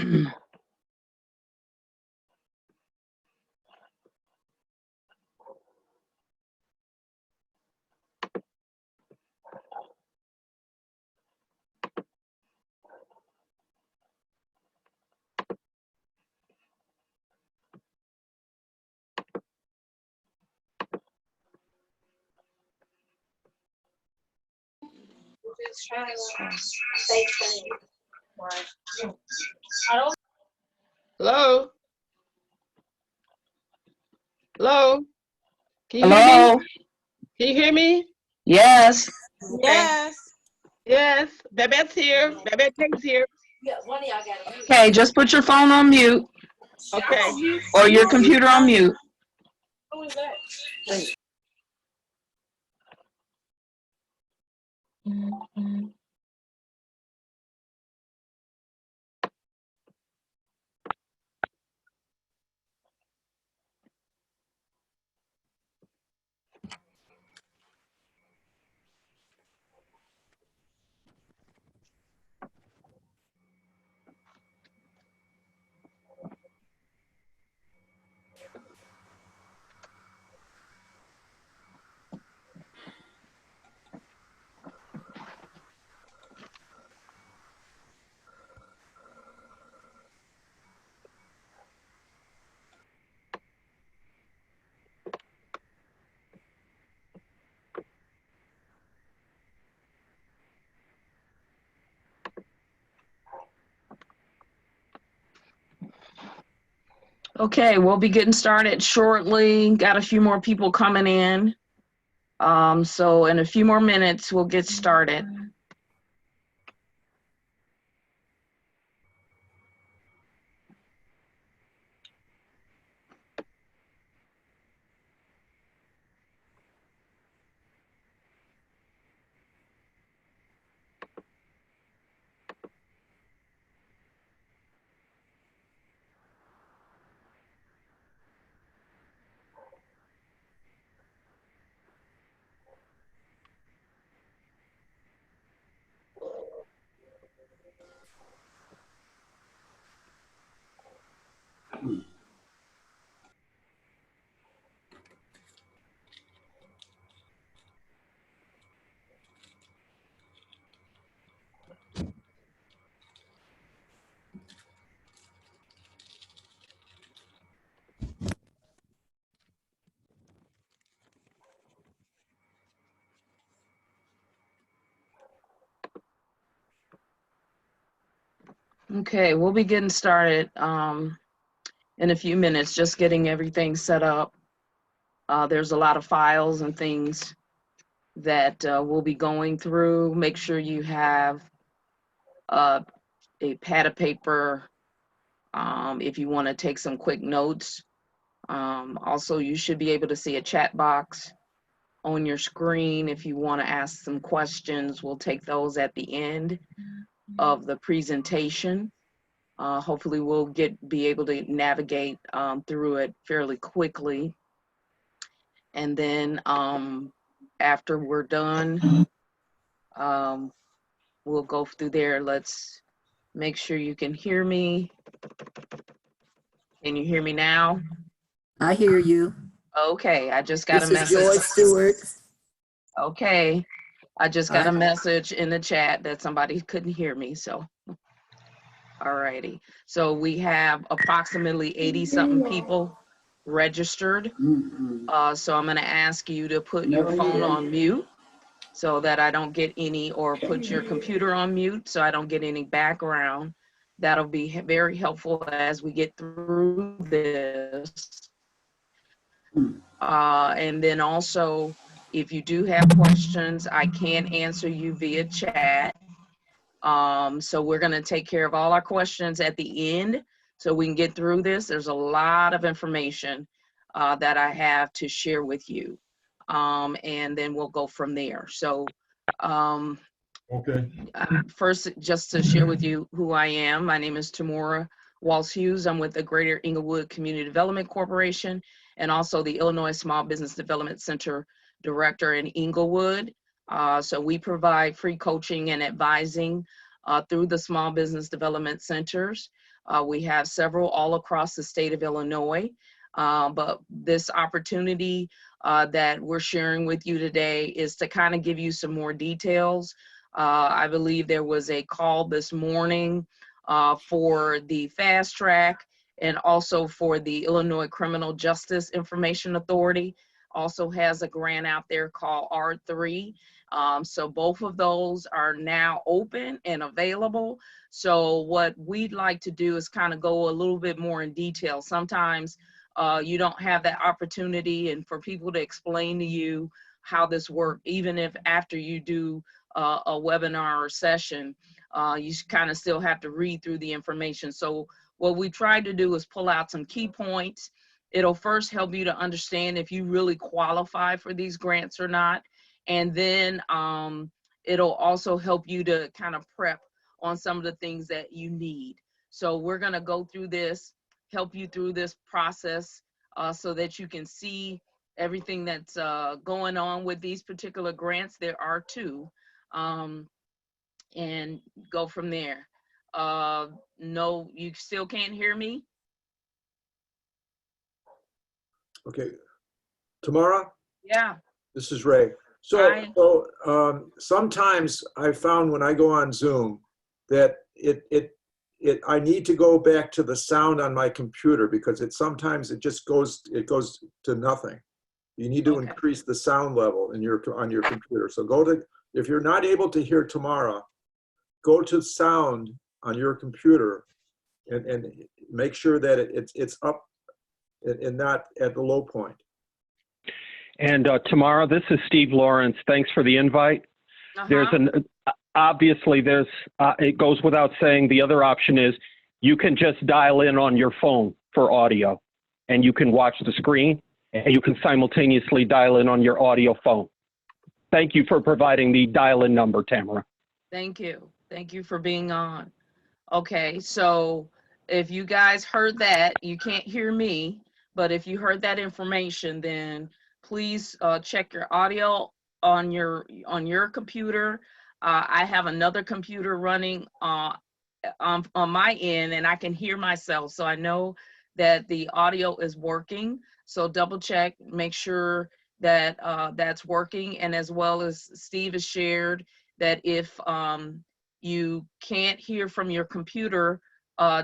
Hello? Hello? Can you hear Hello? me? Can you hear me? Yes. Okay. Yes. Yes. Babette's here. Babette's here. Okay, just put your phone on mute Okay. or your computer on mute. Who is that? Okay, we'll be getting started shortly. Got a few more people coming in. So in a few more minutes, we'll get started. Okay, we'll be getting started in a few minutes, just getting everything set up. There's a lot of files and things that we'll be going through. Make sure you have a pad of paper if you want to take some quick notes. Also, you should be able to see a chat box on your screen if you want to ask some questions. We'll take those at the end of the presentation. Hopefully we'll be able to navigate through it fairly quickly. And then after we're done, we'll go through there. Let's make sure you can hear me. Can you hear me now? I hear you. Okay, I just got a This is message. Joy Stewart. Okay, I just got Hi. a message in the chat that somebody couldn't hear me, so. Alrighty, so we have approximately 80-something people registered. So I'm gonna ask you to put your phone on mute so that I don't get any, or put your computer on mute so I don't get any background. That'll be very helpful as we get through this. And then also, if you do have questions, I can answer you via chat. So we're going to take care of all our questions at the end so we can get through this. There's a lot of information that I have to share with you. And then we'll go from there. So Okay. First, just to share with you who I am. My name is Tamora Walsh-Hughes. I'm with the Greater Inglewood Community Development Corporation and also the Illinois Small Business Development Center Director in Inglewood. So we provide free coaching and advising through the small business development centers. We have several all across the state of Illinois, but this opportunity that we're sharing with you today is to kind of give you some more details. I believe there was a call this morning for the fast track and also for the Illinois Criminal Justice Information Authority. Also has a grant out there called R3. So both of those are now open and available. So what we'd like to do is kind of go a little bit more in detail. Sometimes you don't have that opportunity, and for people to explain to you how this works, even if after you do a webinar or session, you kind of still have to read through the information. So what we try to do is pull out some key points. It'll first help you to understand if you really qualify for these grants or not. And then it'll also help you to kind of prep on some of the things that you need. So we're gonna go through this, help you through this process so that you can see everything that's going on with these particular grants. There are two, and go from there. No, you still can't hear me? Okay, Tamara, Yeah. this is Ray. Hi. So sometimes I found when I go on Zoom that I need to go back to the sound on my computer because sometimes it just goes to nothing. You need to Okay. increase the sound level on your computer. So if you're not able to hear Tamara, go to sound on your computer and make sure that it's up and not at the low point. And Tamara, this is Steve Lawrence. Thanks for the invite. Obviously it goes without saying, the other option is you can just dial in on your phone for audio, and you can watch the screen, and you can simultaneously dial in on your audio phone. Thank you for providing the dial-in number, Tamara. Thank you. Thank you for being on. Okay, so if you guys heard that, you can't hear me, but if you heard that information, then please check your audio on your computer. I have another computer running on my end, and I can hear myself, so I know that the audio is working. So double check, make sure that that's working, and as well as Steve has shared that if you can't hear from your computer,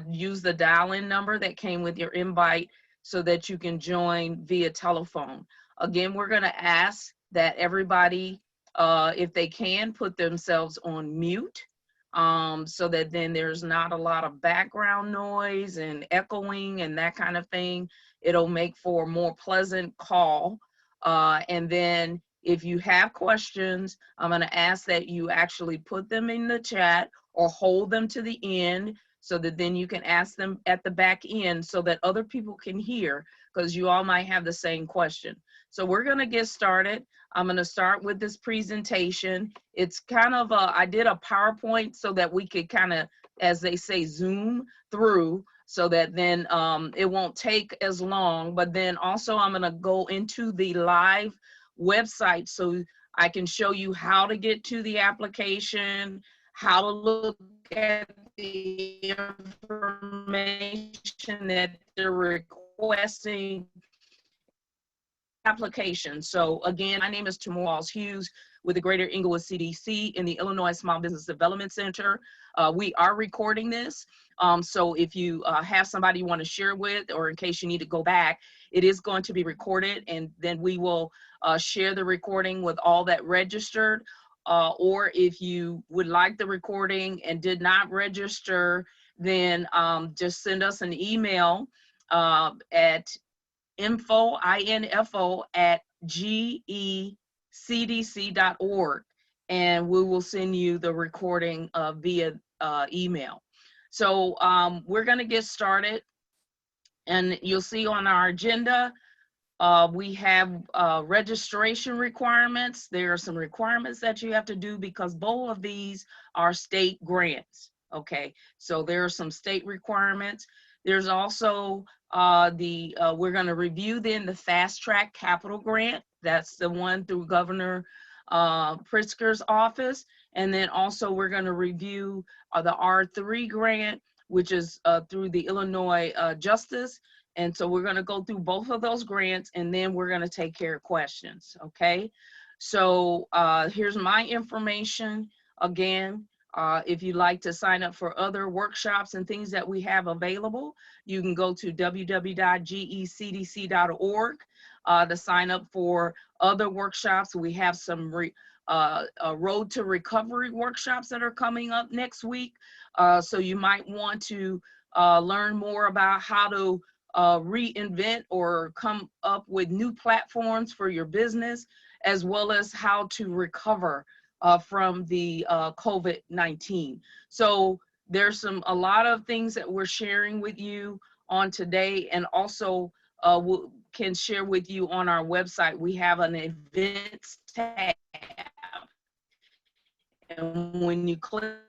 use the dial-in number that came with your invite so that you can join via telephone. Again, we're going to ask that everybody, if they can, put themselves on mute so that then there's not a lot of background noise and echoing and that kind of thing. It'll make for a more pleasant call. And then if you have questions, I'm going to ask that you actually put them in the chat or hold them to the end so that then you can ask them at the back end so that other people can hear, because you all might have the same question. So we're going to get started. I'm going to start with this presentation. It's kind of I did a PowerPoint so that we could kind of, as they say, zoom through so that then it won't take as long. But then also I'm going to go into the live website so I can show you how to get to the application, how to look at the information that they're requesting application. So again, my name is Tamara Hughes with the Greater Inglewood CDC in the Illinois Small Business Development Center. We are recording this. So if you have somebody you want to share with, or in case you need to go back, it is going to be recorded, and then we will share the recording with all that registered. Or if you would like the recording and did not register, then just send us an email at info@gecdc.org, and we will send you the recording via email. So we're going to get started, and you'll see on our agenda we have registration requirements. There are some requirements that you have to do because both of these are state grants. Okay, so there are some state requirements. There's also we're going to review then the Fast Track Capital Grant. That's the one through Governor Pritzker's office. And then also we're going to review the R3 grant, which is through the Illinois Justice. And so we're going to go through both of those grants, and then we're going to take care of questions. Okay. So here's my information again. If you'd like to sign up for other workshops and things that we have available, you can go to www.gecdc.org to sign up for other workshops. We have some road to recovery workshops that are coming up next week. So you might want to learn more about how to reinvent or come up with new platforms for your business, as well as how to recover from the COVID-19. So there's a lot of things that we're sharing with you on today, and also we can share with you on our website. We have an events tab, and when you click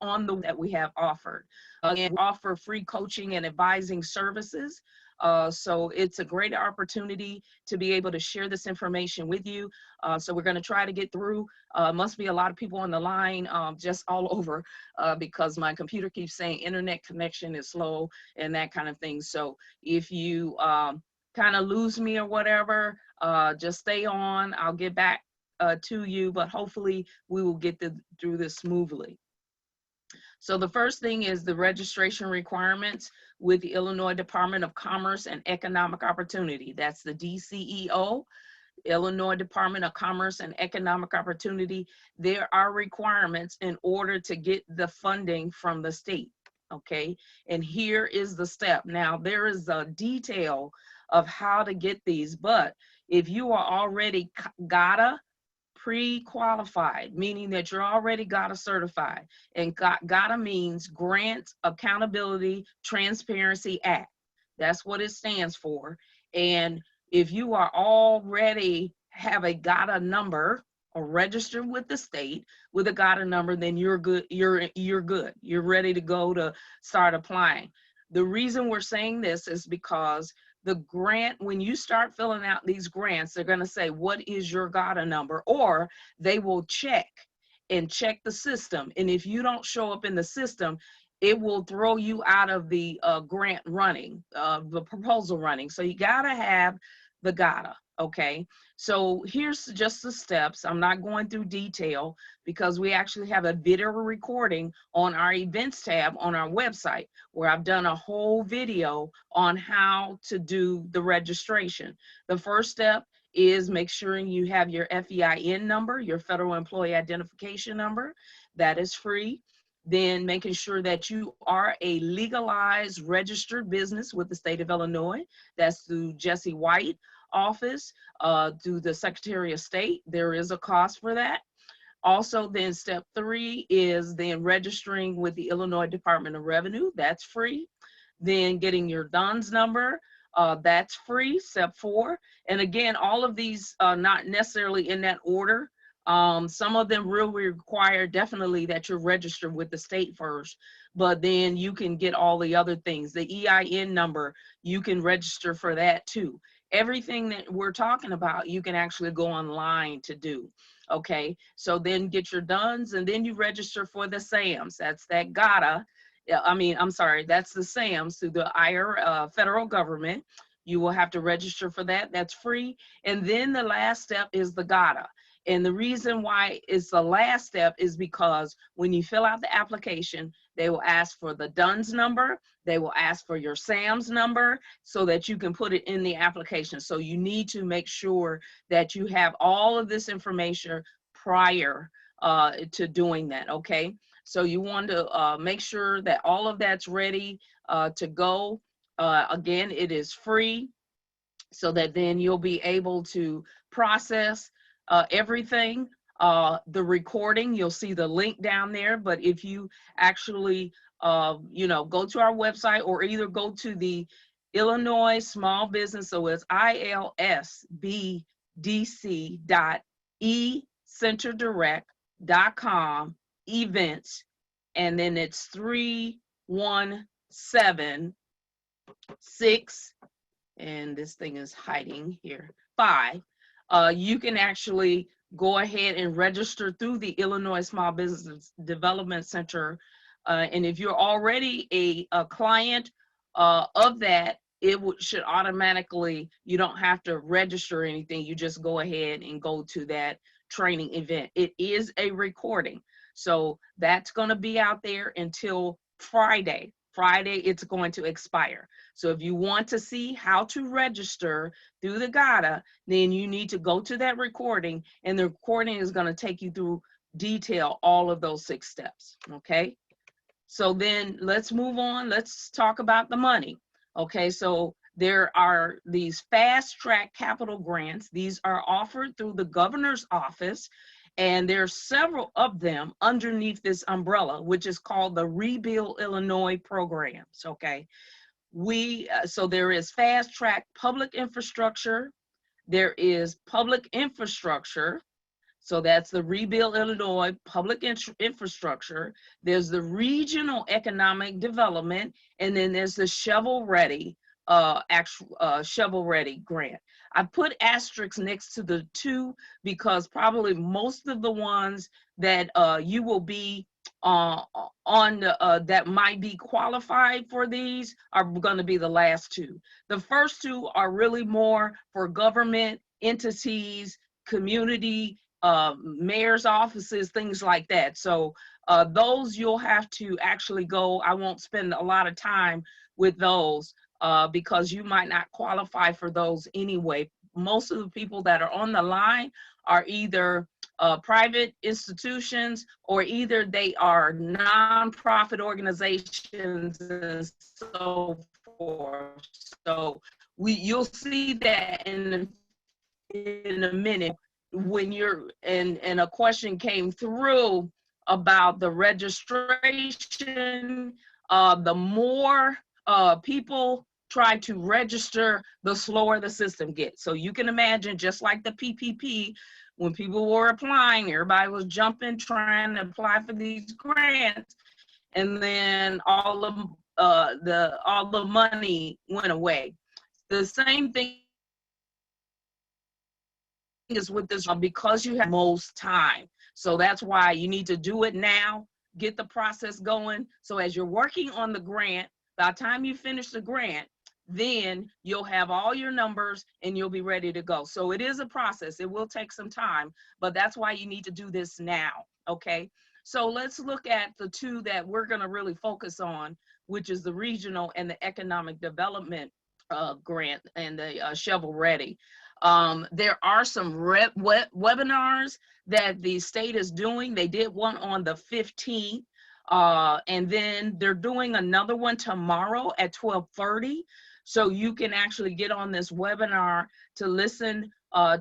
on that we have offered. Again, we offer free coaching and advising services. So it's a great opportunity to be able to share this information with you. So we're going to try to get through. Must be a lot of people on the line just all over because my computer keeps saying internet connection is slow and that kind of thing. So if you kind of lose me or whatever, just stay on. I'll get back to you, but hopefully we will get through this smoothly. So the first thing is the registration requirements with the Illinois Department of Commerce and Economic Opportunity. That's the DCEO, Illinois Department of Commerce and Economic Opportunity. There are requirements in order to get the funding from the state, okay? And here is the step. Now, there is a detail of how to get these, but if you are already GATA pre-qualified, meaning that you're already GATA certified, and GATA means Grant Accountability Transparency Act. That's what it stands for. And if you are already have a GATA number or registered with the state with a GATA number, then you're good. You're good. You're ready to go to start applying. The reason we're saying this is because the grant, when you start filling out these grants, they're going to say, what is your GATA number? Or they will check the system. And if you don't show up in the system, it will throw you out of the grant running, the proposal running. So you got to have the GATA. Okay, so here's just the steps. I'm not going through detail because we actually have a video recording on our events tab on our website where I've done a whole video on how to do the registration. The first step is make sure you have your FEIN number, your Federal Employee Identification Number. That is free. Then making sure that you are a legalized registered business with the state of Illinois. That's through Jesse White office, through the Secretary of State. There is a cost for that. Also, then step 3 is then registering with the Illinois Department of Revenue. That's free. Then getting your DUNS number. That's free, step 4. And again, all of these not necessarily in that order. Some of them will require definitely that you're registered with the state first, but then you can get all the other things. The EIN number, you can register for that too. Everything that we're talking about, you can actually go online to do. Okay, so then get your DUNS and then you register for the SAMs. That's that GATA. That's the SAMs through the federal government. You will have to register for that. That's free. And then the last step is the GATA. And the reason why it's the last step is because when you fill out the application, they will ask for the DUNS number. They will ask for your SAMS number so that you can put it in the application. So you need to make sure that you have all of this information prior to doing that, okay? So you want to make sure that all of that's ready to go. Again, it is free so that then you'll be able to process everything. The recording, you'll see the link down there, but if you actually go to our website or either go to the Illinois Small Business, so it's ilsbdc.ecenterdirect.com events, and then it's 3176, and this thing is hiding here, 5. You can actually go ahead and register through the Illinois Small Business Development Center. And if you're already a client of that, it should automatically, you don't have to register anything. You just go ahead and go to that training event. It is a recording. So that's going to be out there until Friday. Friday, it's going to expire. So if you want to see how to register through the GATA, then you need to go to that recording, and the recording is going to take you through detail all of those 6 steps. Okay. So then let's move on. Let's talk about the money. Okay. So there are these fast track capital grants. These are offered through the governor's office, and there's several of them underneath this umbrella, which is called the Rebuild Illinois programs. Okay. So there is fast track public infrastructure. There is public infrastructure. So that's the Rebuild Illinois public infrastructure. There's the regional economic development, and then there's the shovel ready shovel ready grant. I put asterisks next to the 2 because probably most of the ones that you will be on that might be qualified for these are going to be the last 2. The first 2 are really more for government entities, community, mayor's offices, things like that. So those you'll have to actually go. I won't spend a lot of time with those because you might not qualify for those anyway. Most of the people that are on the line are either private institutions, or either they are nonprofit organizations and so forth. So you'll see that in a minute when you're, and a question came through about the registration. The more people try to register, the slower the system gets. So you can imagine, just like the PPP, when people were applying, everybody was jumping, trying to apply for these grants, and then all the money went away. The same thing is with this, because you have most time. So that's why you need to do it now, get the process going. So as you're working on the grant, by the time you finish the grant, then you'll have all your numbers and you'll be ready to go. So it is a process. It will take some time, but that's why you need to do this now. Okay. So let's look at the 2 that we're going to really focus on, which is the regional and the economic development grant and the shovel ready. There are some webinars that the state is doing. They did one on the 15th. And then they're doing another one tomorrow at 12:30. So you can actually get on this webinar to listen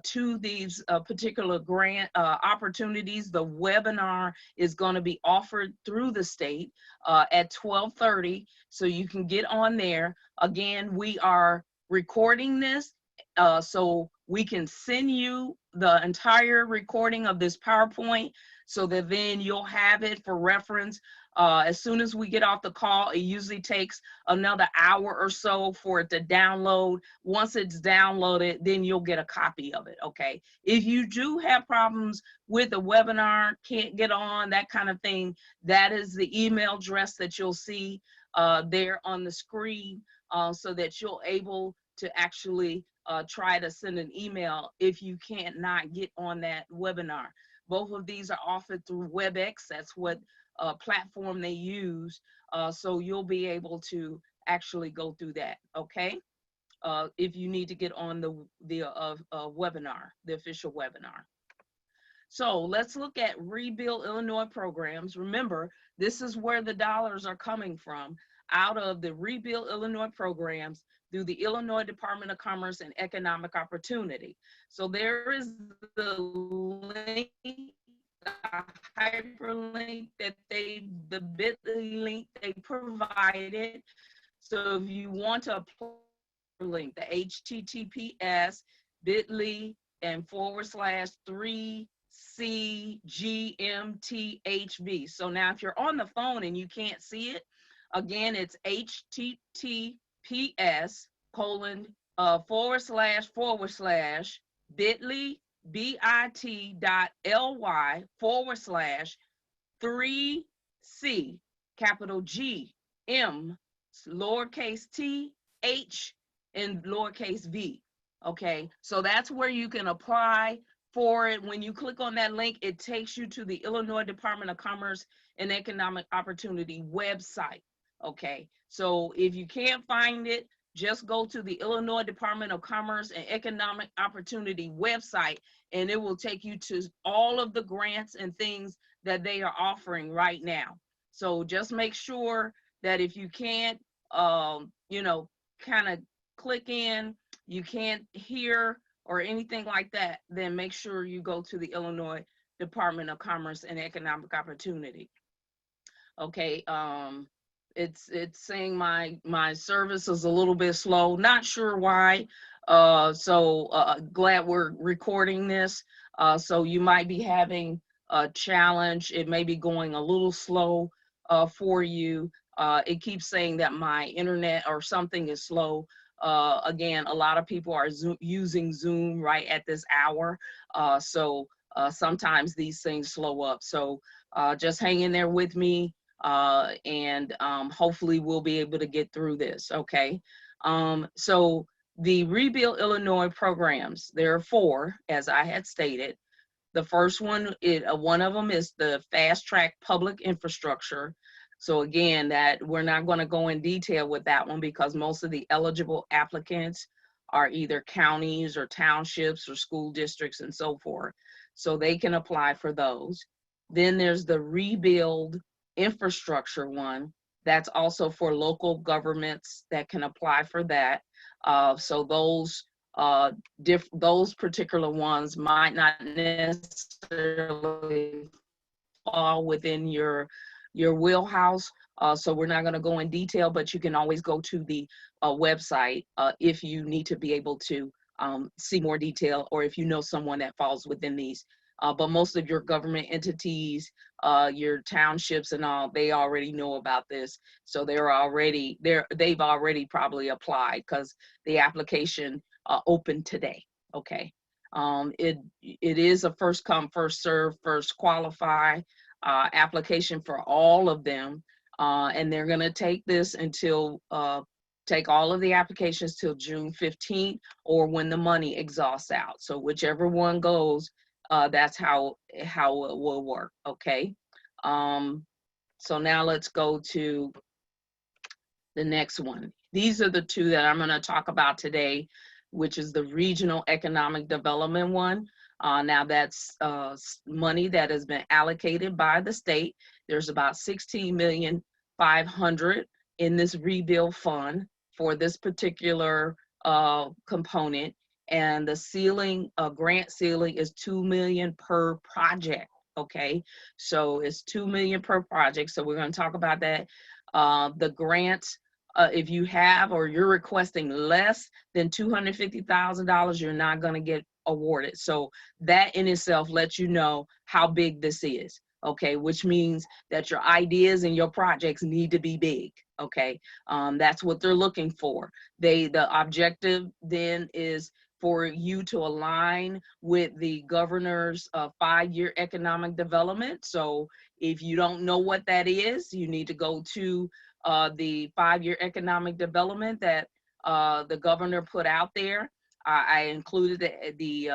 to these particular grant opportunities. The webinar is going to be offered through the state at 12:30. So you can get on there. Again, we are recording this so we can send you the entire recording of this PowerPoint, so that then you'll have it for reference. As soon as we get off the call, it usually takes another hour or so for it to download. Once it's downloaded, then you'll get a copy of it, okay? If you do have problems with the webinar, can't get on, that kind of thing, that is the email address that you'll see there on the screen, so that you're able to actually try to send an email if you can't not get on that webinar. Both of these are offered through WebEx. That's what platform they use. So you'll be able to actually go through that, okay? If you need to get on the webinar, the official webinar. So let's look at Rebuild Illinois programs. Remember, this is where the dollars are coming from, out of the Rebuild Illinois programs through the Illinois Department of Commerce and Economic Opportunity. So there is the link, the hyperlink that the bit.ly link they provided. So if you want to apply the link, the https bit.ly and /3CGMTHV. So now if you're on the phone and you can't see it, again, it's https:// bit.ly bit.ly/3C, capital G, M, lowercase t, H, and lowercase v. Okay, so that's where you can apply for it. When you click on that link, it takes you to the Illinois Department of Commerce and Economic Opportunity website. Okay, so if you can't find it, just go to the Illinois Department of Commerce and Economic Opportunity website, and it will take you to all of the grants and things that they are offering right now. So just make sure that if you can't, kind of click in, you can't hear or anything like that, then make sure you go to the Illinois Department of Commerce and Economic Opportunity. Okay, it's saying my service is a little bit slow, not sure why. Glad we're recording this. So you might be having a challenge. It may be going a little slow for you. It keeps saying that my internet or something is slow. Again, a lot of people are using Zoom right at this hour. Sometimes these things slow up. So just hang in there with me, and hopefully we'll be able to get through this, okay? So the Rebuild Illinois programs, there are 4, as I had stated. The first one, one of them is the Fast Track Public Infrastructure. So again, that we're not going to go in detail with that one because most of the eligible applicants are either counties or townships or school districts and so forth. So they can apply for those. Then there's the Rebuild Infrastructure one. That's also for local governments that can apply for that. So those particular ones might not necessarily fall within your wheelhouse. So we're not going to go in detail, but you can always go to the website if you need to be able to see more detail, or if you know someone that falls within these. But most of your government entities, your townships and all, they already know about this. So they've already probably applied because the application opened today. Okay. It is a first come, first serve, first qualify application for all of them. And they're going to take this until, take all of the applications till June 15th or when the money exhausts out. So whichever one goes, that's how it will work, okay? So now let's go to the next one. These are the 2 that I'm gonna talk about today, which is the Regional Economic Development one. Now that's money that has been allocated by the state. There's about $16,500,000 in this rebuild fund for this particular component. And the ceiling, grant ceiling is $2 million per project, okay? So it's $2 million per project. So we're gonna talk about that. The grants, if you have or you're requesting less than $250,000, you're not gonna get awarded. So that in itself lets you know how big this is, okay? Which means that your ideas and your projects need to be big, okay? That's what they're looking for. The objective then is for you to align with the governor's 5-year economic development. So if you don't know what that is, you need to go to the 5-year economic development that the governor put out there. I included the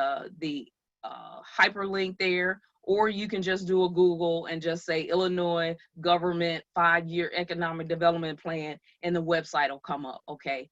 hyperlink there, or you can just do a Google and just say Illinois Government 5-Year Economic Development Plan, and the website will come up, okay?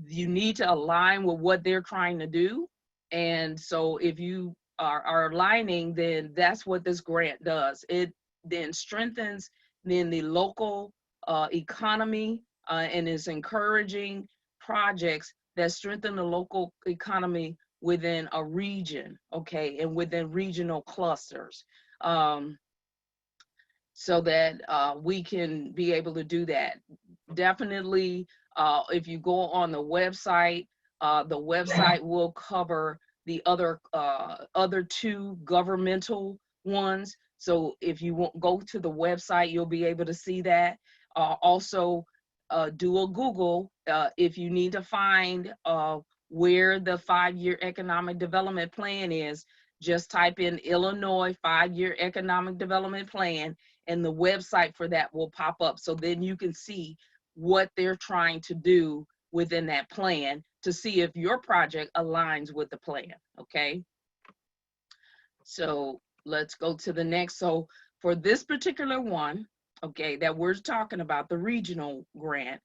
You need to align with what they're trying to do. And so if you are aligning, then that's what this grant does. It then strengthens the local economy and is encouraging projects that strengthen the local economy within a region, okay, and within regional clusters, so that we can be able to do that. Definitely, if you go on the website will cover the other 2 governmental ones. So if you go to the website, you'll be able to see that. Also, do a Google if you need to find where the 5-year economic development plan is, just type in Illinois 5-year economic development plan, and the website for that will pop up. So then you can see what they're trying to do within that plan to see if your project aligns with the plan, okay? So let's go to the next. So for this particular one, okay, that we're talking about, the regional grant,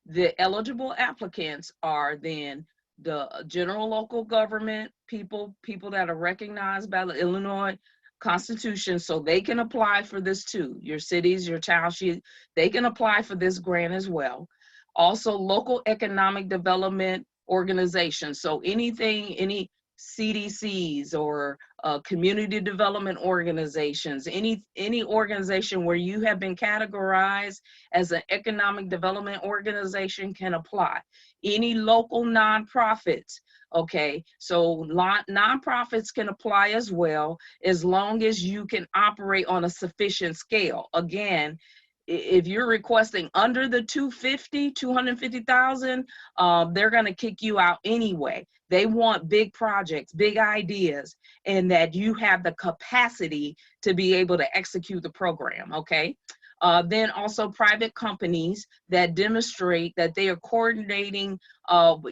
the eligible applicants are then the general local government people that are recognized by the Illinois Constitution, so they can apply for this too. Your cities, your townships, they can apply for this grant as well. Also, local economic development organizations. So anything, any CDCs or community development organizations, any organization where you have been categorized as an economic development organization can apply. Any local nonprofits, okay, so nonprofits can apply as well, as long as you can operate on a sufficient scale. Again, if you're requesting under the 250,000, they're going to kick you out anyway. They want big projects, big ideas, and that you have the capacity to be able to execute the program, okay? Then also private companies that demonstrate that they are coordinating,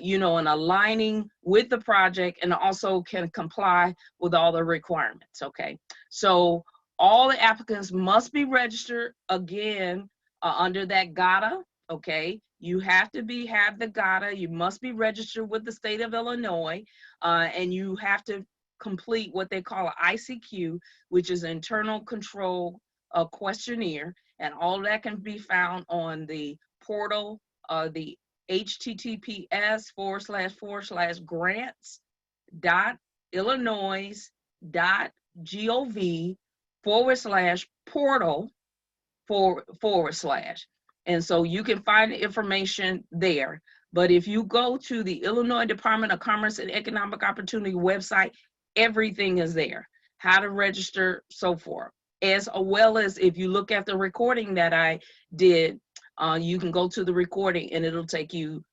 you know, and aligning with the project, and also can comply with all the requirements, okay? So all the applicants must be registered, again, under that GATA, okay? You have to have the GATA, you must be registered with the state of Illinois, and you have to complete what they call an ICQ, which is Internal Control Questionnaire, and all that can be found on the portal, the https://grants.illinois.gov/portal/. And so you can find the information there. But if you go to the Illinois Department of Commerce and Economic Opportunity website, everything is there, how to register, so forth. As well as if you look at the recording that I did, you can go to the recording and it'll take you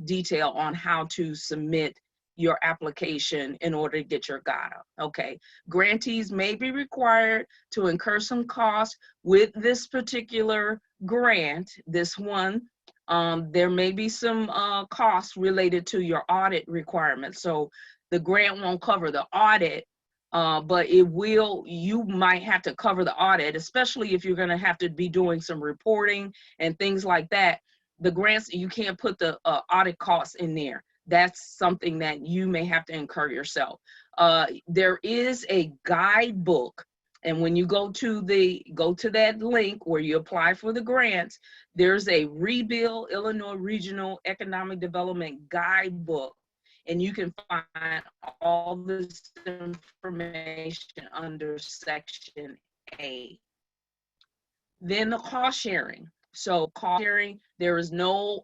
detail on how to submit your application in order to get your GATA, okay? Grantees may be required to incur some costs with this particular grant, this one. There may be some costs related to your audit requirements. So the grant won't cover the audit, but it will, you might have to cover the audit, especially if you're gonna have to be doing some reporting and things like that. The grants, you can't put the audit costs in there. That's something that you may have to incur yourself. There is a guidebook, and when you go to that link where you apply for the grants, there's a Rebuild Illinois Regional Economic Development Guidebook, and you can find all this information under Section A. Then the cost sharing. So cost sharing, there is no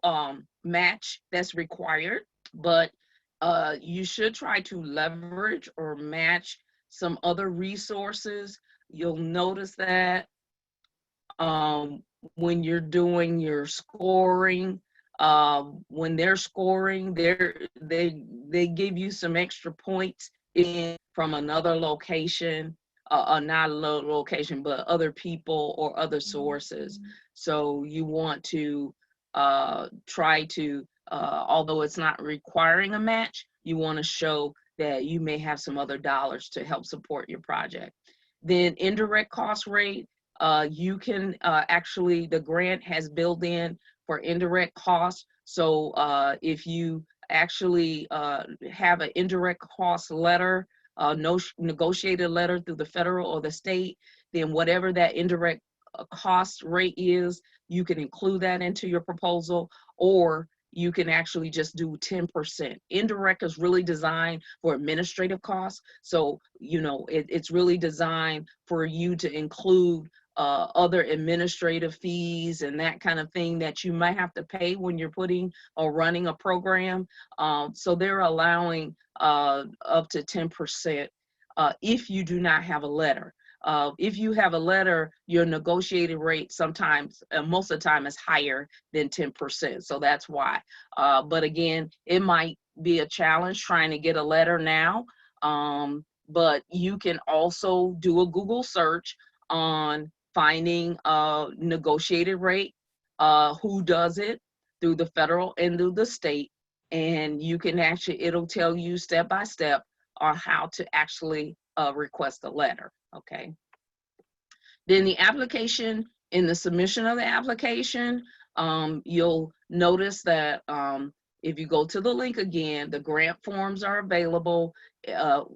match that's required, but you should try to leverage or match some other resources. You'll notice that when you're doing your scoring, when they're scoring, they give you some extra points in from another location, not a location, but other people or other sources. So you want to try to, although it's not requiring a match, you want to show that you may have some other dollars to help support your project. Then indirect cost rate, you can actually, the grant has built in for indirect costs. So if you actually have an indirect cost letter, no negotiated letter through the federal or the state, then whatever that indirect cost rate is, you can include that into your proposal, or you can actually just do 10%. Indirect is really designed for administrative costs. So, you know, it's really designed for you to include other administrative fees and that kind of thing that you might have to pay when you're putting or running a program. So they're allowing up to 10% if you do not have a letter. If you have a letter, your negotiated rate sometimes, most of the time, is higher than 10%. So that's why. But again, it might be a challenge trying to get a letter now. But you can also do a Google search on finding a negotiated rate, who does it through the federal and through the state. And you can actually, it'll tell you step by step on how to actually request a letter, okay? Then the application, in the submission of the application, you'll notice that if you go to the link again, the grant forms are available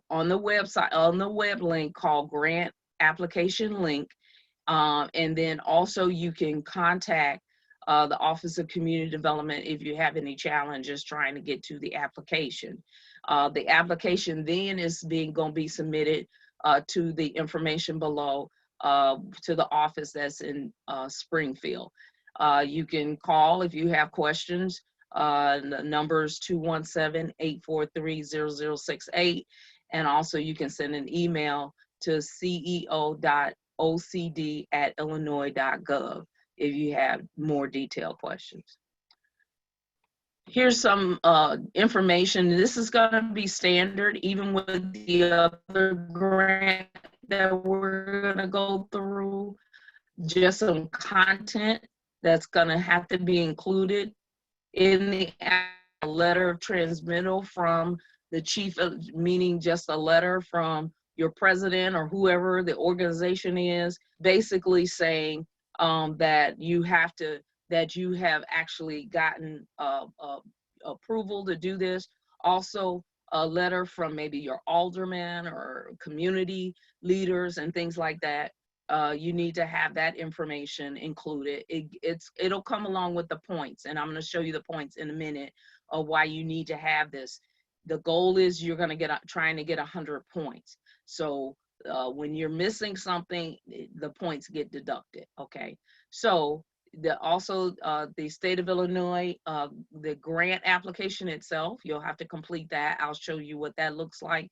on the website, on the web link called Grant Application Link. And then also you can contact the Office of Community Development if you have any challenges trying to get to the application. The application then is going to be submitted to the information below to the office that's in Springfield. You can call if you have questions. The number is 217-843-0068. And also you can send an email to ceo.ocd@illinois.gov if you have more detailed questions. Here's some information. This is going to be standard even with the other grant that we're going to go through. Just some content that's going to have to be included in the letter of transmittal from the chief, meaning just a letter from your president or whoever the organization is, basically saying that you have actually gotten approval to do this. Also, a letter from maybe your alderman or community leaders and things like that. You need to have that information included. It'll come along with the points, and I'm going to show you the points in a minute of why you need to have this. The goal is you're going to trying to get 100 points. So when you're missing something, the points get deducted. Okay. So the state of Illinois, the grant application itself, you'll have to complete that. I'll show you what that looks like.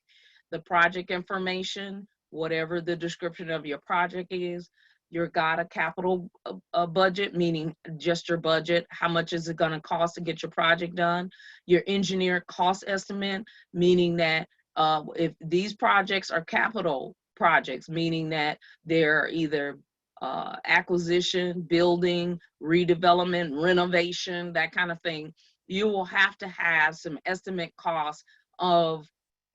The project information, whatever the description of your project is. You've got a capital budget, meaning just your budget. How much is it going to cost to get your project done? Your engineer cost estimate, meaning that if these projects are capital projects, meaning that they're either acquisition, building, redevelopment, renovation, that kind of thing, you will have to have some estimate costs of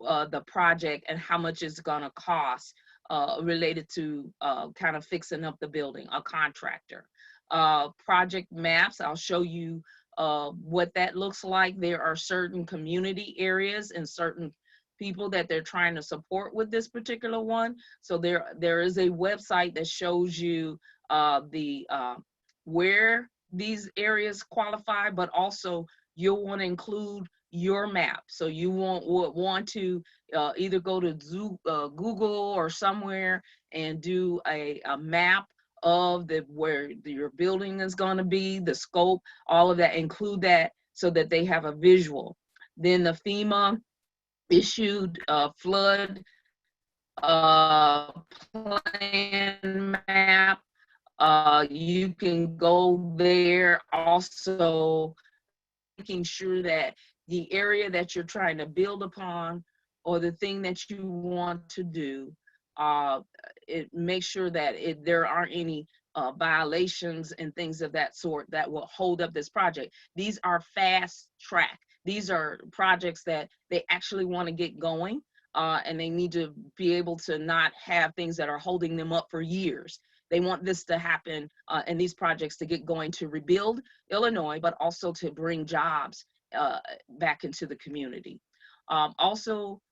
the project and how much it's going to cost related to kind of fixing up the building, a contractor. Project maps, I'll show you what that looks like. There are certain community areas and certain people that they're trying to support with this particular one. So there is a website that shows you where these areas qualify, but also you'll want to include your map. So you want to either go to Google or somewhere and do a map of where your building is going to be, the scope, all of that, include that so that they have a visual. Then the FEMA issued flood plan map. You can go there also, making sure that the area that you're trying to build upon or the thing that you want to do, it makes sure that there aren't any violations and things of that sort that will hold up this project. These are fast track. These are projects that they actually want to get going, and they need to be able to not have things that are holding them up for years. They want this to happen and these projects to get going to rebuild Illinois, but also to bring jobs back into the community. Also,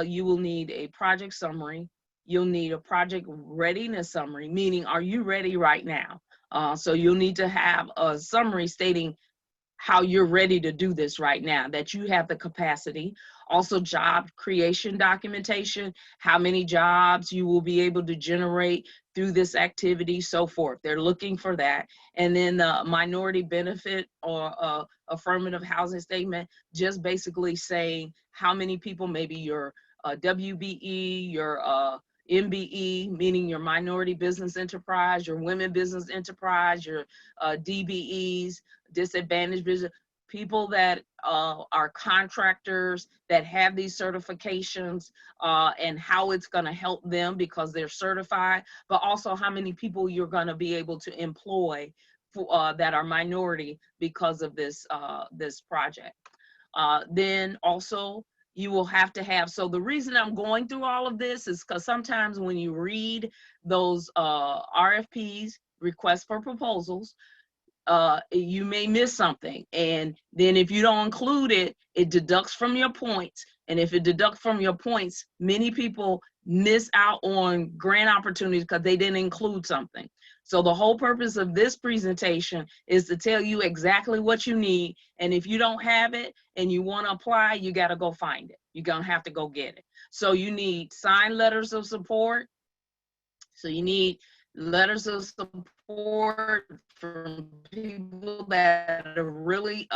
you will need a project summary. You'll need a project readiness summary, meaning are you ready right now? So you'll need to have a summary stating how you're ready to do this right now, that you have the capacity. Also, job creation documentation, how many jobs you will be able to generate through this activity, so forth. They're looking for that. And then the minority benefit or affirmative housing statement, just basically saying how many people, maybe your WBE, your MBE, meaning your minority business enterprise, your women business enterprise, your DBEs, disadvantaged business, people that are contractors that have these certifications, and how it's going to help them because they're certified, but also how many people you're going to be able to employ for, that are minority because of this this project. Then also you will have to have, so the reason I'm going through all of this is because sometimes when you read those RFPs, requests for proposals, you may miss something. And then if you don't include it, it deducts from your points. And if it deducts from your points, many people miss out on grant opportunities because they didn't include something. So the whole purpose of this presentation is to tell you exactly what you need. And if you don't have it and you want to apply, you got to go find it. You're going to have to go get it. So you need signed letters of support. So you need letters of support from people that are really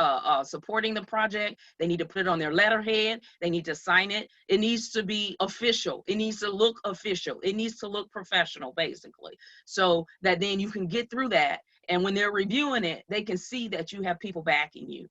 supporting the project. They need to put it on their letterhead. They need to sign it. It needs to be official. It needs to look official. It needs to look professional, basically, so that then you can get through that. And when they're reviewing it, they can see that you have people backing you.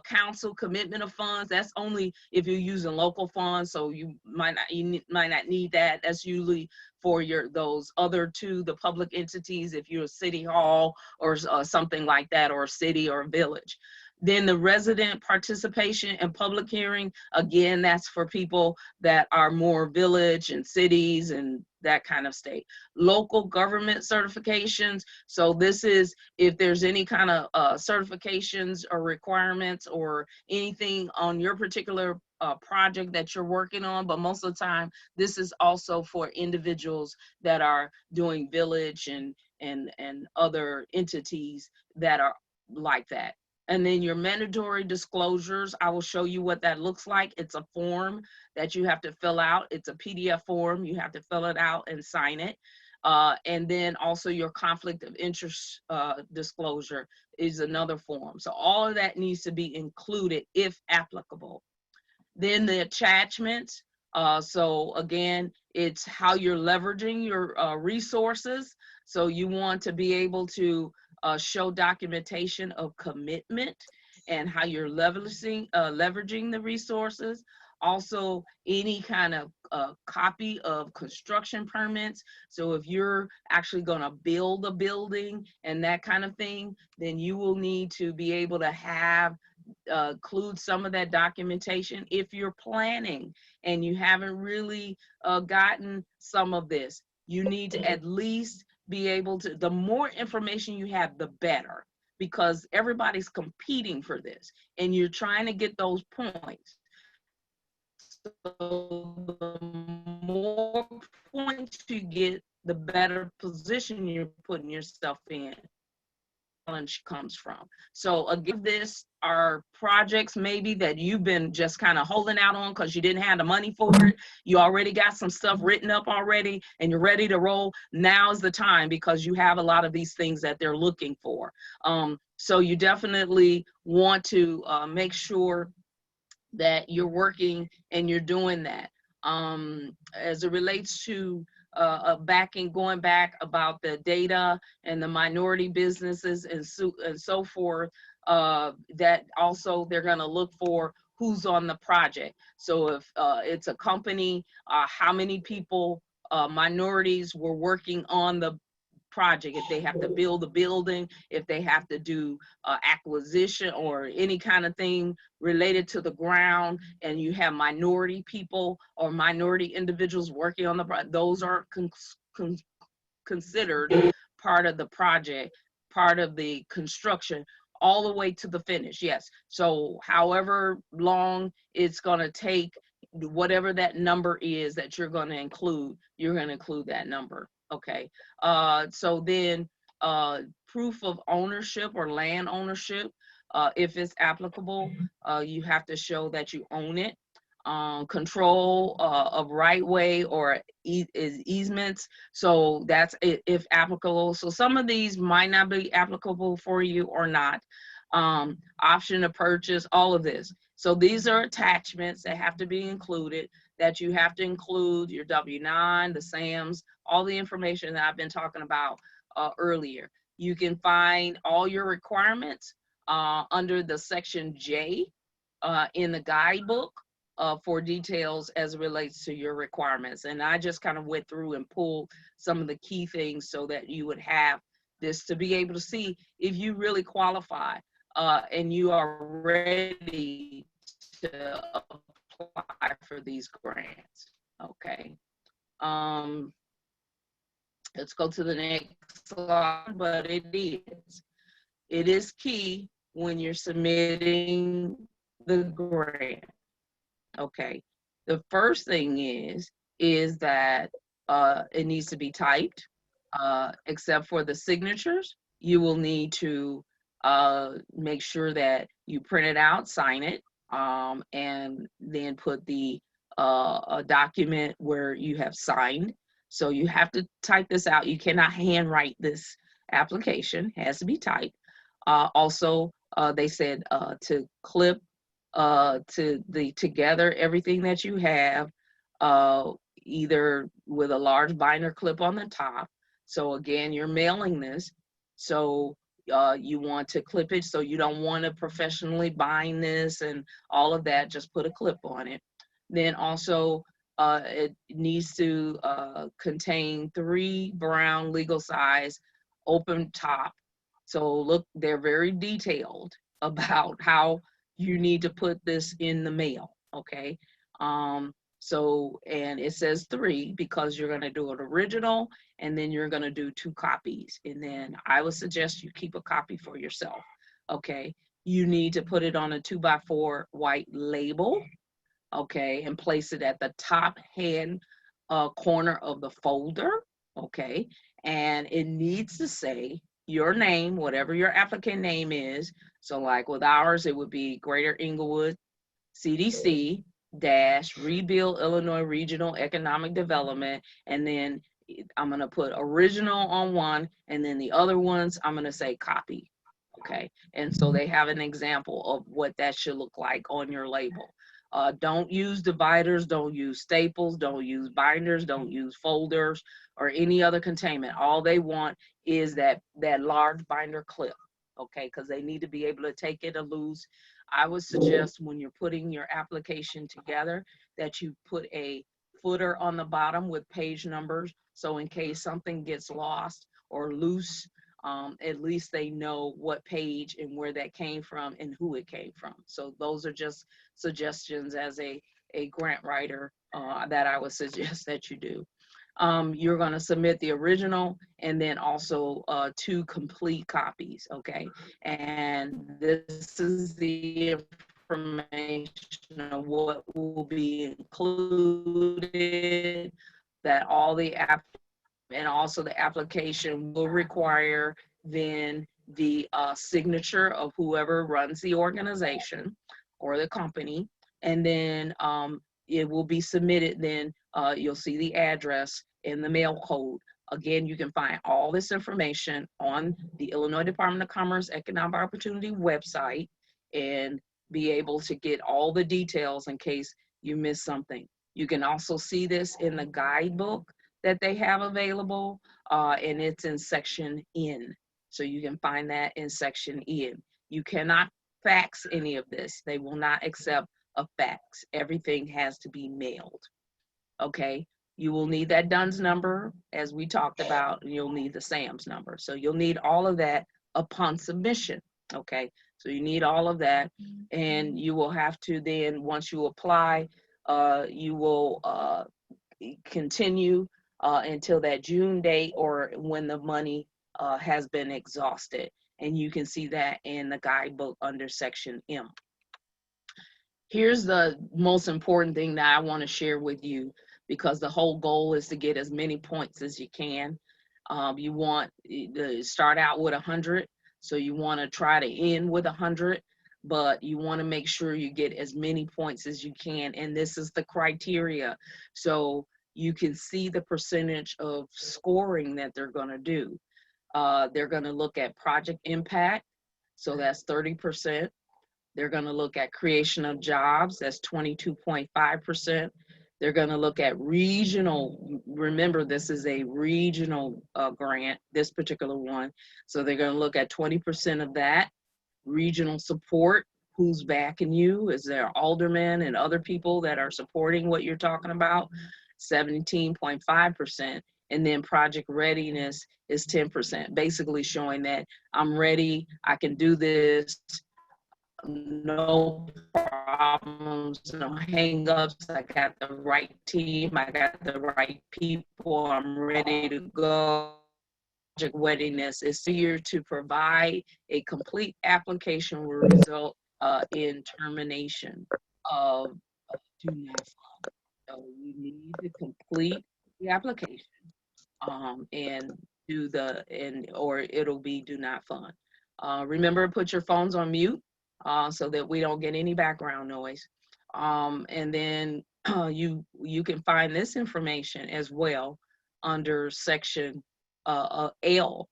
Council commitment of funds, that's only if you're using local funds, so you might not need that. That's usually for those other two, the public entities, if you're a city hall or something like that, or a city or a village. Then the resident participation and public hearing, again, that's for people that are more village and cities and that kind of state. Local government certifications. So this is if there's any kind of certifications or requirements or anything on your particular project that you're working on, but most of the time, this is also for individuals that are doing village and other entities that are like that. And then your mandatory disclosures, I will show you what that looks like. It's a form that you have to fill out. It's a PDF form. You have to fill it out and sign it. And then also your conflict of interest disclosure is another form. So all of that needs to be included if applicable. Then the attachments. So again, it's how you're leveraging your resources. So you want to be able to show documentation of commitment and how you're leveraging the resources. Also, any kind of copy of construction permits. So if you're actually going to build a building and that kind of thing, then you will need to be able to have include some of that documentation. If you're planning and you haven't really gotten some of this, you need to at least be able to, the more information you have, the better, because everybody's competing for this and you're trying to get those points. So the more points you get, the better position you're putting yourself in. Challenge comes from. So again, this are projects maybe that you've been just kind of holding out on because you didn't have the money for it. You already got some stuff written up already and you're ready to roll. Now is the time because you have a lot of these things that they're looking for. So you definitely want to make sure that you're working and you're doing that. As it relates to going back about the data and the minority businesses and so forth, that also they're going to look for who's on the project. So if it's a company, how many people, minorities were working on the project, if they have to build a building, if they have to do acquisition or any kind of thing related to the ground, and you have minority people or minority individuals working on the project, those are considered part of the project, part of the construction, all the way to the finish. Yes. So however long it's going to take, whatever that number is that you're going to include that number. Okay. So then proof of ownership or land ownership, if it's applicable, you have to show that you own it. Control of right way or easements. So that's if applicable. So some of these might not be applicable for you or not. Option to purchase, all of this. So these are attachments that have to be included, that you have to include your W-9, the SAMs, all the information that I've been talking about earlier. You can find all your requirements under the section J in the guidebook for details as it relates to your requirements. And I just kind of went through and pulled some of the key things so that you would have this to be able to see if you really qualify and you are ready to apply for these grants. Okay. Let's go to the next slide, but it is key when you're submitting the grant. Okay. The first thing is that it needs to be typed, except for the signatures. You will need to make sure that you print it out, sign it, and then put the a document where you have signed. So you have to type this out. You cannot handwrite this application. It has to be typed. Also, they said to clip together everything that you have, either with a large binder clip on the top. So again, you're mailing this. So you want to clip it. So you don't want to professionally bind this and all of that. Just put a clip on it. Then also, it needs to contain 3 brown legal size open top. So look, they're very detailed about how you need to put this in the mail, okay? So, and it says 3 because you're gonna do an original and then you're gonna do 2 copies. And then I would suggest you keep a copy for yourself, okay? You need to put it on a 2x4 white label, okay, and place it at the top hand corner of the folder, okay? And it needs to say your name, whatever your applicant name is. So like with ours, it would be Greater Inglewood CDC dash Rebuild Illinois Regional Economic Development. And then I'm gonna put original on one, and then the other ones, I'm gonna say copy, okay? And so they have an example of what that should look like on your label. Don't use dividers, don't use staples, don't use binders, don't use folders or any other containment. All they want is that large binder clip, okay? Because they need to be able to take it or loose. I would suggest when you're putting your application together that you put a footer on the bottom with page numbers. So in case something gets lost or loose, at least they know what page and where that came from and who it came from. So those are just suggestions as a grant writer that I would suggest that you do. You're going to submit the original and then also 2 complete copies, okay? And this is the information of what will be included, that all the and also the application will require then the signature of whoever runs the organization or the company. And then it will be submitted, then you'll see the address in the mail code. Again, you can find all this information on the Illinois Department of Commerce Economic Opportunity website and be able to get all the details in case you miss something. You can also see this in the guidebook that they have available, and it's in section N. So you can find that in section N. You cannot fax any of this. They will not accept a fax. Everything has to be mailed, okay? You will need that DUNS number, as we talked about, and you'll need the SAMS number. So you'll need all of that upon submission, okay? So you need all of that, and you will have to then, once you apply, you will continue until that June date or when the money has been exhausted. And you can see that in the guidebook under section M. Here's the most important thing that I want to share with you, because the whole goal is to get as many points as you can. You want to start out with 100, so you want to try to end with 100, but you want to make sure you get as many points as you can, and this is the criteria. So you can see the percentage of scoring that they're going to do. They're going to look at project impact, so that's 30%. They're going to look at creation of jobs, that's 22.5%. They're going to look at regional, remember this is a regional grant, this particular one. So they're going to look at 20% of that. regional support. Who's backing you? Is there aldermen and other people that are supporting what you're talking about? 17.5%. And then project readiness is 10%, basically showing that I'm ready, I can do this, no problems, no hangups, I got the right team, I got the right people, I'm ready to go. Project readiness is here to provide a complete application will result in termination of do not fund. So you need to complete the application and do or it'll be do not fund. Remember, put your phones on mute so that we don't get any background noise. And then you can find this information as well under section L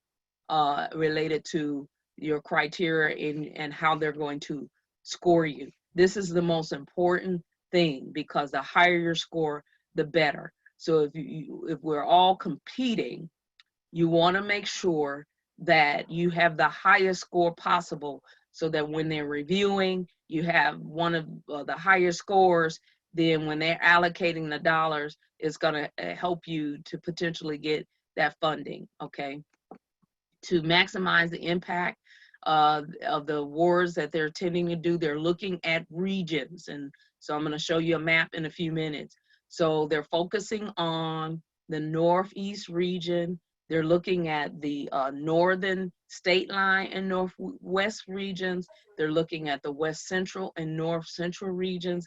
related to your criteria and how they're going to score you. This is the most important thing because the higher your score, the better. So if we're all competing, you want to make sure that you have the highest score possible so that when they're reviewing, you have one of the higher scores. Then when they're allocating the dollars, it's going to help you to potentially get that funding, okay? To maximize the impact of the awards that they're tending to do, they're looking at regions. And so I'm going to show you a map in a few minutes. So they're focusing on the Northeast region. They're looking at the northern state line and Northwest regions. They're looking at the West Central and North Central regions.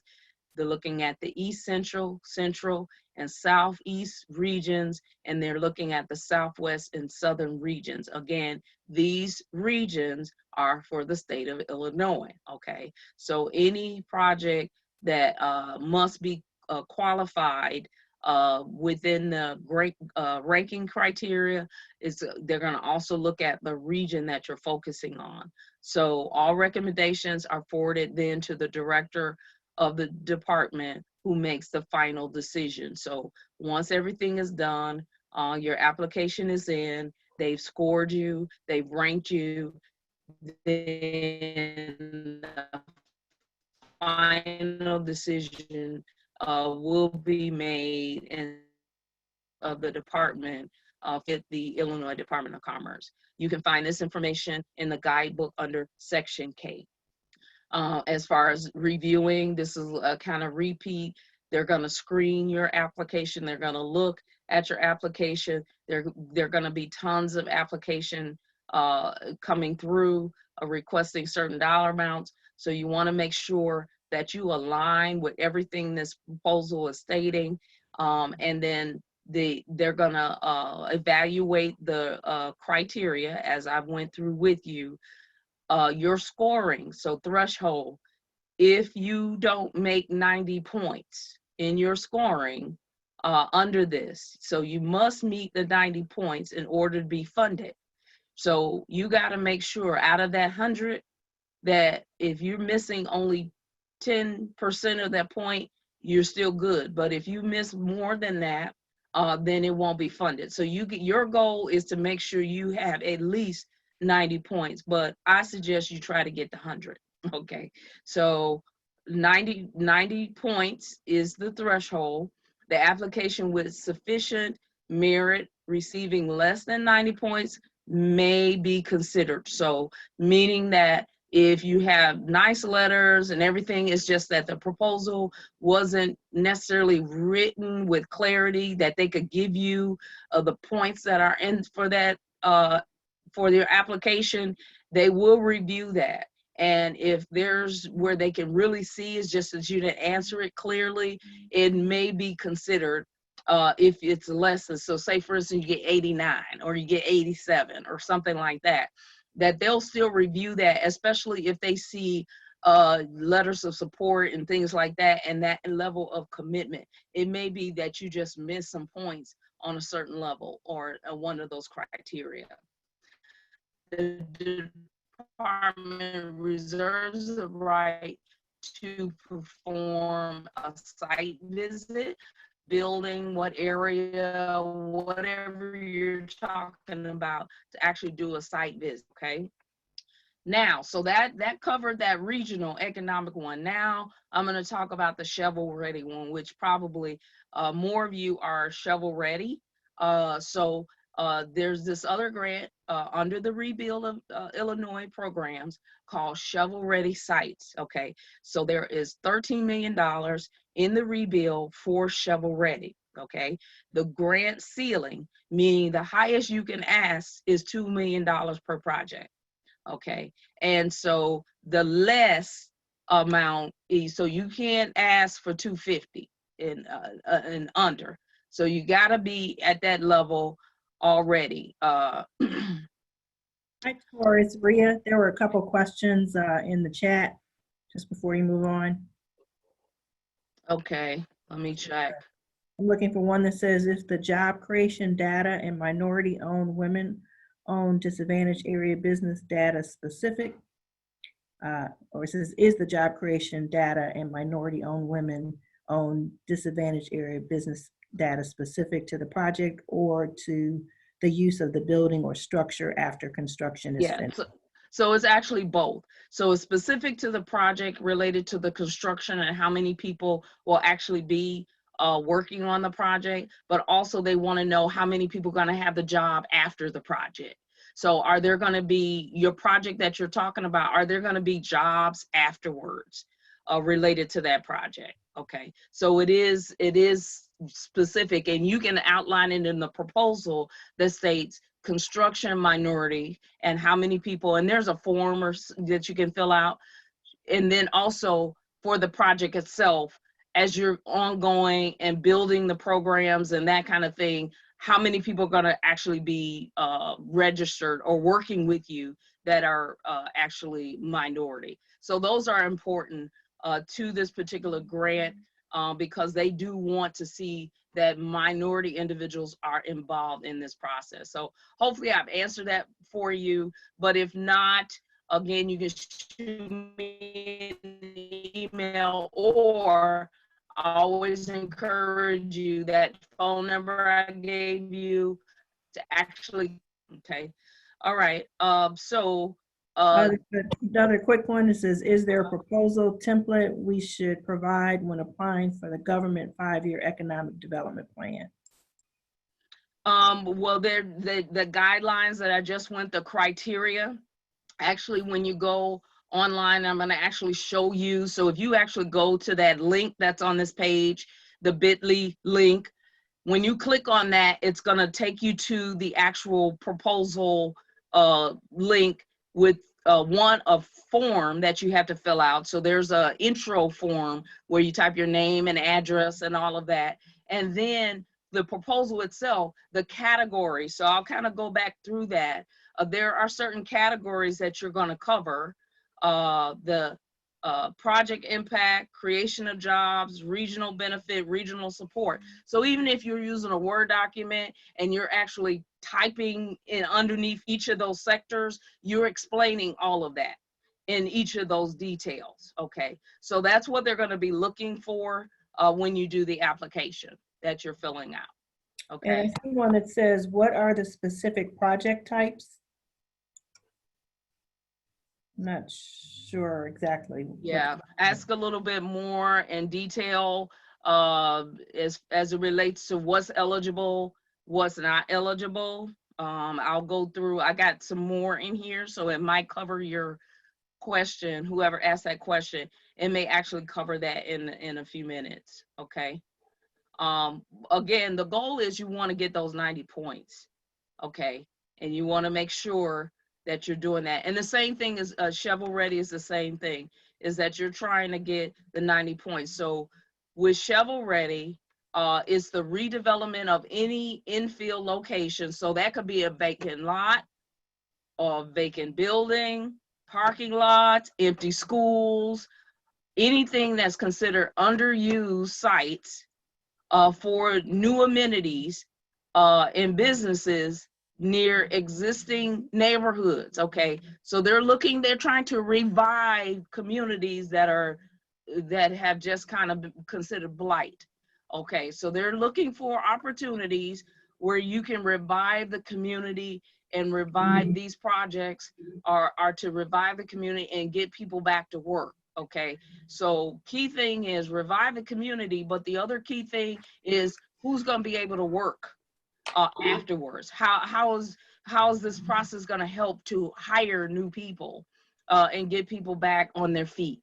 They're looking at the East Central, Central, and Southeast regions, and they're looking at the Southwest and Southern regions. Again, these regions are for the state of Illinois, okay? So any project that must be qualified within the ranking criteria they're going to also look at the region that you're focusing on. So all recommendations are forwarded then to the director of the department who makes the final decision. So once everything is done, your application is in, they've scored you, they've ranked you, then the final decision will be made in of the department at the Illinois Department of Commerce. You can find this information in the guidebook under section K. As far as reviewing, this is a kind of repeat. They're going to screen your application. They're going to look at your application. There going to be tons of application coming through requesting certain dollar amounts. So you want to make sure that you align with everything this proposal is stating. And then they're going to evaluate the criteria as I went through with you. Your scoring, so threshold, if you don't make 90 points in your scoring under this, so you must meet the 90 points in order to be funded. So you got to make sure out of that 100 that if you're missing only 10% of that point, you're still good. But if you miss more than that, then it won't be funded. So your goal is to make sure you have at least 90 points, but I suggest you try to get to 100, okay? So 90 points is the threshold. The application with sufficient merit receiving less than 90 points may be considered. So meaning that if you have nice letters and everything, it's just that the proposal wasn't necessarily written with clarity that they could give you the points that are in for that for their application, they will review that. And if there's where they can really see is just that you didn't answer it clearly, it may be considered if it's less than, so say for instance, you get 89 or you get 87 or something like that, that they'll still review that, especially if they see letters of support and things like that and that level of commitment. It may be that you just missed some points on a certain level or one of those criteria. The department reserves the right to perform a site visit, building, what area, whatever you're talking about, to actually do a site visit, okay? Now, so that covered that regional economic one. Now I'm going to talk about the shovel ready one, which probably more of you are shovel ready. So there's this other grant under the Rebuild of Illinois programs called Shovel Ready Sites. Okay, so there is $13 million in the rebuild for shovel ready. Okay, the grant ceiling, meaning the highest you can ask, is $2 million per project. Okay, and so the less amount is, so you can't ask for 250 and under. So you got to be at that level already. Hi, Tori, it's Rhea. There were a couple questions in the chat just before you move on. Okay, let me check. I'm looking for one that says, if the job creation data and minority-owned, women-owned, disadvantaged area business data specific, or it says, is the job creation data and minority-owned, women-owned, disadvantaged area business data specific to the project or to the use of the building or structure after construction is finished? So it's actually both. So it's specific to the project related to the construction and how many people will actually be working on the project, but also they want to know how many people are going to have the job after the project. So are there going to be, your project that you're talking about, are there going to be jobs afterwards related to that project? Okay, so it is specific, and you can outline it in the proposal that states construction minority and how many people, and there's a form that you can fill out. And then also for the project itself, as you're ongoing and building the programs and that kind of thing, how many people are going to actually be registered or working with you that are actually minority. So those are important to this particular grant because they do want to see that minority individuals are involved in this process. So hopefully I've answered that for you, but if not, again, you can shoot me an email, or I always encourage you, that phone number I gave you, to actually, okay. All right, Another quick one, it says, is there a proposal template we should provide when applying for the government 5-year economic development plan? well, the guidelines that I just went, the criteria, actually, when you go online, I'm going to actually show you. So if you actually go to that link that's on this page, the bit.ly link, when you click on that, it's going to take you to the actual proposal link with a form that you have to fill out. So there's a intro form where you type your name and address and all of that. And then the proposal itself, the category. So I'll kind of go back through that. There are certain categories that you're going to cover. The project impact, creation of jobs, regional benefit, regional support. So even if you're using a Word document and you're actually typing in underneath each of those sectors, you're explaining all of that in each of those details. Okay, so that's what they're going to be looking for when you do the application that you're filling out. Okay. And I see one that says, what are the specific project types? I'm not sure exactly. Yeah, ask a little bit more in detail as it relates to what's eligible, what's not eligible. I'll go through, I got some more in here, so it might cover your question. Whoever asked that question, it may actually cover that in a few minutes, okay? Again, the goal is you want to get those 90 points, okay? And you want to make sure that you're doing that. And the same thing is shovel ready is the same thing, is that you're trying to get the 90 points. So with shovel ready, it's the redevelopment of any infill location. So that could be a vacant lot or vacant building, parking lots, empty schools, anything that's considered underused sites for new amenities in businesses near existing neighborhoods. Okay, so they're trying to revive communities that have just kind of considered blight. Okay, so they're looking for opportunities where you can revive the community and revive these projects are to revive the community and get people back to work. Okay, so key thing is revive the community, but the other key thing is who's going to be able to work afterwards. How is this process going to help to hire new people and get people back on their feet?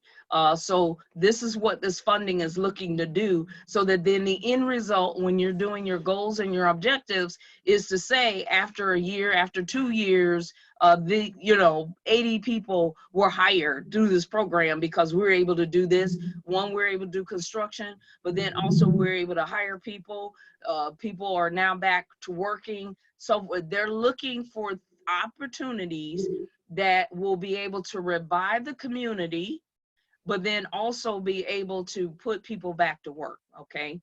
So this is what this funding is looking to do, so that then the end result, when you're doing your goals and your objectives, is to say after a year, after 2 years, 80 people were hired through this program because we're able to do this. One, we're able to do construction, but then also we're able to hire people. People are now back to working. So they're looking for opportunities that will be able to revive the community, but then also be able to put people back to work. Okay.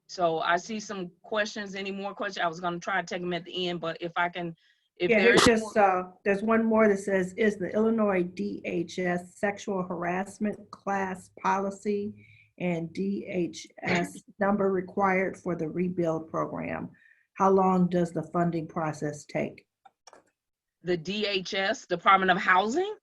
So I see some questions. Any more questions? I was going to try to take them at the end, but if I can, it's just, there's one more that says, is the Illinois DHS sexual harassment class policy and DHS number required for the rebuild program? How long does the funding process take? The DHS, Department of Housing,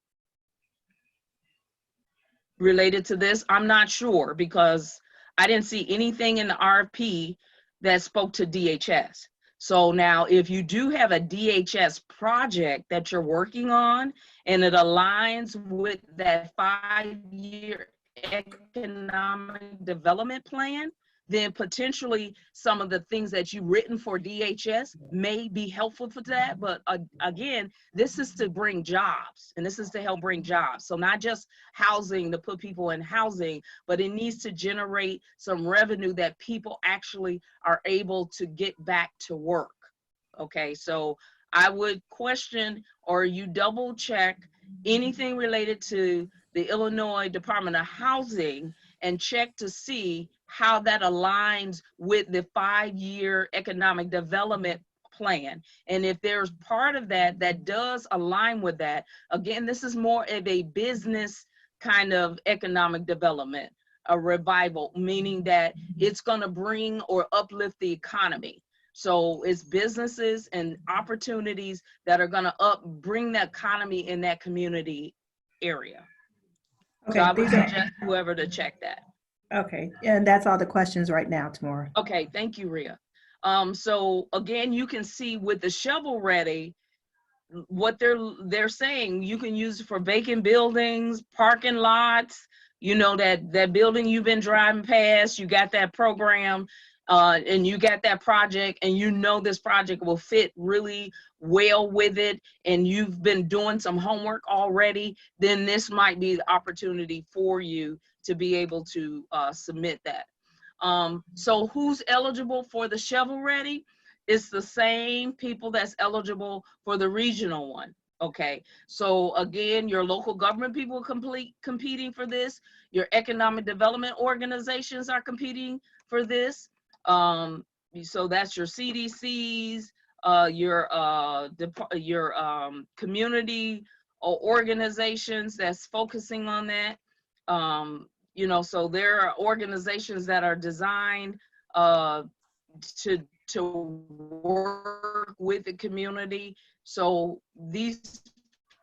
related to this, I'm not sure, because I didn't see anything in the RFP that spoke to DHS. So now if you do have a DHS project that you're working on and it aligns with that 5-year economic development plan, then potentially some of the things that you've written for DHS may be helpful for that. But again, this is to bring jobs, and this is to help bring jobs. So not just housing to put people in housing, but it needs to generate some revenue that people actually are able to get back to work. Okay, so I would question, or you double check anything related to the Illinois Department of Housing and check to see how that aligns with the 5-year economic development plan. And if there's part of that that does align with that, again, this is more of a business kind of economic development, a revival, meaning that it's going to bring or uplift the economy. So it's businesses and opportunities that are going to bring the economy in that community area. Okay, so I would suggest whoever to check that. Okay, and that's all the questions right now, Tamara. Okay, thank you, Rhea. So again, you can see with the shovel ready, what they're saying, you can use it for vacant buildings, parking lots, that building you've been driving past, you got that program, and you got that project, and this project will fit really well with it, and you've been doing some homework already, then this might be the opportunity for you to be able to submit that. So who's eligible for the shovel ready? It's the same people that's eligible for the regional one. Okay, so again, your local government people are competing for this. Your economic development organizations are competing for this. So that's your CDCs, your community organizations that's focusing on that. So there are organizations that are designed to work with the community. So these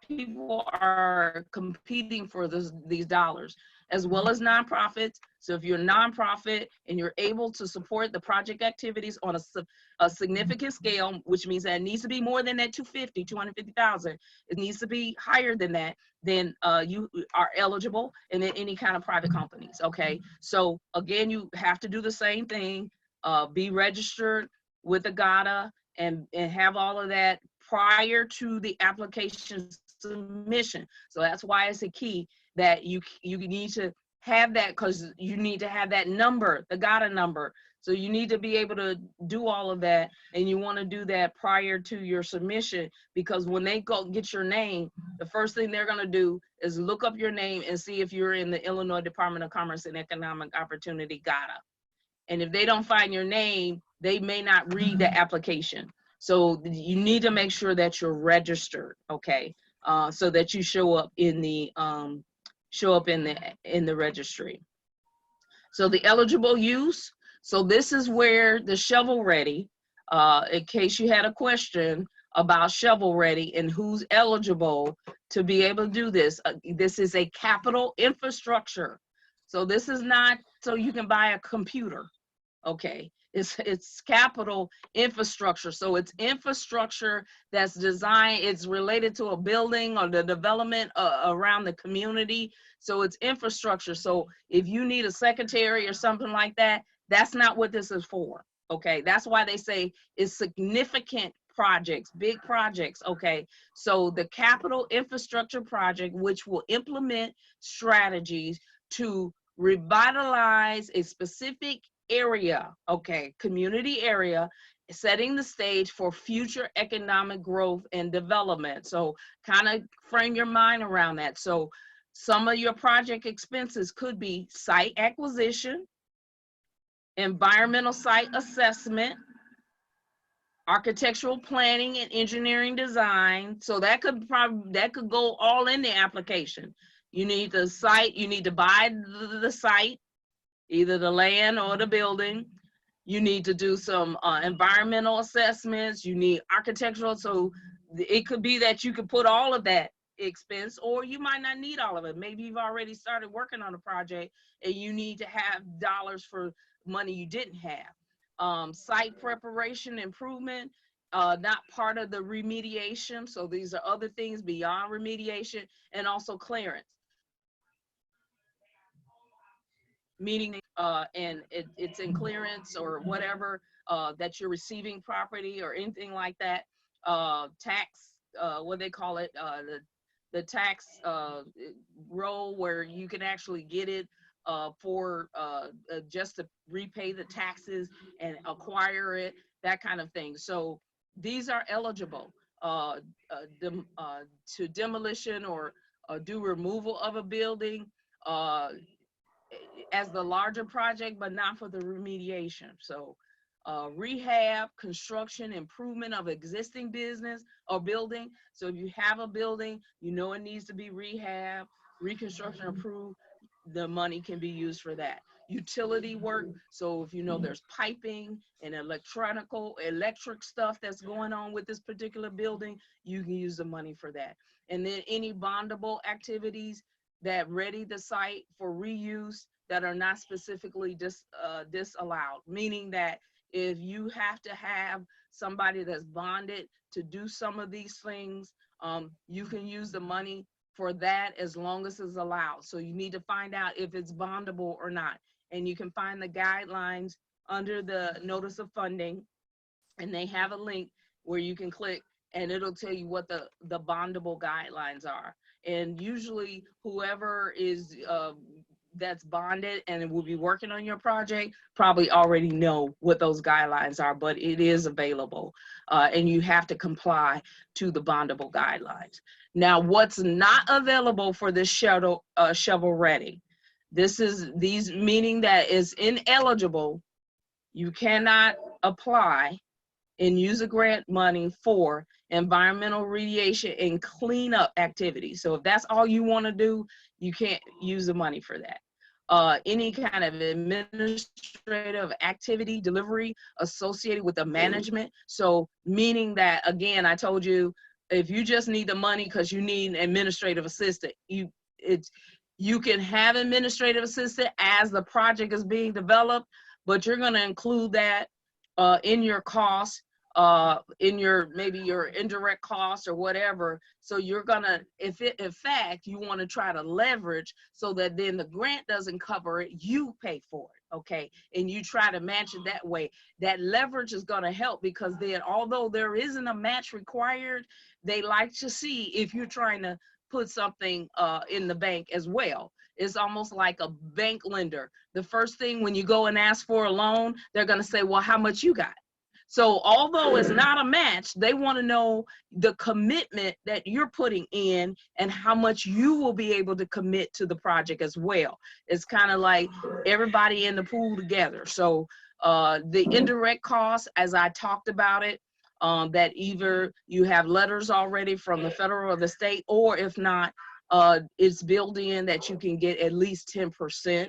people are competing for these dollars, as well as nonprofits. So if you're a nonprofit and you're able to support the project activities on a significant scale, which means that it needs to be more than that 250,000, it needs to be higher than that, then you are eligible, and then any kind of private companies. Okay, so again, you have to do the same thing, be registered with AGATA and have all of that prior to the application submission. So that's why it's a key that you need to have that, because you need to have that number, the AGATA number. So you need to be able to do all of that, and you want to do that prior to your submission, because when they go get your name, the first thing they're going to do is look up your name and see if you're in the Illinois Department of Commerce and Economic Opportunity AGATA. And if they don't find your name, they may not read the application. So you need to make sure that you're registered, okay, so that you show up in the registry. So the eligible use. So this is where the shovel ready, in case you had a question, about shovel ready and who's eligible to be able to do this. This is a capital infrastructure. So this is not so you can buy a computer, okay? It's capital infrastructure. So it's infrastructure that's designed, it's related to a building or the development around the community. So it's infrastructure. So if you need a secretary or something like that, that's not what this is for, okay? That's why they say it's significant projects, big projects, okay? So the capital infrastructure project, which will implement strategies to revitalize a specific area, okay, community area, setting the stage for future economic growth and development. So kind of frame your mind around that. So some of your project expenses could be site acquisition, environmental site assessment, architectural planning and engineering design. So that could go all in the application. You need the site, you need to buy the site, either the land or the building. You need to do some environmental assessments. You need architectural. So it could be that you could put all of that expense, or you might not need all of it. Maybe you've already started working on a project and you need to have dollars for money you didn't have. Site preparation improvement, not part of the remediation. So these are other things beyond remediation, and also clearance. Meaning, and it's in clearance or whatever, that you're receiving property or anything like that. Tax, what they call it, the tax roll where you can actually get it for just to repay the taxes and acquire it, that kind of thing. So these are eligible to demolition or do removal of a building as the larger project, but not for the remediation. So rehab, construction, improvement of existing business or building. So if you have a building, you know it needs to be rehab, reconstruction, improved, the money can be used for that. Utility work, so if you know there's piping and electric stuff that's going on with this particular building, you can use the money for that. And then any bondable activities that ready the site for reuse that are not specifically disallowed, meaning that if you have to have somebody that's bonded to do some of these things, you can use the money for that as long as it's allowed. So you need to find out if it's bondable or not. And you can find the guidelines under the notice of funding, and they have a link where you can click and it'll tell you what the bondable guidelines are. And usually whoever is that's bonded and will be working on your project probably already know what those guidelines are, but it is available and you have to comply to the bondable guidelines. Now, what's not available for this shovel ready? These meaning that is ineligible. You cannot apply and use a grant money for environmental remediation and cleanup activities. So if that's all you want to do, you can't use the money for that. Any kind of administrative activity delivery associated with the management. So meaning that, again, I told you, if you just need the money because you need an administrative assistant, you can have administrative assistant as the project is being developed, but you're going to include that in your cost, in your maybe your indirect costs or whatever. So you're gonna, in fact you want to try to leverage so that then the grant doesn't cover it, you pay for it, okay? And you try to match it that way. That leverage is going to help, because then although there isn't a match required, they like to see if you're trying to put something in the bank as well. It's almost like a bank lender. The first thing when you go and ask for a loan, they're going to say, well, how much you got? So although it's not a match, they want to know the commitment that you're putting in and how much you will be able to commit to the project as well. It's kind of like everybody in the pool together. So the indirect costs, as I talked about it, that either you have letters already from the federal or the state, or if not, it's built in that you can get at least 10%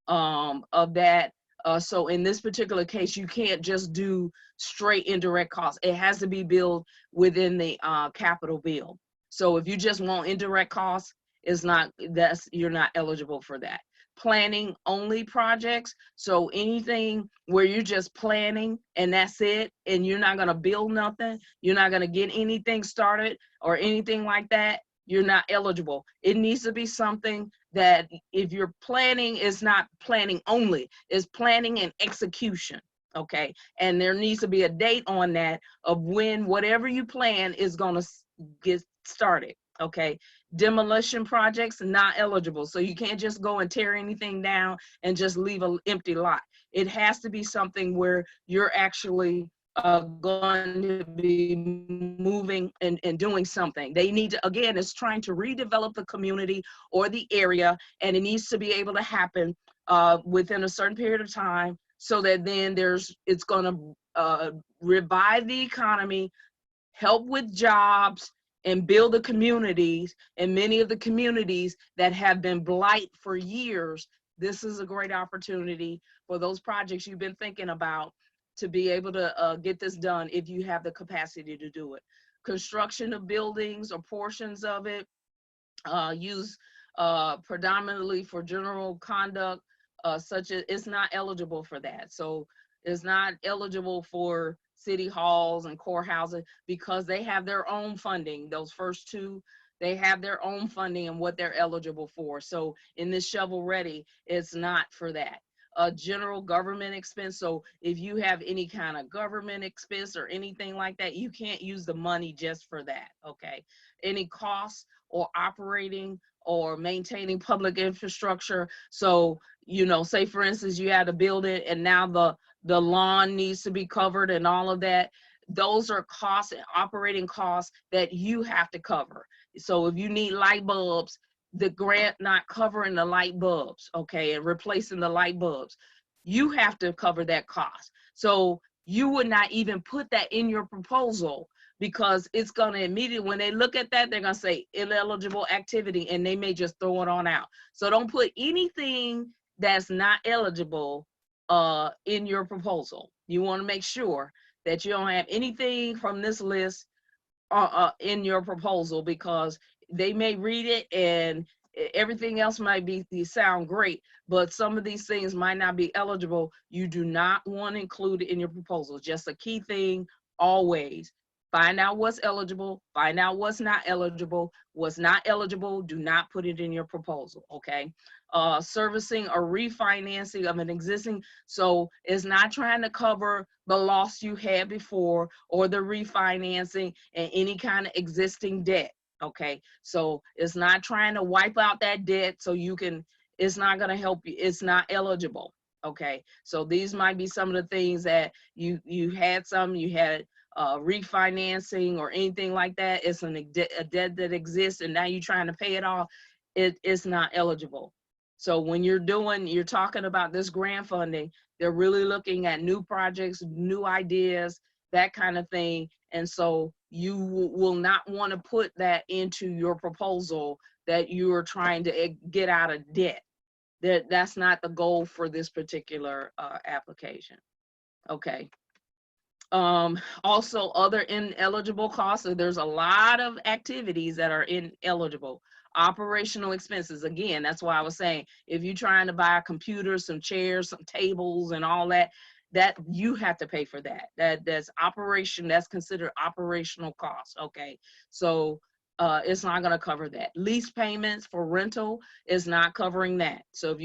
of that So in this particular case, you can't just do straight indirect costs. It has to be billed within the capital bill. So if you just want indirect costs, you're not eligible for that. Planning only projects, so anything where you're just planning and that's it, and you're not gonna build nothing, you're not gonna get anything started or anything like that, you're not eligible. It needs to be something that if you're planning, is not planning only, is planning and execution, okay? And there needs to be a date on that of when whatever you plan is gonna get started, okay? Demolition projects, not eligible. So you can't just go and tear anything down and just leave an empty lot. It has to be something where you're actually going to be moving and doing something. They need to, again, it's trying to redevelop the community or the area, and it needs to be able to happen within a certain period of time, so that then it's going to revive the economy, help with jobs, and build the communities. And many of the communities that have been blight for years, this is a great opportunity for those projects you've been thinking about to be able to get this done if you have the capacity to do it. Construction of buildings or portions of it, used predominantly for general conduct, such as, it's not eligible for that. So it's not eligible for city halls and courthouses because they have their own funding. Those first two, they have their own funding and what they're eligible for. So in this shovel ready, it's not for that. General government expense. So if you have any kind of government expense or anything like that, you can't use the money just for that, okay? Any costs or operating or maintaining public infrastructure. So, you know, say for instance, you had to build it and now the lawn needs to be covered and all of that. Those are costs and operating costs that you have to cover. So if you need light bulbs, the grant not covering the light bulbs, okay, and replacing the light bulbs, you have to cover that cost. So you would not even put that in your proposal because it's gonna immediately, when they look at that, they're gonna say ineligible activity and they may just throw it on out. So don't put anything that's not eligible in your proposal. You wanna make sure that you don't have anything from this list in your proposal, because they may read it and everything else might sound great, but some of these things might not be eligible. You do not want to include it in your proposal. Just a key thing always. Find out what's eligible, find out what's not eligible. What's not eligible, do not put it in your proposal, okay? Servicing or refinancing of an existing, so it's not trying to cover the loss you had before or the refinancing and any kind of existing debt, okay? So it's not trying to wipe out that debt so you can, it's not gonna help you, it's not eligible, okay? So these might be some of the things that you had refinancing or anything like that. It's a debt that exists and now you're trying to pay it off. It's not eligible. So when you're talking about this grant funding, they're really looking at new projects, new ideas, that kind of thing. And so you will not want to put that into your proposal that you are trying to get out of debt. That's not the goal for this particular application. Okay. Also other ineligible costs. So there's a lot of activities that are ineligible. Operational expenses, again, that's why I was saying, if you're trying to buy a computer, some chairs, some tables and all that, that you have to pay for that. That's considered operational costs, okay? So it's not gonna cover that. Lease payments for rental is not covering that. So if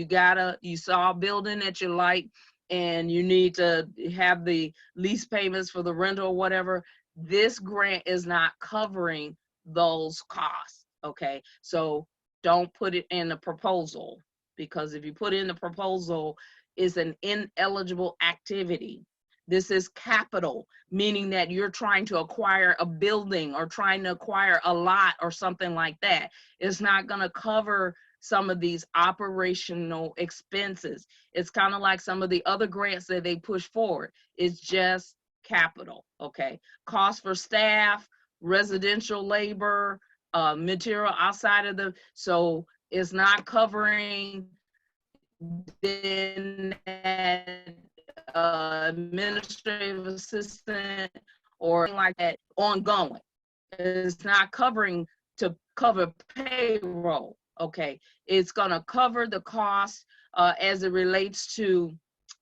you saw a building that you like, and you need to have the lease payments for the rental or whatever, this grant is not covering those costs, okay? So don't put it in the proposal, because if you put it in the proposal, it's an ineligible activity. This is capital, meaning that you're trying to acquire a building or trying to acquire a lot or something like that. It's not gonna cover some of these operational expenses. It's kind of like some of the other grants that they push forward. It's just capital, okay? Cost for staff, residential labor, material outside of so it's not covering then that administrative assistant or like that ongoing. It's not covering to cover payroll, okay? It's gonna cover the cost as it relates to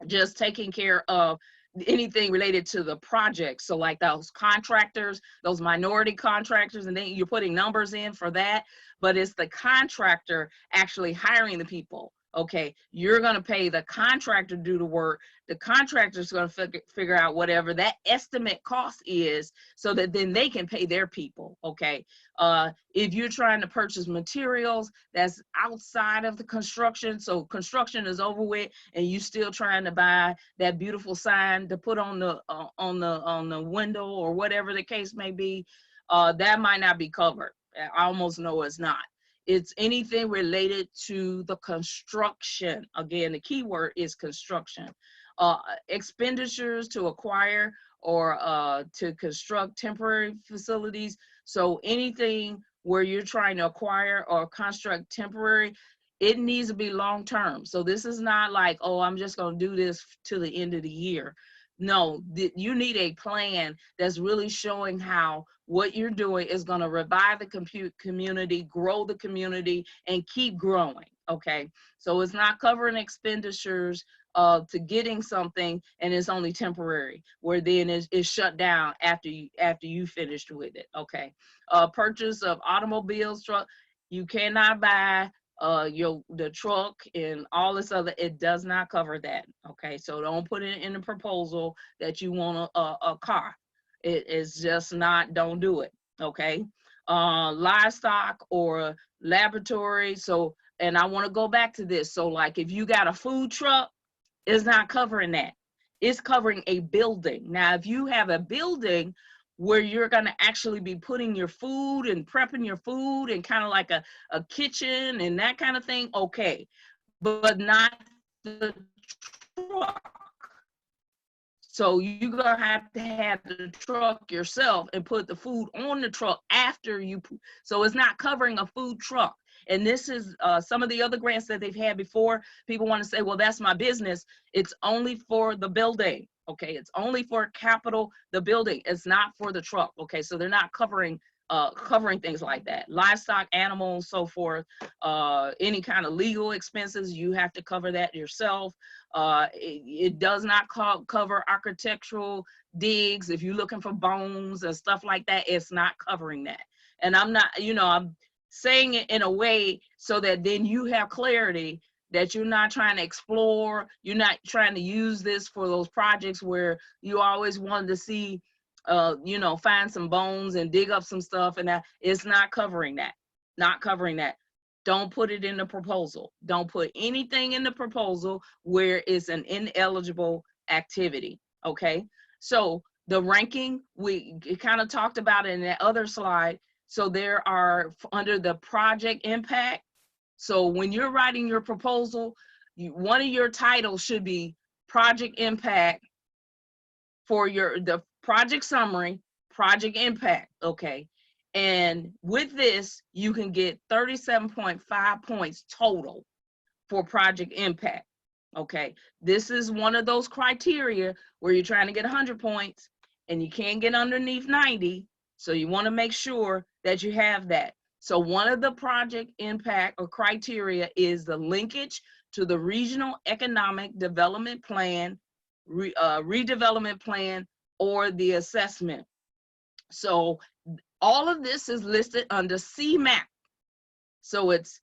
just taking care of anything related to the project. So like those contractors, those minority contractors, and then you're putting numbers in for that, but it's the contractor actually hiring the people. Okay, you're gonna pay the contractor to do the work. The contractor's gonna figure out whatever that estimate cost is so that then they can pay their people, okay? If you're trying to purchase materials that's outside of the construction, so construction is over with and you still trying to buy that beautiful sign to put on the window or whatever the case may be, that might not be covered. I almost know it's not. It's anything related to the construction. Again, the key word is construction. Expenditures to acquire or to construct temporary facilities. So anything where you're trying to acquire or construct temporary, it needs to be long-term. So this is not like, oh, I'm just gonna do this to the end of the year. No, you need a plan that's really showing how what you're doing is going to revive the community, grow the community, and keep growing, okay? So it's not covering expenditures to getting something and it's only temporary, where then it's shut down after you finished with it, okay? Purchase of automobiles, truck, you cannot buy the truck and all this other, it does not cover that, okay? So don't put it in the proposal that you want a car. It is just not, don't do it, okay? Livestock or laboratory. So, and I want to go back to this. So like if you got a food truck, it's not covering that. It's covering a building. Now, if you have a building where you're going to actually be putting your food and prepping your food and kind of like a kitchen and that kind of thing, okay, but not the truck. So you're going to have the truck yourself and put the food on the truck after you, so it's not covering a food truck. And this is some of the other grants that they've had before. People want to say, well, that's my business. It's only for the building, okay? It's only for capital, the building. It's not for the truck, okay? So they're not covering things like that. Livestock, animals, so forth. Any kind of legal expenses, you have to cover that yourself. It does not cover architectural digs. If you're looking for bones and stuff like that, it's not covering that. And I'm not, I'm saying it in a way so that then you have clarity that you're not trying to explore, you're not trying to use this for those projects where you always wanted to see, find some bones and dig up some stuff, and that it's not covering that, not covering that. Don't put it in the proposal. Don't put anything in the proposal where it's an ineligible activity, okay? So the ranking, we kind of talked about it in that other slide. So there are, under the project impact, so when you're writing your proposal, one of your titles should be project impact for the project summary, project impact, okay? And with this, you can get 37.5 points total for project impact, okay? This is one of those criteria where you're trying to get 100 points and you can't get underneath 90. So you want to make sure that you have that. So one of the project impact or criteria is the linkage to the regional economic development plan, redevelopment plan, or the assessment. So all of this is listed under CMAP. So it's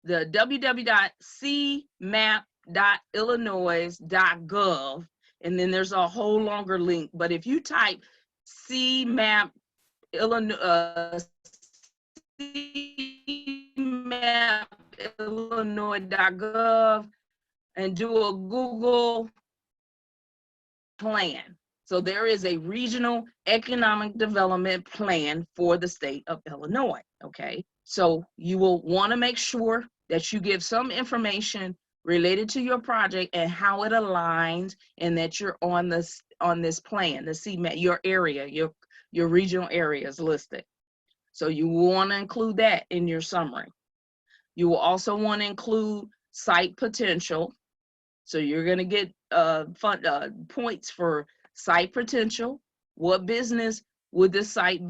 the www.cmap.illinois.gov, and then there's a whole longer link. But if you type CMAP cmap.illinois.gov and do a Google plan. So there is a regional economic development plan for the state of Illinois, okay? So you will want to make sure that you give some information related to your project and how it aligns, and that you're on this plan, the CMAP, your area, your regional area is listed. So you want to include that in your summary. You will also want to include site potential. So you're gonna get points for site potential. What business would this site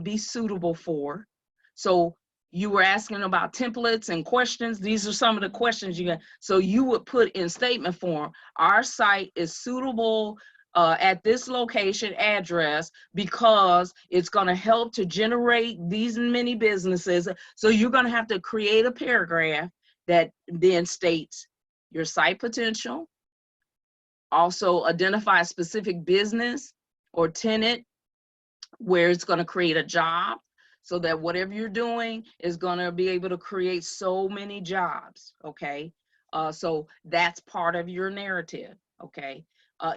be suitable for? So you were asking about templates and questions. These are some of the questions you got. So you would put in statement form, our site is suitable at this location address because it's gonna help to generate these many businesses. So you're gonna have to create a paragraph that then states your site potential, also identify a specific business or tenant where it's going to create a job, so that whatever you're doing is going to be able to create so many jobs, okay? So that's part of your narrative, okay?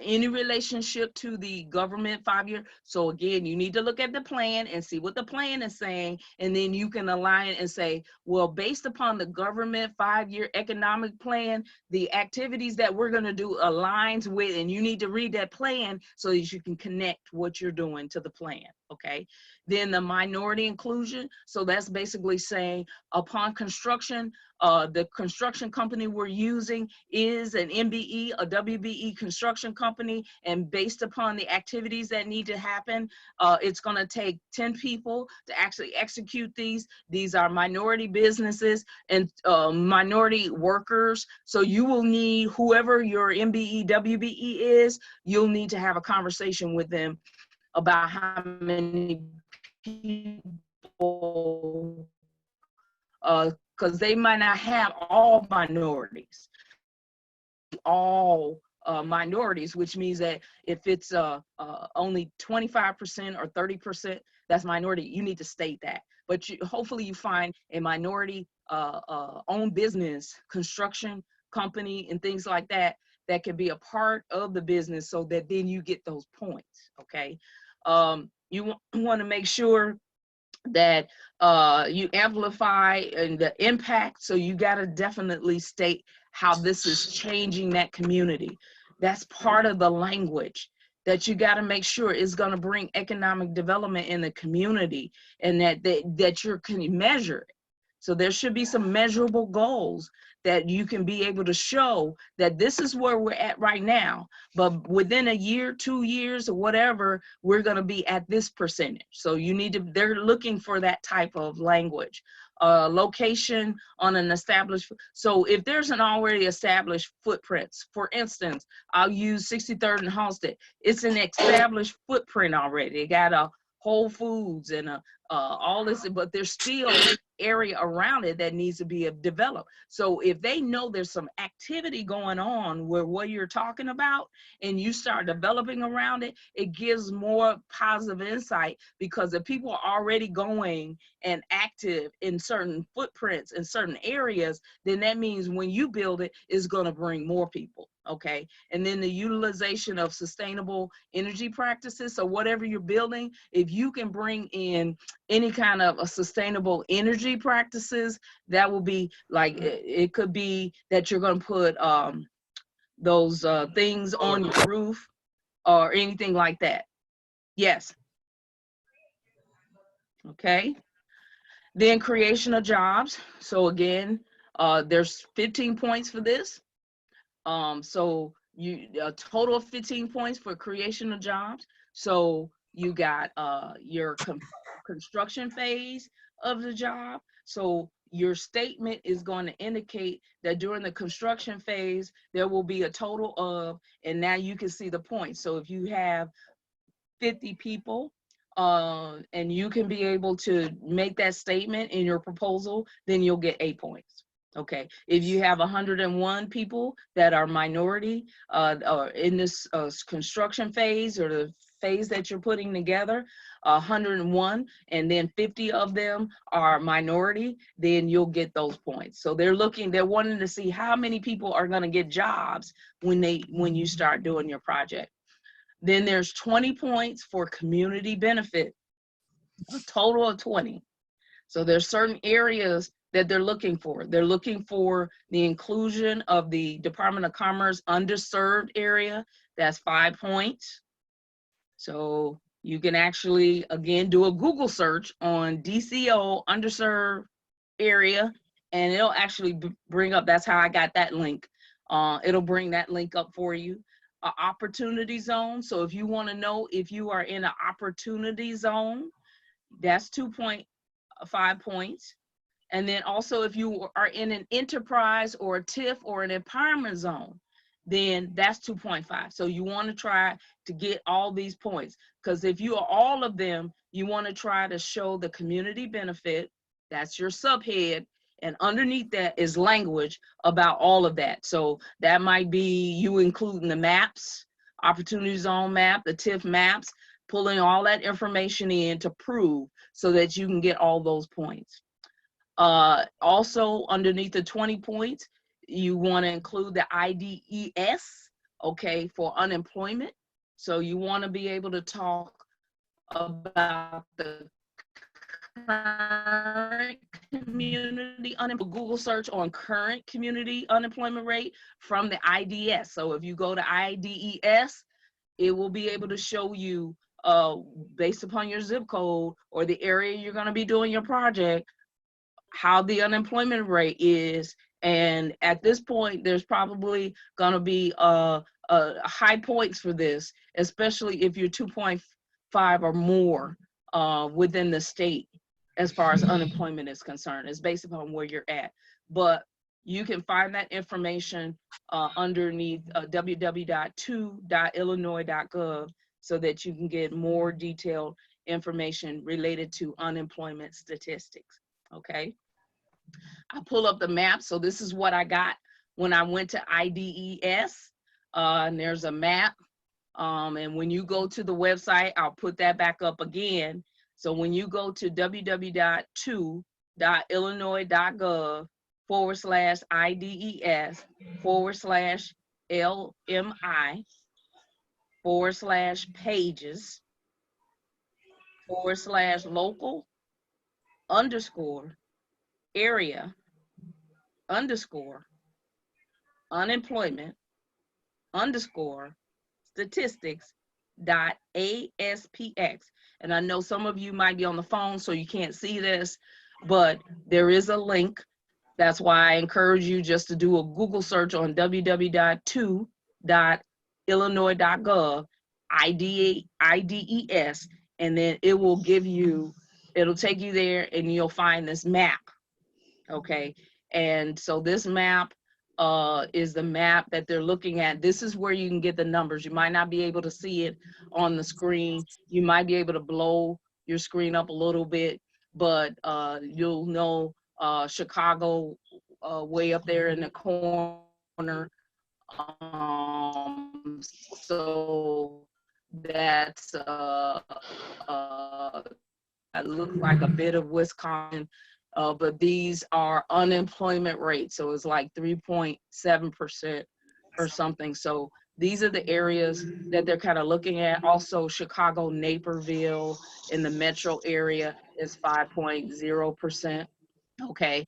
Any relationship to the government 5-year. So again, you need to look at the plan and see what the plan is saying, and then you can align and say, well, based upon the government 5-year economic plan, the activities that we're gonna do aligns with, and you need to read that plan so that you can connect what you're doing to the plan, okay? Then the minority inclusion. So that's basically saying upon construction, the construction company we're using is an MBE, a WBE construction company, and based upon the activities that need to happen, it's going to take 10 people to actually execute these. These are minority businesses and minority workers. So you will need, whoever your MBE, WBE is, you'll need to have a conversation with them about how many people, because they might not have all minorities, minorities, which means that if it's only 25% or 30%, that's minority, you need to state that. But hopefully you find a minority owned business, construction company and things like that, that can be a part of the business, so that then you get those points, okay? You want to make sure that you amplify and the impact. So you got to definitely state how this is changing that community. That's part of the language that you got to make sure is going to bring economic development in the community, and that you can measure it. So there should be some measurable goals that you can be able to show that this is where we're at right now, but within a year, 2 years, or whatever, we're going to be at this percentage. So you need to, they're looking for that type of language. Location on an established, so if there's an already established footprints, for instance, I'll use 63rd and Halsted. It's an established footprint already. They got a Whole Foods and all this, but there's still area around it that needs to be developed. So if they know there's some activity going on where what you're talking about, and you start developing around it, it gives more positive insight, because if people are already going and active in certain footprints in certain areas, then that means when you build it, it's going to bring more people. Okay, and then the utilization of sustainable energy practices. So whatever you're building, if you can bring in any kind of a sustainable energy practices, that will be like, it could be that you're going to put those things on your roof or anything like that. Yes. Okay. Then creation of jobs. So again, there's 15 points for this. So a total of 15 points for creation of jobs. So you got your construction phase of the job. So your statement is going to indicate that during the construction phase, there will be a total of, and now you can see the points. So if you have 50 people, and you can be able to make that statement in your proposal, then you'll get 8 points. Okay, if you have 101 people that are minority or in this construction phase, or the phase that you're putting together, 101, and then 50 of them are minority, then you'll get those points. So they're wanting to see how many people are going to get jobs when you start doing your project. Then there's 20 points for community benefit, a total of 20. So there's certain areas that they're looking for. They're looking for the inclusion of the Department of Commerce underserved area. That's 5 points. So you can actually, again, do a Google search on DCO underserved area, and it'll actually bring up, that's how I got that link. It'll bring that link up for you. Opportunity zone. So if you want to know if you are in an opportunity zone, that's 2.5 points. And then also if you are in an enterprise or a TIF or an empowerment zone, then that's 2.5. So you want to try to get all these points, because if you are all of them, you want to try to show the community benefit. That's your subhead. And underneath that is language about all of that. So that might be you including the maps, opportunity zone map, the TIF maps, pulling all that information in to prove so that you can get all those points. Also underneath the 20 points, you want to include the IDES, okay, for unemployment. So you want to be able to talk about the current community unemployment. Google search on current community unemployment rate from the IDS. So if you go to IDES, it will be able to show you based upon your zip code or the area you're going to be doing your project, how the unemployment rate is. And at this point, there's probably going to be high points for this, especially if you're 2.5 or more within the state as far as unemployment is concerned. It's based upon where you're at. But you can find that information underneath www.2.illinois.gov so that you can get more detailed information related to unemployment statistics. Okay, I pull up the map. So this is what I got when I went to IDES, and there's a map. And when you go to the website, I'll put that back up again. So when you go to www.2.illinois.gov/area_unemployment_statistics.aspx. And I know some of you might be on the phone, so you can't see this, but there is a link. That's why I encourage you just to do a Google search on www.2.illinois.gov, IDES, and then it will give you, it'll take you there and you'll find this map. Okay, and so this map is the map that they're looking at. This is where you can get the numbers. You might not be able to see it on the screen. You might be able to blow your screen up a little bit, but you'll know Chicago way up there in the corner. So that's it looks like a bit of Wisconsin. But these are unemployment rates. So it's like 3.7% or something. So these are the areas that they're kind of looking at. Also, Chicago, Naperville in the metro area is 5.0%. Okay,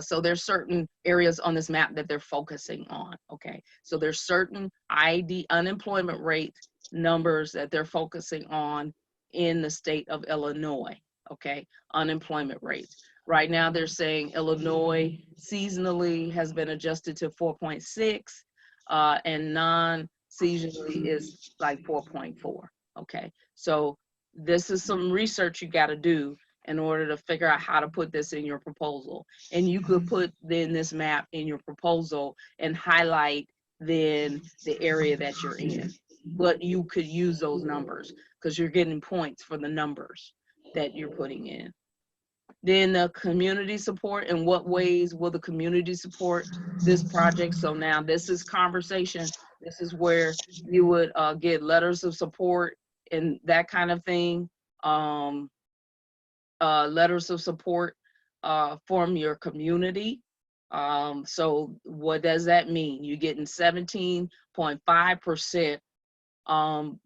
so there's certain areas on this map that they're focusing on. Okay, so there's certain unemployment rate numbers that they're focusing on in the state of Illinois. Okay, unemployment rates. Right now, they're saying Illinois seasonally has been adjusted to 4.6, and non-seasonally is like 4.4. Okay, so this is some research you got to do in order to figure out how to put this in your proposal. And you could put then this map in your proposal and highlight then the area that you're in. But you could use those numbers because you're getting points for the numbers that you're putting in. Then the community support, in what ways will the community support this project? So now this is conversation. This is where you would get letters of support and that kind of thing. Letters of support from your community. So what does that mean? You're getting 17.5%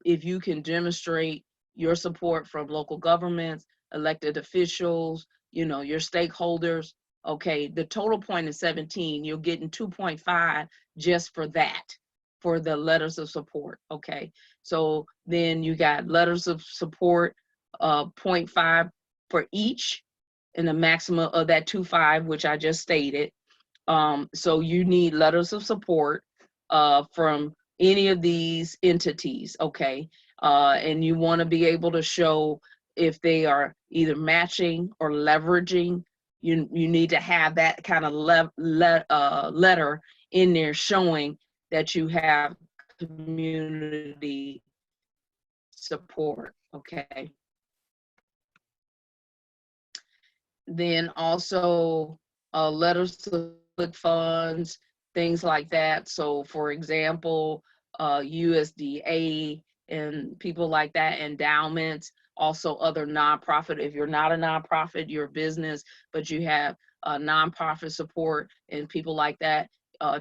if you can demonstrate your support from local governments, elected officials, you know, your stakeholders. Okay, the total point is 17. You're getting 2.5 just for that, for the letters of support. Okay, so then you got letters of support 0.5 for each, and the maximum of that 2.5, which I just stated. So you need letters of support from any of these entities, okay? And you want to be able to show if they are either matching or leveraging. You need to have that kind of letter in there showing that you have community support, okay? Then also letters to public funds, things like that. So for example, USDA and people like that, endowments, also other nonprofit. If you're not a nonprofit, you're a business, but you have nonprofit support and people like that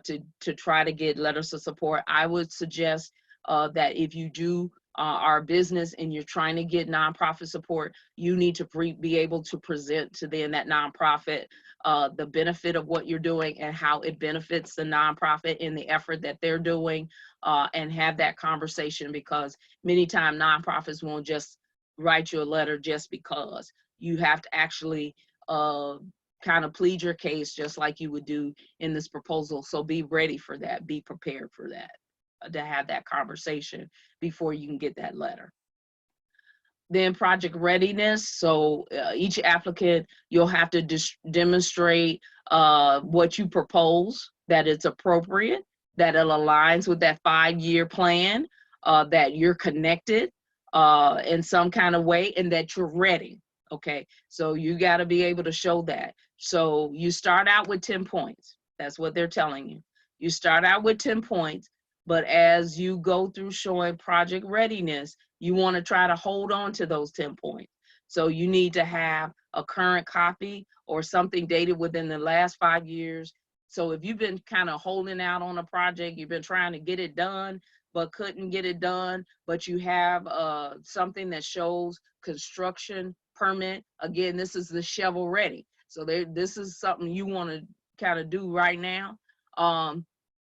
to try to get letters of support. I would suggest that if you do are a business and you're trying to get nonprofit support, you need to be able to present to them, that nonprofit, the benefit of what you're doing and how it benefits the nonprofit in the effort that they're doing, and have that conversation, because many times nonprofits won't just write you a letter just because. You have to actually kind of plead your case just like you would do in this proposal. So be ready for that, be prepared for that, to have that conversation before you can get that letter. Then project readiness. So each applicant, you'll have to demonstrate what you propose, that it's appropriate, that it aligns with that 5-year plan, that you're connected in some kind of way, and that you're ready. Okay, so you got to be able to show that. So you start out with 10 points. That's what they're telling you. You start out with 10 points. But as you go through showing project readiness, you want to try to hold on to those 10 points. So you need to have a current copy or something dated within the last 5 years. So if you've been kind of holding out on a project, you've been trying to get it done, but couldn't get it done, but you have something that shows construction permit. Again, this is the shovel ready. So this is something you want to kind of do right now.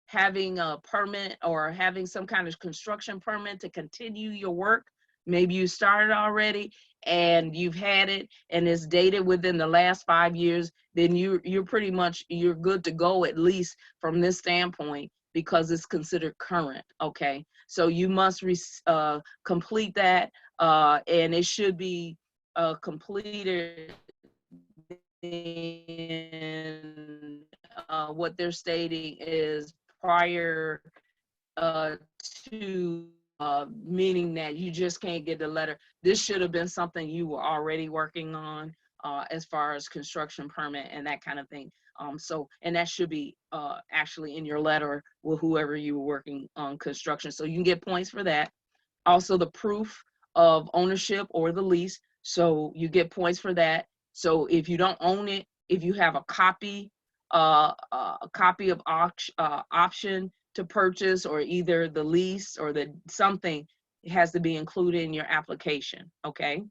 Having a permit or having some kind of construction permit to continue your work. Maybe you started already and you've had it and it's dated within the last 5 years, then you're pretty much, you're good to go, at least from this standpoint, because it's considered current, okay? So you must complete that, and it should be completed in what they're stating is prior to meaning that you just can't get the letter. This should have been something you were already working on as far as construction permit and that kind of thing. So, and that should be actually in your letter with whoever you were working on construction. So you can get points for that. Also the proof of ownership or the lease. So you get points for that. So if you don't own it, if you have a copy of option to purchase, or either the lease or the something, it has to be included in your application, okay?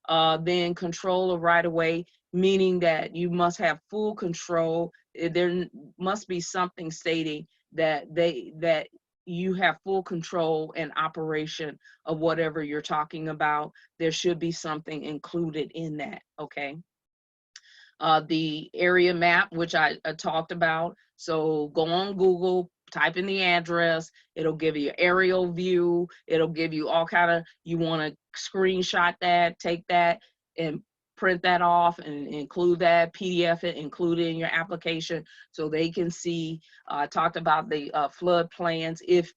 Then control of right of way, meaning that you must have full control. There must be something stating that you have full control and operation of whatever you're talking about. There should be something included in that, okay? The area map, which I talked about. So go on Google, type in the address, it'll give you aerial view, it'll give you all kind of, you want to screenshot that, take that and print that off and include that, PDF it, include it in your application so they can see. I talked about the flood plans. If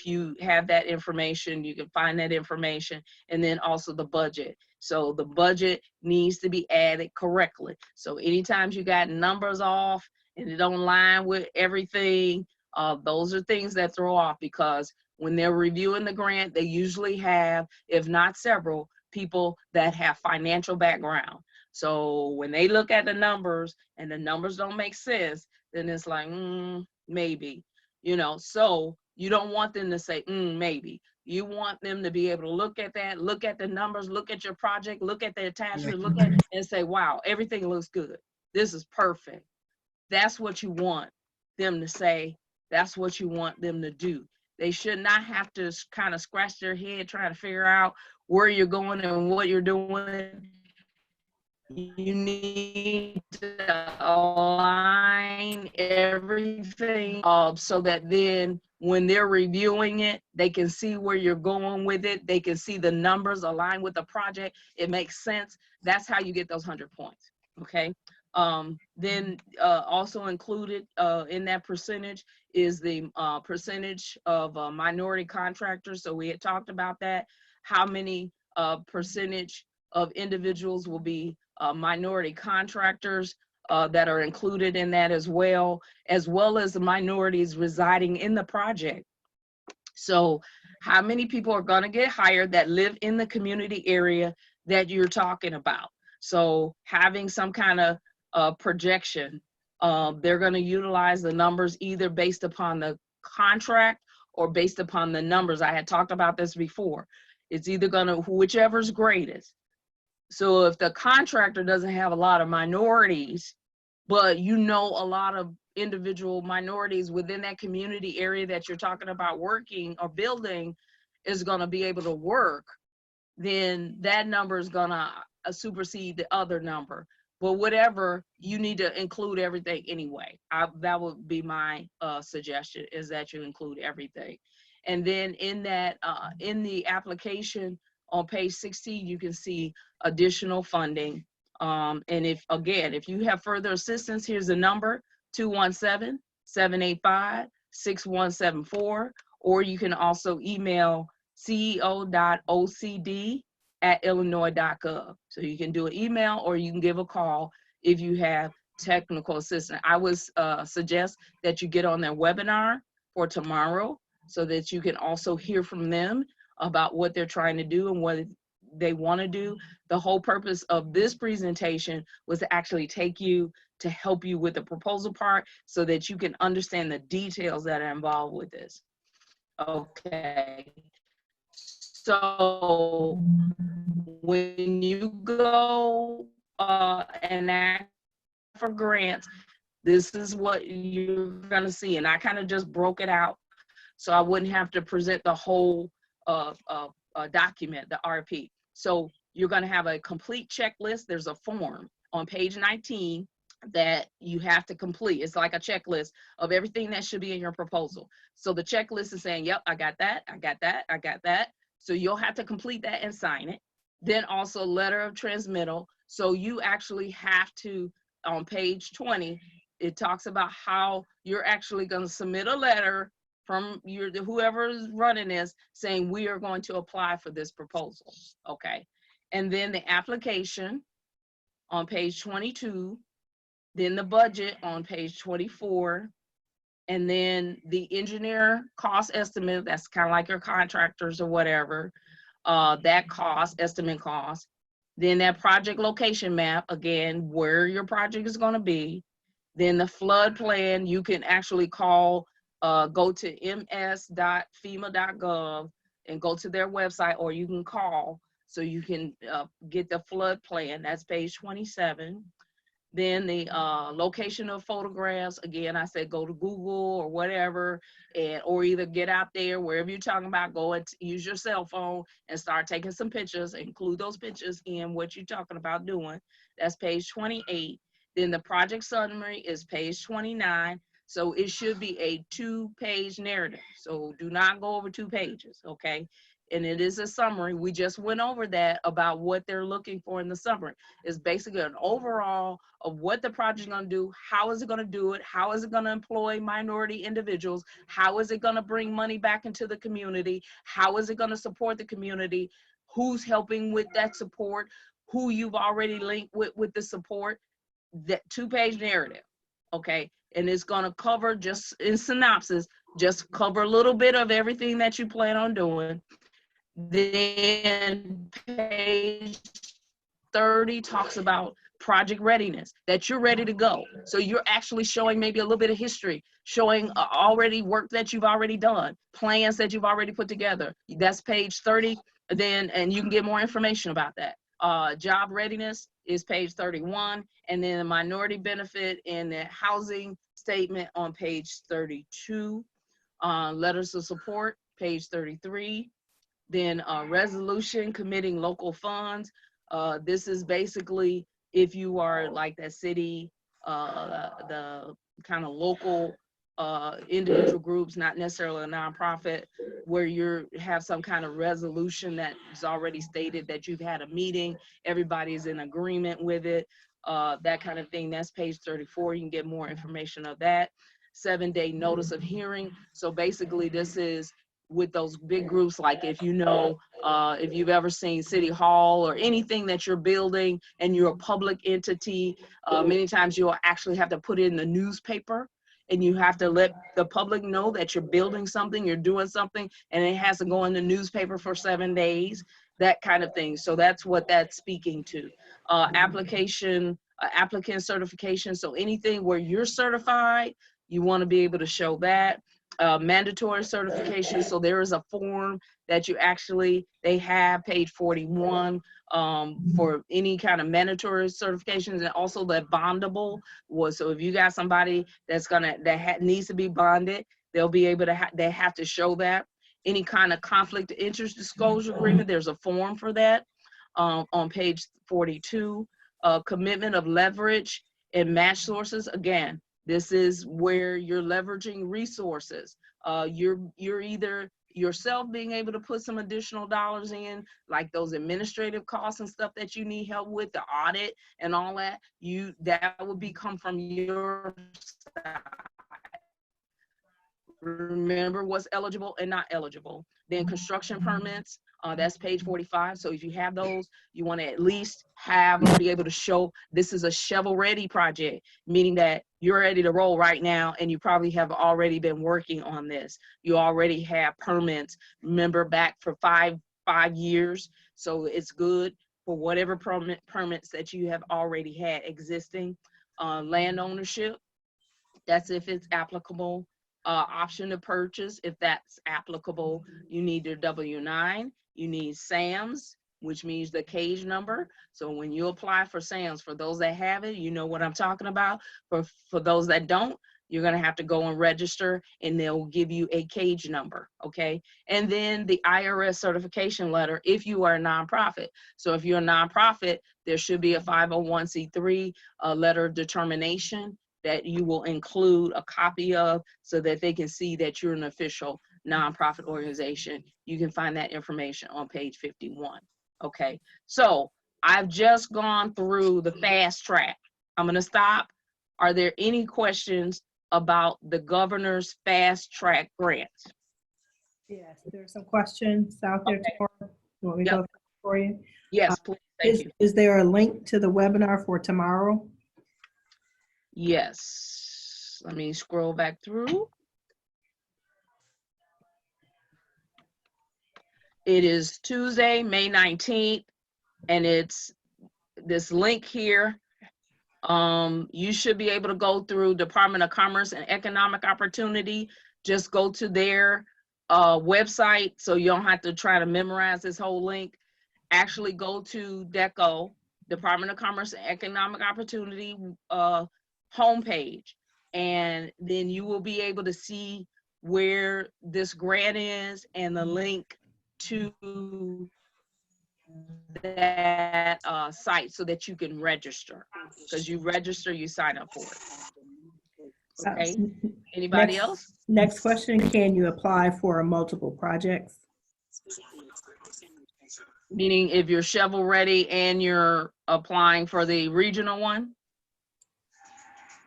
you have that information, you can find that information, and then also the budget. So the budget needs to be added correctly. So anytime you got numbers off and it don't line with everything, those are things that throw off, because when they're reviewing the grant, they usually have, if not several, people that have financial background. So when they look at the numbers and the numbers don't make sense, then it's like, maybe, you know. So you don't want them to say, maybe. You want them to be able to look at that, look at the numbers, look at your project, look at the attachment, look at it and say, wow, everything looks good. This is perfect. That's what you want them to say. That's what you want them to do. They should not have to kind of scratch their head trying to figure out where you're going and what you're doing. You need to align everything so that then when they're reviewing it, they can see where you're going with it. They can see the numbers align with the project. It makes sense. That's how you get those 100 points, okay? Then also included in that percentage is the percentage of minority contractors. So we had talked about that. How many percentage of individuals will be minority contractors that are included in that as well as the minorities residing in the project. So how many people are going to get hired that live in the community area that you're talking about? So having some kind of projection, they're going to utilize the numbers either based upon the contract or based upon the numbers. I had talked about this before. It's either going to, whichever's greatest. So if the contractor doesn't have a lot of minorities, but you know a lot of individual minorities within that community area that you're talking about working or building is going to be able to work, then that number is going to supersede the other number. But whatever, you need to include everything anyway. That would be my suggestion, is that you include everything. And then in that, in the application on page 16, you can see additional funding. And if you have further assistance, here's the number, 217-785-6174, or you can also email ceo.ocd@illinois.gov. So you can do an email or you can give a call if you have technical assistance. I would suggest that you get on their webinar for tomorrow so that you can also hear from them about what they're trying to do and what they want to do. The whole purpose of this presentation was to actually take you to help you with the proposal part so that you can understand the details that are involved with this. Okay. So when you go and ask for grants, this is what you're going to see. And I kind of just broke it out so I wouldn't have to present the whole document, the RFP. So you're going to have a complete checklist. There's a form on page 19 that you have to complete. It's like a checklist of everything that should be in your proposal. So the checklist is saying, yep, I got that, I got that, I got that. So you'll have to complete that and sign it. Then also letter of transmittal. So you actually have to, on page 20, it talks about how you're actually going to submit a letter from whoever's running this saying we are going to apply for this proposal, okay? And then the application on page 22, then the budget on page 24, and then the engineer cost estimate, that's kind of like your contractors or whatever, that cost, estimate cost. Then that project location map, again, where your project is gonna be. Then the flood plan, you can actually call, go to ms.fema.gov and go to their website, or you can call so you can get the flood plan. That's page 27. Then the location of photographs, again, I said go to Google or whatever, or either get out there, wherever you're talking about, go and use your cell phone and start taking some pictures, include those pictures in what you're talking about doing. That's page 28. Then the project summary is page 29. So it should be a 2-page narrative. So do not go over 2 pages, okay? And it is a summary. We just went over that about what they're looking for in the summary. It's basically an overall of what the project is going to do, how is it going to do it, how is it going to employ minority individuals, how is it going to bring money back into the community, how is it going to support the community, who's helping with that support, who you've already linked with the support. That 2-page narrative, okay? And it's going to cover, just in synopsis, just cover a little bit of everything that you plan on doing. Then page 30 talks about project readiness, that you're ready to go. So you're actually showing maybe a little bit of history, showing already work that you've already done, plans that you've already put together. That's page 30. Then, and you can get more information about that. Job readiness is page 31, and then the minority benefit and the housing statement on page 32. Letters of support, page 33. Then resolution committing local funds. This is basically if you are like that city, the kind of local individual groups, not necessarily a nonprofit, where you have some kind of resolution that is already stated that you've had a meeting, everybody's in agreement with it, that kind of thing. That's page 34. You can get more information of that. 7-day notice of hearing. So basically this is with those big groups, like if you know, if you've ever seen City Hall or anything that you're building and you're a public entity, many times you'll actually have to put it in the newspaper, and you have to let the public know that you're building something, you're doing something, and it has to go in the newspaper for 7 days, that kind of thing. So that's what that's speaking to. Applicant certification. So anything where you're certified, you want to be able to show that. Mandatory certification. So there is a form that you actually, they have page 41 for any kind of mandatory certifications, and also the bondable was. So if you got somebody that's needs to be bonded, they'll be able to, they have to show that. Any kind of conflict of interest disclosure agreement, there's a form for that on page 42. Commitment of leverage and match sources. Again, this is where you're leveraging resources. You're either yourself being able to put some additional dollars in, like those administrative costs and stuff that you need help with, the audit and all that, that would come from your side. Remember what's eligible and not eligible. Then construction permits, that's page 45. So if you have those, you want to at least be able to show this is a shovel-ready project, meaning that you're ready to roll right now, and you probably have already been working on this. You already have permits, remember, back for five years. So it's good for whatever permits that you have already had existing. Land ownership, that's if it's applicable. Option to purchase, if that's applicable. You need your W-9, you need SAMs, which means the cage number. So when you apply for SAMs, for those that have it, you know what I'm talking about. For those that don't, you're gonna have to go and register, and they'll give you a cage number, okay? And then the IRS certification letter if you are a nonprofit. So if you're a nonprofit, there should be a 501c3 letter of determination that you will include a copy of, so that they can see that you're an official nonprofit organization. You can find that information on page 51. Okay, so I've just gone through the fast track. I'm gonna stop. Are there any questions about the governor's fast track grants? Yes, there's some questions out there. Okay. Tomorrow. You want me to go for you? Yes, please, thank you. Is there a link to the webinar for tomorrow? Yes, let me scroll back through. It is Tuesday, May 19th, and it's this link here. You should be able to go through Department of Commerce and Economic Opportunity. Just go to their website, so you don't have to try to memorize this whole link. Actually go to DECO, Department of Commerce and Economic Opportunity homepage, and then you will be able to see where this grant is and the link to that site, so that you can register. Because you register, you sign up for it. Okay, anybody else? Next question, can you apply for multiple projects? Meaning if you're shovel ready and you're applying for the regional one?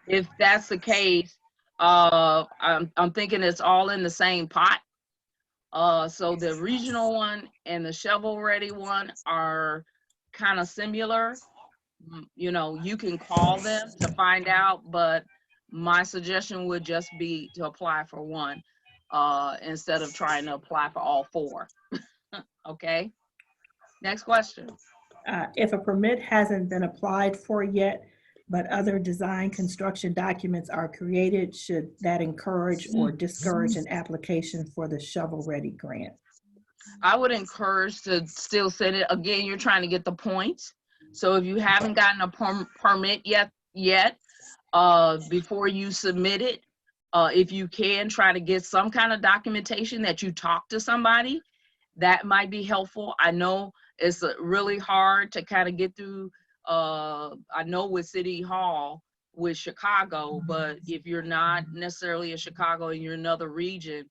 If that's the case, I'm thinking it's all in the same pot. So the regional one and the shovel ready one are kind of similar. You know, you can call them to find out, but my suggestion would just be to apply for one instead of trying to apply for all four. Okay, next question. If a permit hasn't been applied for yet, but other design construction documents are created, should that encourage or discourage an application for the shovel-ready grant? I would encourage to still send it. Again, you're trying to get the points. So if you haven't gotten a permit yet, before you submit it, if you can try to get some kind of documentation that you talk to somebody, that might be helpful. I know it's really hard to kind of get through I know with City Hall, with Chicago, but if you're not necessarily in Chicago and you're in another region,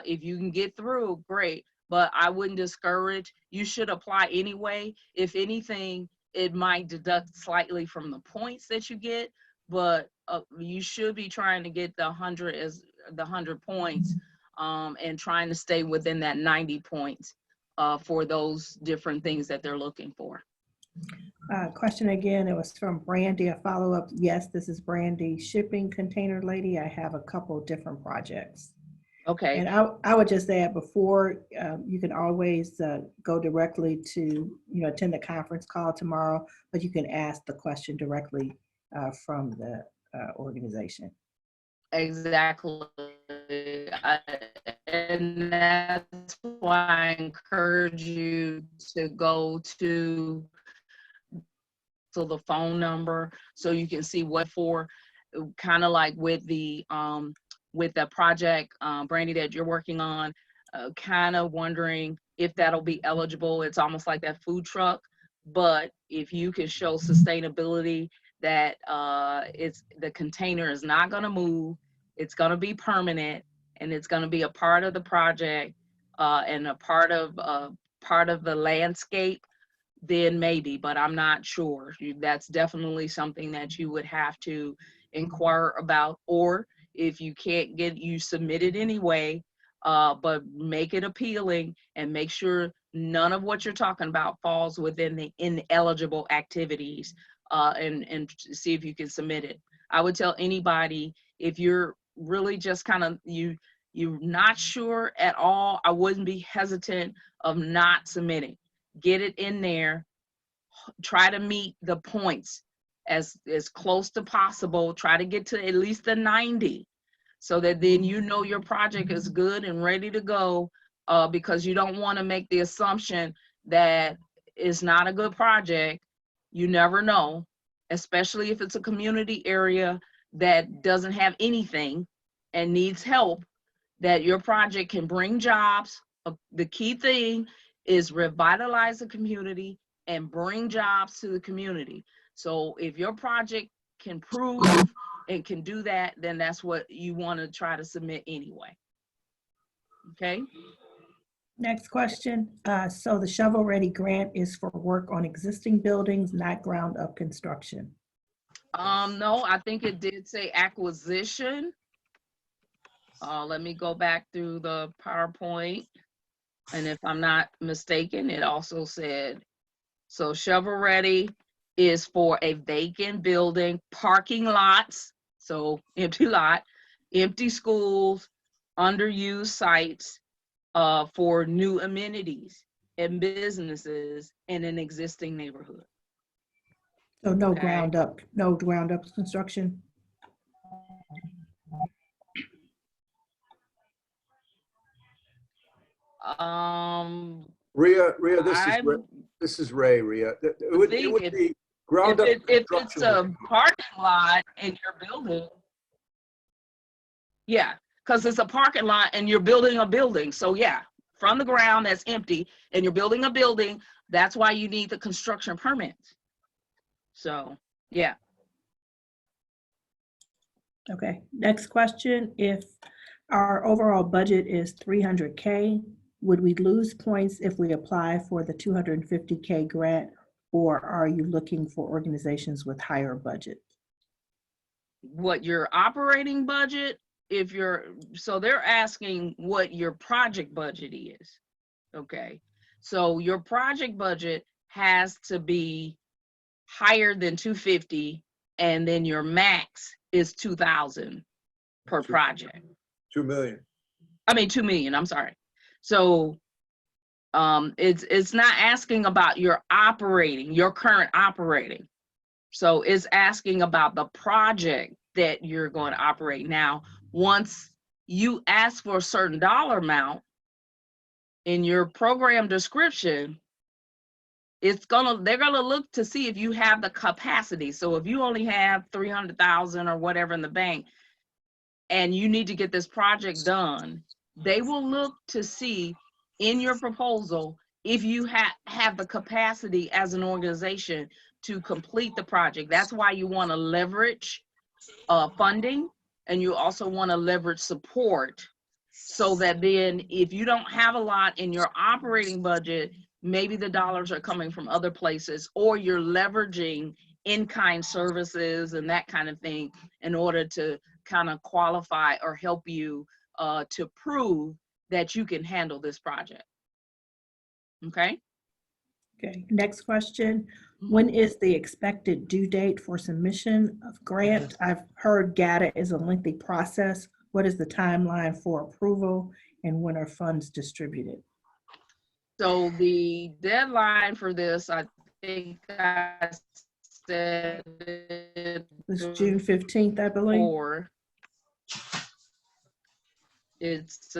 if you can get through, great. But I wouldn't discourage. You should apply anyway. If anything, it might deduct slightly from the points that you get, but you should be trying to get the 100 points, and trying to stay within that 90 points for those different things that they're looking for. Question again, it was from Brandy, a follow-up. Yes, this is Brandy. Shipping container lady, I have a couple different projects. Okay. And I would just add before, you can always go directly to, attend the conference call tomorrow, but you can ask the question directly from the organization. Exactly. And that's why I encourage you to go to the phone number so you can see what for, kind of like with the project, Brandy, that you're working on, kind of wondering if that'll be eligible. It's almost like that food truck, but if you can show sustainability, that the container is not going to move, it's going to be permanent, and it's going to be a part of the project and a part of the landscape, then maybe, but I'm not sure. That's definitely something that you would have to inquire about, or if you can't get, you submit it anyway, but make it appealing and make sure none of what you're talking about falls within the ineligible activities, and see if you can submit it. I would tell anybody, if you're really just kind of, you're not sure at all, I wouldn't be hesitant of not submitting. Get it in there, try to meet the points as close to possible, try to get to at least the 90, so that then your project is good and ready to go, because you don't want to make the assumption that it's not a good project. You never know, especially if it's a community area that doesn't have anything and needs help, that your project can bring jobs. The key thing is revitalize the community and bring jobs to the community. So if your project can prove and can do that, then that's what you want to try to submit anyway. Okay. Next question. So the shovel ready grant is for work on existing buildings, not ground up construction. No, I think it did say acquisition. Let me go back through the PowerPoint. And if I'm not mistaken, it also said, so shovel ready is for a vacant building, parking lots, so empty lot, empty schools, underused sites, for new amenities and businesses in an existing neighborhood. So no Okay. ground up construction. Rhea, this is Ray, Rhea. It would be ground up if it's construction. a parking lot in your building, yeah, because it's a parking lot and you're building a building. So yeah, from the ground that's empty and you're building a building, that's why you need the construction permits. So yeah. Okay, next question. If our overall budget is 300K, would we lose points if we apply for the 250K grant, or are you looking for organizations with higher budget? What your operating budget, so they're asking what your project budget is. Okay, so your project budget has to be higher than 250, and then your max is 2,000 per project. 2 million. I mean, 2 million, I'm sorry. So it's not asking about your current operating. So it's asking about the project that you're going to operate. Now, once you ask for a certain dollar amount in your program description, they're gonna look to see if you have the capacity. So if you only have 300,000 or whatever in the bank, and you need to get this project done, they will look to see in your proposal if you have the capacity as an organization to complete the project. That's why you want to leverage funding, and you also want to leverage support, so that then if you don't have a lot in your operating budget, maybe the dollars are coming from other places, or you're leveraging in-kind services and that kind of thing in order to kind of qualify or help you to prove that you can handle this project. Okay. Okay, next question. When is the expected due date for submission of grant? I've heard GATA is a lengthy process. What is the timeline for approval, and when are funds distributed? So the deadline for this, I think I said It's June 15th, I believe. or it's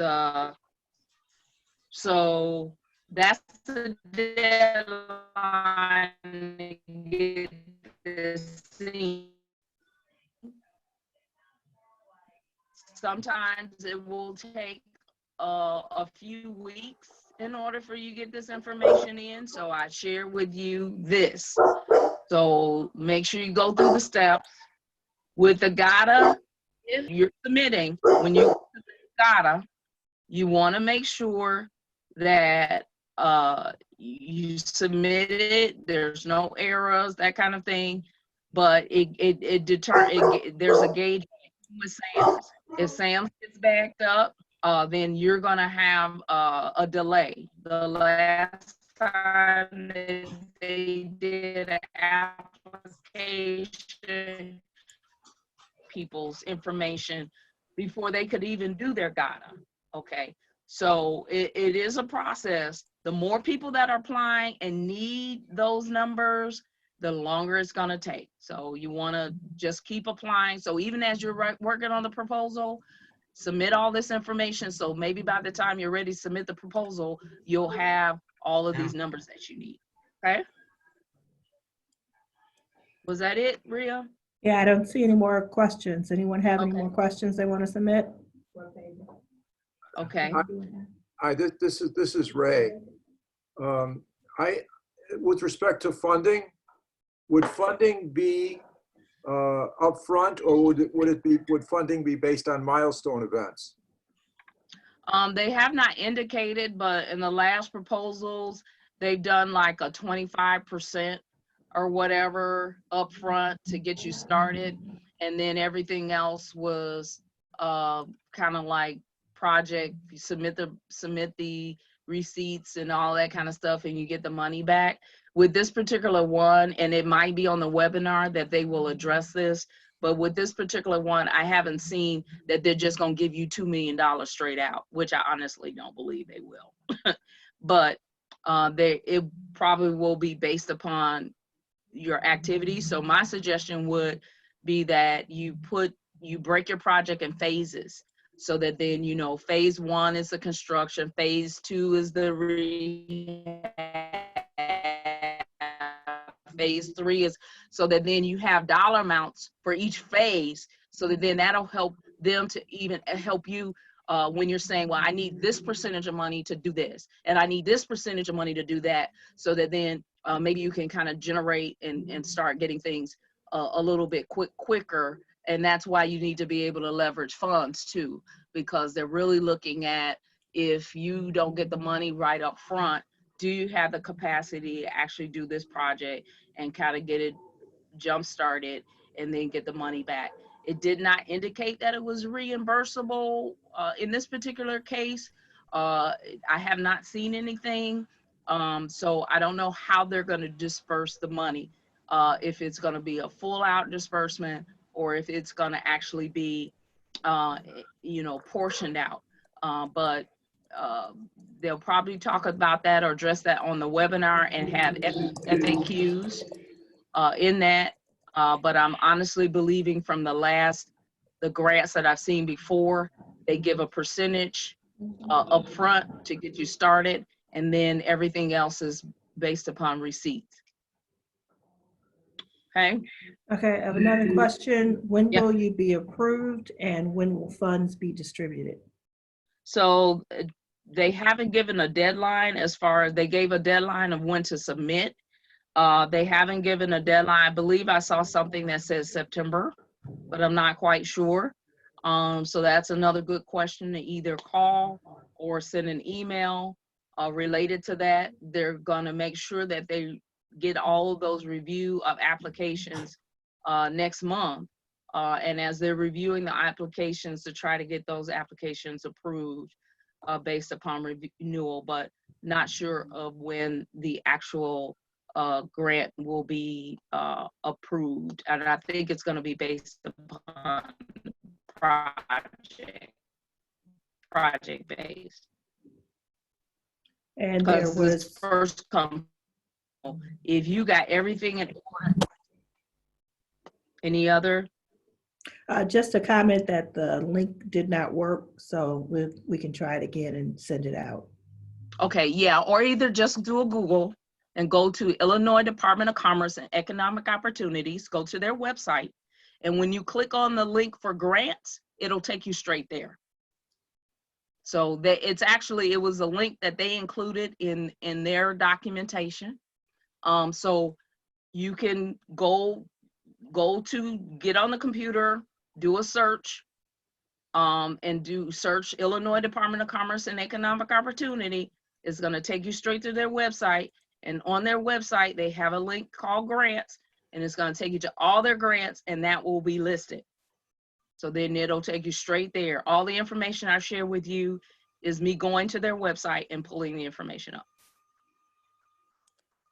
so that's the deadline to get this seen. Sometimes it will take a few weeks in order for you to get this information in. So I share with you this. So make sure you go through the steps. With the GATA, if you're submitting, when you submit GATA, you want to make sure that you submit it, there's no errors, that kind of thing. But there's a gauge with SAMS. If SAMS gets backed up, then you're gonna have a delay. The last time they did an application, people's information before they could even do their GATA. Okay, so it is a process. The more people that are applying and need those numbers, the longer it's going to take. So you want to just keep applying. So even as you're working on the proposal, submit all this information. So maybe by the time you're ready to submit the proposal, you'll have all of these numbers that you need. Okay. Was that it, Rhea? Yeah, I don't see any more questions. Anyone have any Okay. more questions they want to submit? Okay. This is Ray. With respect to funding, would funding be upfront, or would funding be based on milestone events? They have not indicated, but in the last proposals, they've done like a 25% or whatever upfront to get you started. And then everything else was kind of like project, you submit the receipts and all that kind of stuff, and you get the money back. With this particular one, and it might be on the webinar that they will address this, but with this particular one, I haven't seen that they're just gonna give you $2 million straight out, which I honestly don't believe they will. But it probably will be based upon your activity. So my suggestion would be that you break your project in phases, so that then, you know, phase 1 is the construction, phase 2 is the rehab, phase 3 is, so that then you have dollar amounts for each phase, so that then that'll help them to even help you when you're saying, well, I need this percentage of money to do this, and I need this percentage of money to do that, so that then maybe you can kind of generate and start getting things a little bit quicker. And that's why you need to be able to leverage funds too, because they're really looking at, if you don't get the money right up front, do you have the capacity to actually do this project and kind of get it jump started and then get the money back. It did not indicate that it was reimbursable in this particular case. I have not seen anything. So I don't know how they're going to disperse the money, if it's going to be a full out disbursement, or if it's going to actually be, you know, portioned out. But they'll probably talk about that or address that on the webinar and have FAQs in that. But I'm honestly believing from the grants that I've seen before, they give a percentage up front to get you started, and then everything else is based upon receipts. Okay. Okay, I have another question. When Yep. will you be approved, and when will funds be distributed? So They haven't given a deadline as far as they gave a deadline of when to submit. They haven't given a deadline. I believe I saw something that says September, but I'm not quite sure. So that's another good question to either call or send an email related to that. They're gonna make sure that they get all of those review of applications next month. And as they're reviewing the applications to try to get those applications approved based upon renewal, but not sure of when the actual grant will be approved. And I think it's gonna be based upon project based. And there Because was, this first come, if you got everything in order. Any other? just a comment that the link did not work, so we can try it again and send it out. Okay, yeah, or either just do a Google and go to Illinois Department of Commerce and Economic Opportunities, go to their website. And when you click on the link for grants, it'll take you straight there. So it's actually, it was a link that they included in their documentation. So you can go to get on the computer, do a search, and do search Illinois Department of Commerce and Economic Opportunity. It's gonna take you straight to their website. And on their website, they have a link called grants, and it's gonna take you to all their grants, and that will be listed. So then it'll take you straight there. All the information I share with you is me going to their website and pulling the information up.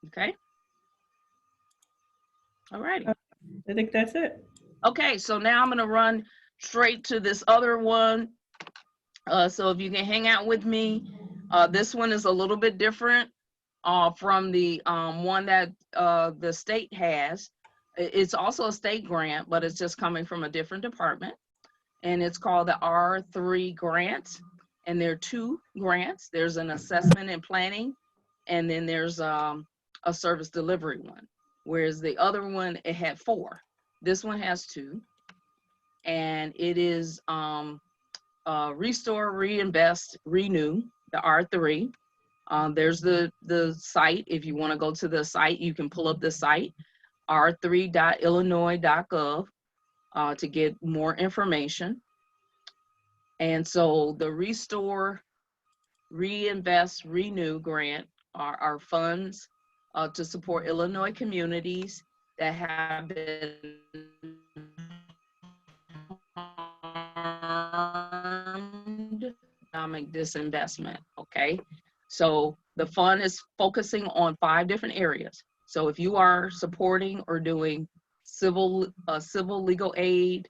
Okay? All righty. I think that's it. Okay, so now I'm gonna run straight to this other one. So if you can hang out with me, this one is a little bit different from the one that the state has. It's also a state grant, but it's just coming from a different department. And it's called the R3 grant. And there are two grants. There's an assessment and planning, and then there's a service delivery one. Whereas the other one, it had 4. This one has 2. And it is Restore, Reinvest, Renew, the R3. There's the site. If you want to go to the site, you can pull up the site, r3.illinois.gov, to get more information. And so the Restore, Reinvest, Renew grant are funds to support Illinois communities that have been harmed economic disinvestment, okay? So the fund is focusing on 5 different areas. So if you are supporting or doing civil legal aid,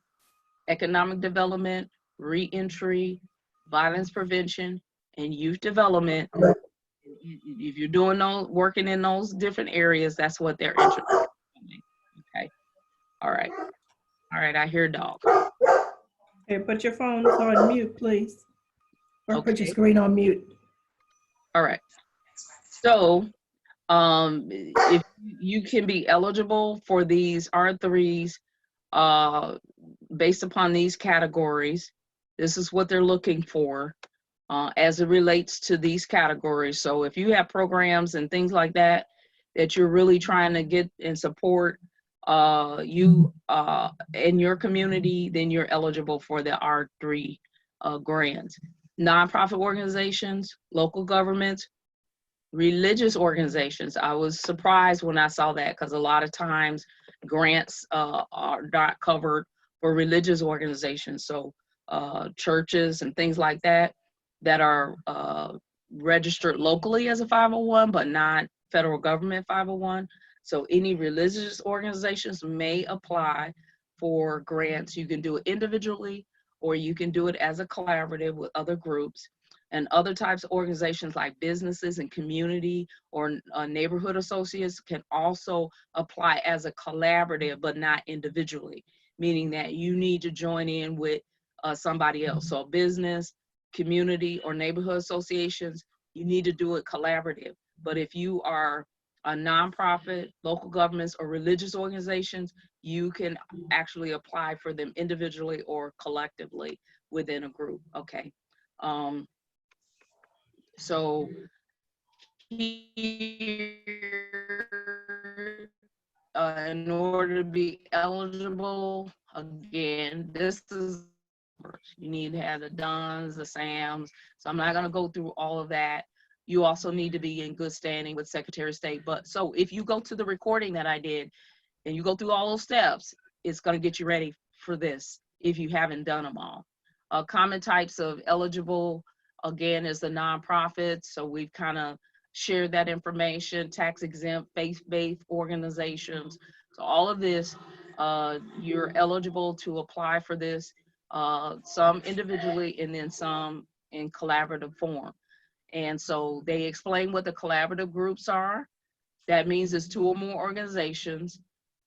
economic development, reentry, violence prevention, and youth development, if you're doing those, working in those different areas, that's what they're interested in. Okay. All right. All right. I hear dog. Okay, put your phones on mute, please. Or put your Okay. screen on mute. All right. So, if you can be eligible for these R3s based upon these categories, this is what they're looking for as it relates to these categories. So if you have programs and things like that that you're really trying to get and support you in your community, then you're eligible for the R3 grants. Nonprofit organizations, local governments, religious organizations. I was surprised when I saw that, because a lot of times grants are not covered for religious organizations. So churches and things like that are registered locally as a 501, but not federal government 501. So any religious organizations may apply for grants. You can do it individually, or you can do it as a collaborative with other groups. And other types of organizations like businesses and community or neighborhood associates can also apply as a collaborative, but not individually, meaning that you need to join in with somebody else. So business, community, or neighborhood associations, you need to do it collaborative. But if you are a nonprofit, local governments, or religious organizations, you can actually apply for them individually or collectively within a group, okay? So here, in order to be eligible, again, this is, you need to have the DUNS, the SAMs. So I'm not going to go through all of that. You also need to be in good standing with Secretary of State. But so if you go to the recording that I did and you go through all those steps, it's going to get you ready for this if you haven't done them all. Common types of eligible, again, is the nonprofits. So we've kind of shared that information, tax exempt, faith-based organizations. So all of this, you're eligible to apply for this, some individually and then some in collaborative form. And so they explain what the collaborative groups are. That means it's 2 or more organizations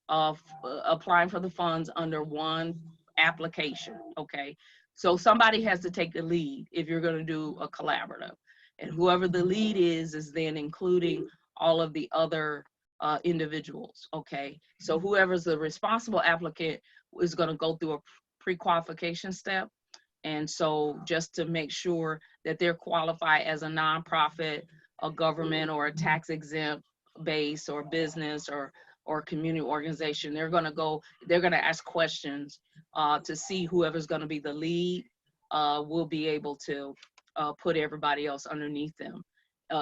of applying for the funds under one application, okay? So somebody has to take the lead if you're gonna do a collaborative. And whoever the lead is then including all of the other individuals, okay? So whoever's the responsible applicant is gonna go through a pre-qualification step. And so just to make sure that they're qualified as a nonprofit, a government, or a tax exempt base or business or community organization, they're gonna ask questions to see whoever's gonna be the lead will be able to put everybody else underneath them.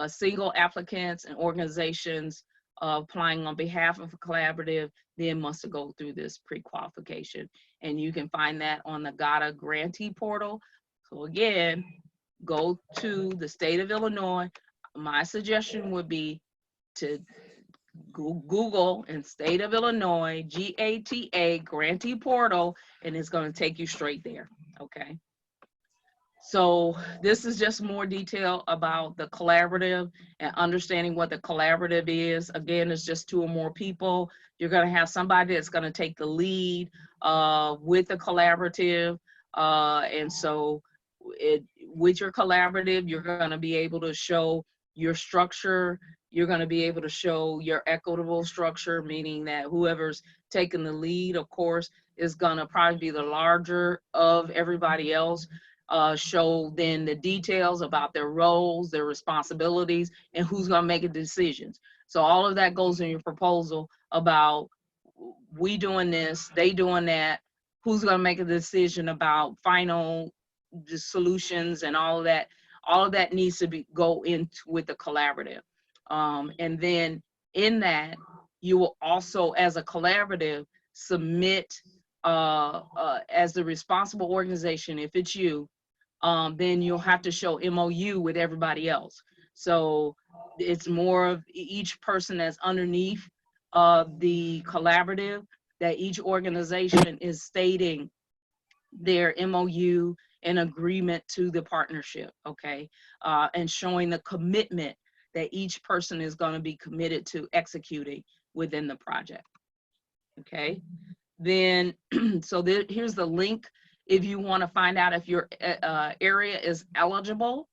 Single applicants and organizations applying on behalf of a collaborative then must go through this pre-qualification. And you can find that on the GATA grantee portal. So again, go to the state of Illinois. My suggestion would be to Google in state of Illinois, GATA grantee portal, and it's going to take you straight there, okay? So this is just more detail about the collaborative and understanding what the collaborative is. Again, it's just 2 or more people. You're going to have somebody that's going to take the lead with the collaborative. And so with your collaborative, you're going to be able to show your structure. You're going to be able to show your equitable structure, meaning that whoever's taking the lead, of course, is going to probably be the larger of everybody else. Show then the details about their roles, their responsibilities, and who's going to make the decisions. So all of that goes in your proposal about we doing this, they doing that, who's going to make a decision about final solutions, and all of that. All of that needs to go into with the collaborative. And then in that, you will also, as a collaborative, submit as the responsible organization, if it's you, then you'll have to show MOU with everybody else. So it's more of each person that's underneath the collaborative, that each organization is stating their MOU and agreement to the partnership, okay? And showing the commitment that each person is going to be committed to executing within the project, okay? Then, so here's the link if you want to find out if your area is eligible.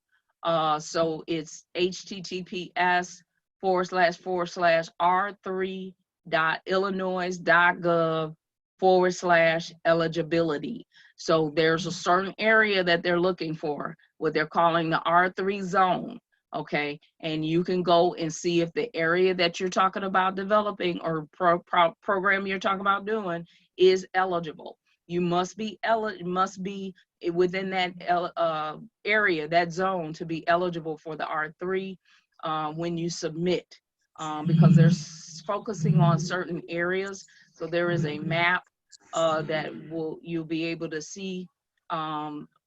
So it's https://r3.illinois.gov/eligibility. So there's a certain area that they're looking for, what they're calling the R3 zone. Okay, and you can go and see if the area that you're talking about developing or program you're talking about doing is eligible. You must be within that area, that zone, to be eligible for the R3 when you submit, because they're focusing on certain areas. So there is a map that you'll be able to see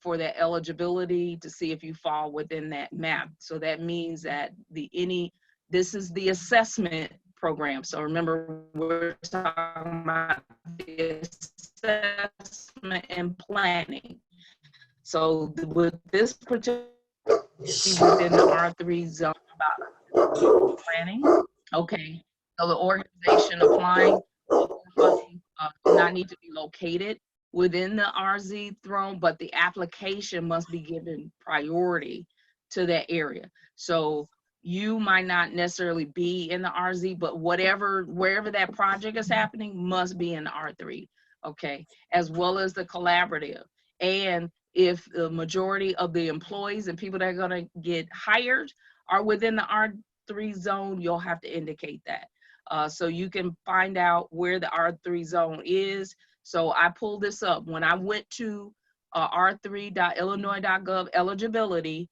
for that eligibility to see if you fall within that map. So that means that this is the assessment program. So remember, we're talking about the assessment and planning. So with this particular within the R3 zone about planning, okay. So the organization applying funding does not need to be located within the RZ zone, but the application must be given priority to that area. So you might not necessarily be in the RZ, but wherever that project is happening must be in the R3, okay, as well as the collaborative. And if the majority of the employees and people that are gonna get hired are within the R3 zone, you'll have to indicate that. So you can find out where the R3 zone is. So I pulled this up. When I went to r3.illinois.gov eligibility,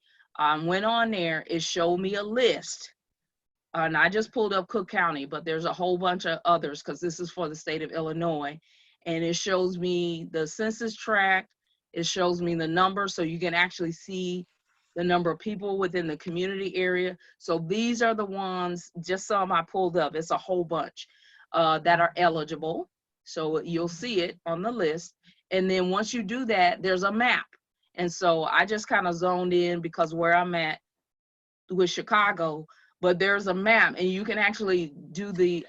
went on there, it showed me a list. And I just pulled up Cook County, but there's a whole bunch of others because this is for the state of Illinois. And it shows me the census tract. It shows me the number, so you can actually see the number of people within the community area. So these are the ones, just some I pulled up. It's a whole bunch that are eligible. So you'll see it on the list. And then once you do that, there's a map. And so I just kind of zoned in because where I'm at with Chicago, but there's a map and you can actually do the,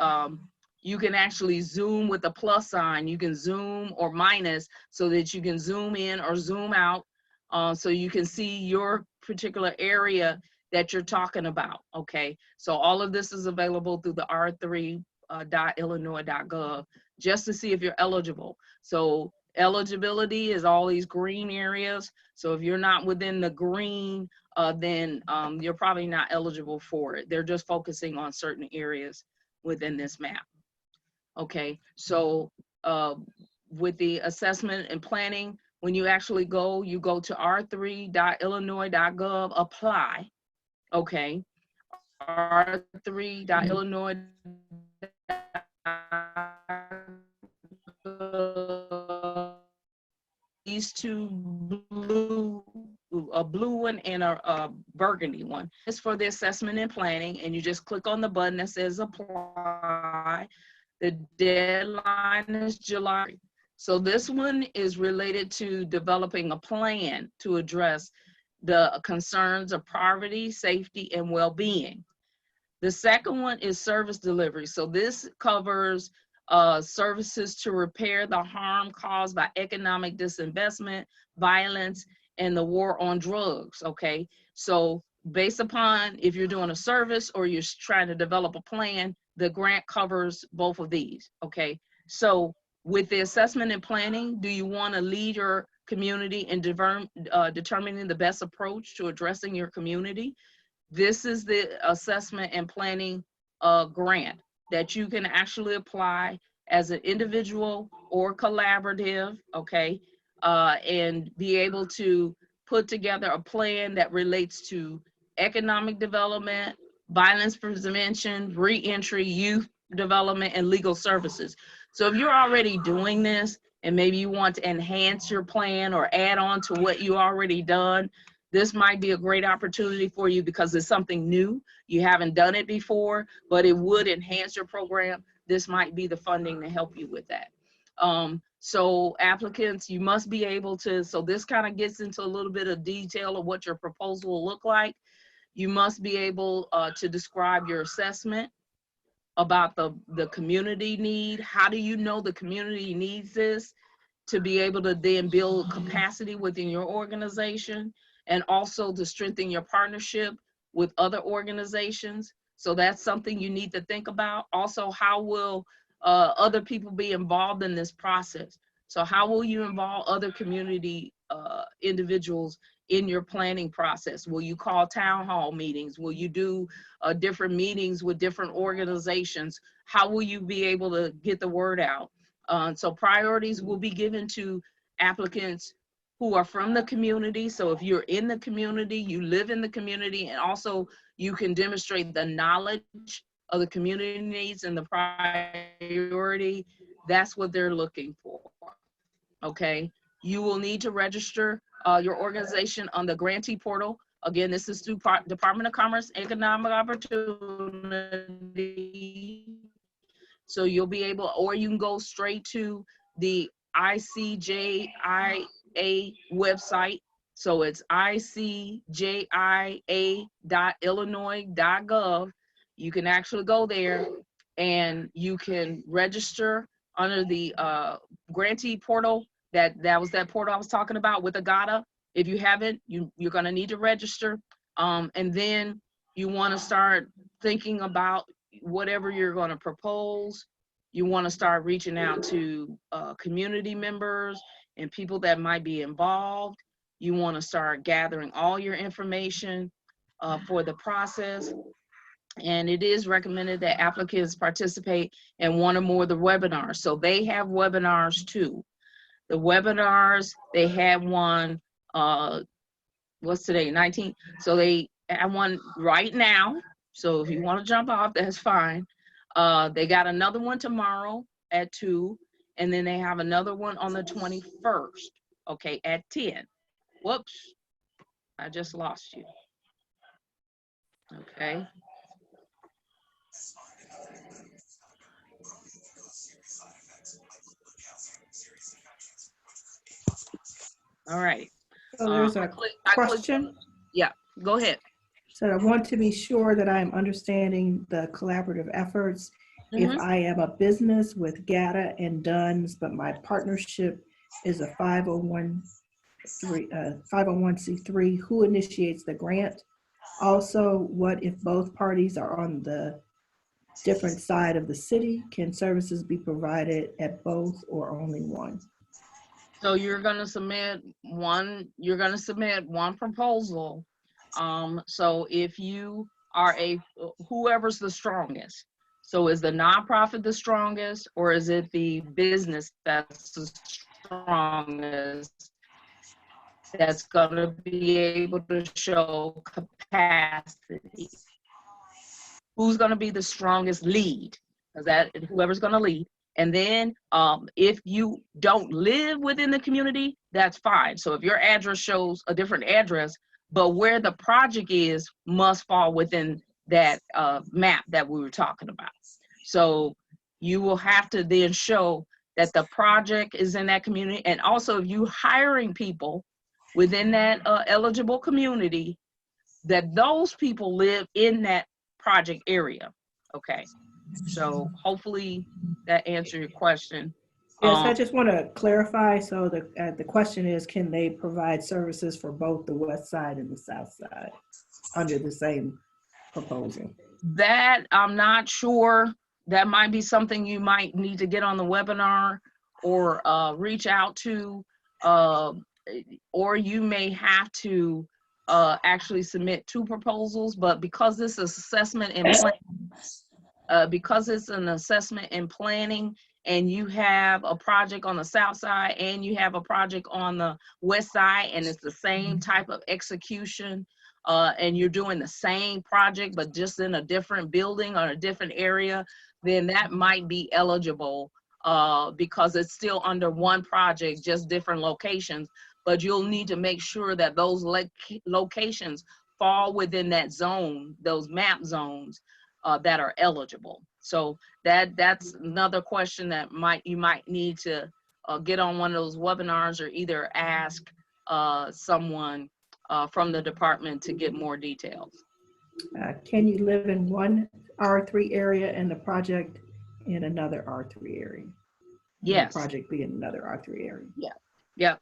you can actually zoom with the plus sign. You can zoom or minus so that you can zoom in or zoom out so you can see your particular area that you're talking about, okay? So all of this is available through the r3.illinois.gov just to see if you're eligible. So eligibility is all these green areas. So if you're not within the green, then you're probably not eligible for it. They're just focusing on certain areas within this map. Okay, so with the assessment and planning, when you actually go, you go to r3.illinois.gov, apply, okay? r3.illinois.gov, these two blue, a blue one and a burgundy one. It's for the assessment and planning, and you just click on the button that says apply. The deadline is July. So this one is related to developing a plan to address the concerns of poverty, safety, and well-being. The second one is service delivery. So this covers services to repair the harm caused by economic disinvestment, violence, and the war on drugs, okay? So based upon if you're doing a service or you're trying to develop a plan, the grant covers both of these, okay? So with the assessment and planning, do you want to lead your community in determining the best approach to addressing your community? This is the assessment and planning grant that you can actually apply as an individual or collaborative, okay? And be able to put together a plan that relates to economic development, violence prevention, reentry, youth development, and legal services. So if you're already doing this and maybe you want to enhance your plan or add on to what you already done, this might be a great opportunity for you because it's something new. You haven't done it before, but it would enhance your program. This might be the funding to help you with that. So applicants, you must be able to, so this kind of gets into a little bit of detail of what your proposal will look like. You must be able to describe your assessment about the community need. How do you know the community needs this to be able to then build capacity within your organization, and also to strengthen your partnership with other organizations? So that's something you need to think about. Also, how will other people be involved in this process? So how will you involve other community individuals in your planning process? Will you call town hall meetings? Will you do different meetings with different organizations? How will you be able to get the word out? So priorities will be given to applicants who are from the community. So if you're in the community, you live in the community, and also you can demonstrate the knowledge of the community needs and the priority, that's what they're looking for, okay? You will need to register your organization on the grantee portal. Again, this is through Department of Commerce Economic Opportunity. So you'll be able, or you can go straight to the ICJIA website. So it's icjia.illinois.gov. You can actually go there and you can register under the grantee portal. That was that portal I was talking about with AGATA. If you haven't, you're gonna need to register. And then you wanna start thinking about whatever you're gonna propose. You wanna start reaching out to community members and people that might be involved. you want to start gathering all your information for the process. And it is recommended that applicants participate in one or more of the webinars. So they have webinars too. The webinars, they had one, what's today, 19th? So they have one right now. So if you want to jump off, that's fine. They got another one tomorrow at 2, and then they have another one on the 21st, okay, at 10. Whoops, I just lost you. Okay. All right. So there's a question. Yeah, go ahead. So I want to be sure that I'm understanding the collaborative efforts. If I am a business with GATA and DUNS, but my partnership is a 501c3, who initiates the grant? Also, what if both parties are on the different side of the city? Can services be provided at both or only one? So you're going to submit one proposal. So if you are whoever's the strongest. So is the nonprofit the strongest, or is it the business that's the strongest, that's going to be able to show capacity? Who's going to be the strongest lead? Because that whoever's going to lead. And then if you don't live within the community, that's fine. So if your address shows a different address, but where the project is must fall within that map that we were talking about. So you will have to then show that the project is in that community. And also if you're hiring people within that eligible community, that those people live in that project area. Okay. So hopefully that answered your question. Yes, I just want to clarify. So the question is, can they provide services for both the west side and the south side under the same proposal? That I'm not sure. That might be something you might need to get on the webinar or reach out to, or you may have to actually submit 2 proposals. But because this is assessment and planning, because it's an assessment and planning, and you have a project on the south side and you have a project on the west side, and it's the same type of execution, and you're doing the same project but just in a different building or a different area, then that might be eligible because it's still under one project, just different locations. But you'll need to make sure that those locations fall within that zone, those map zones that are eligible. So that's another question that you might need to get on one of those webinars, or either ask someone from the department to get more details. Can you live in one R3 area and the project in another R3 area? Yes. The project be in another R3 area? Yeah. Yep.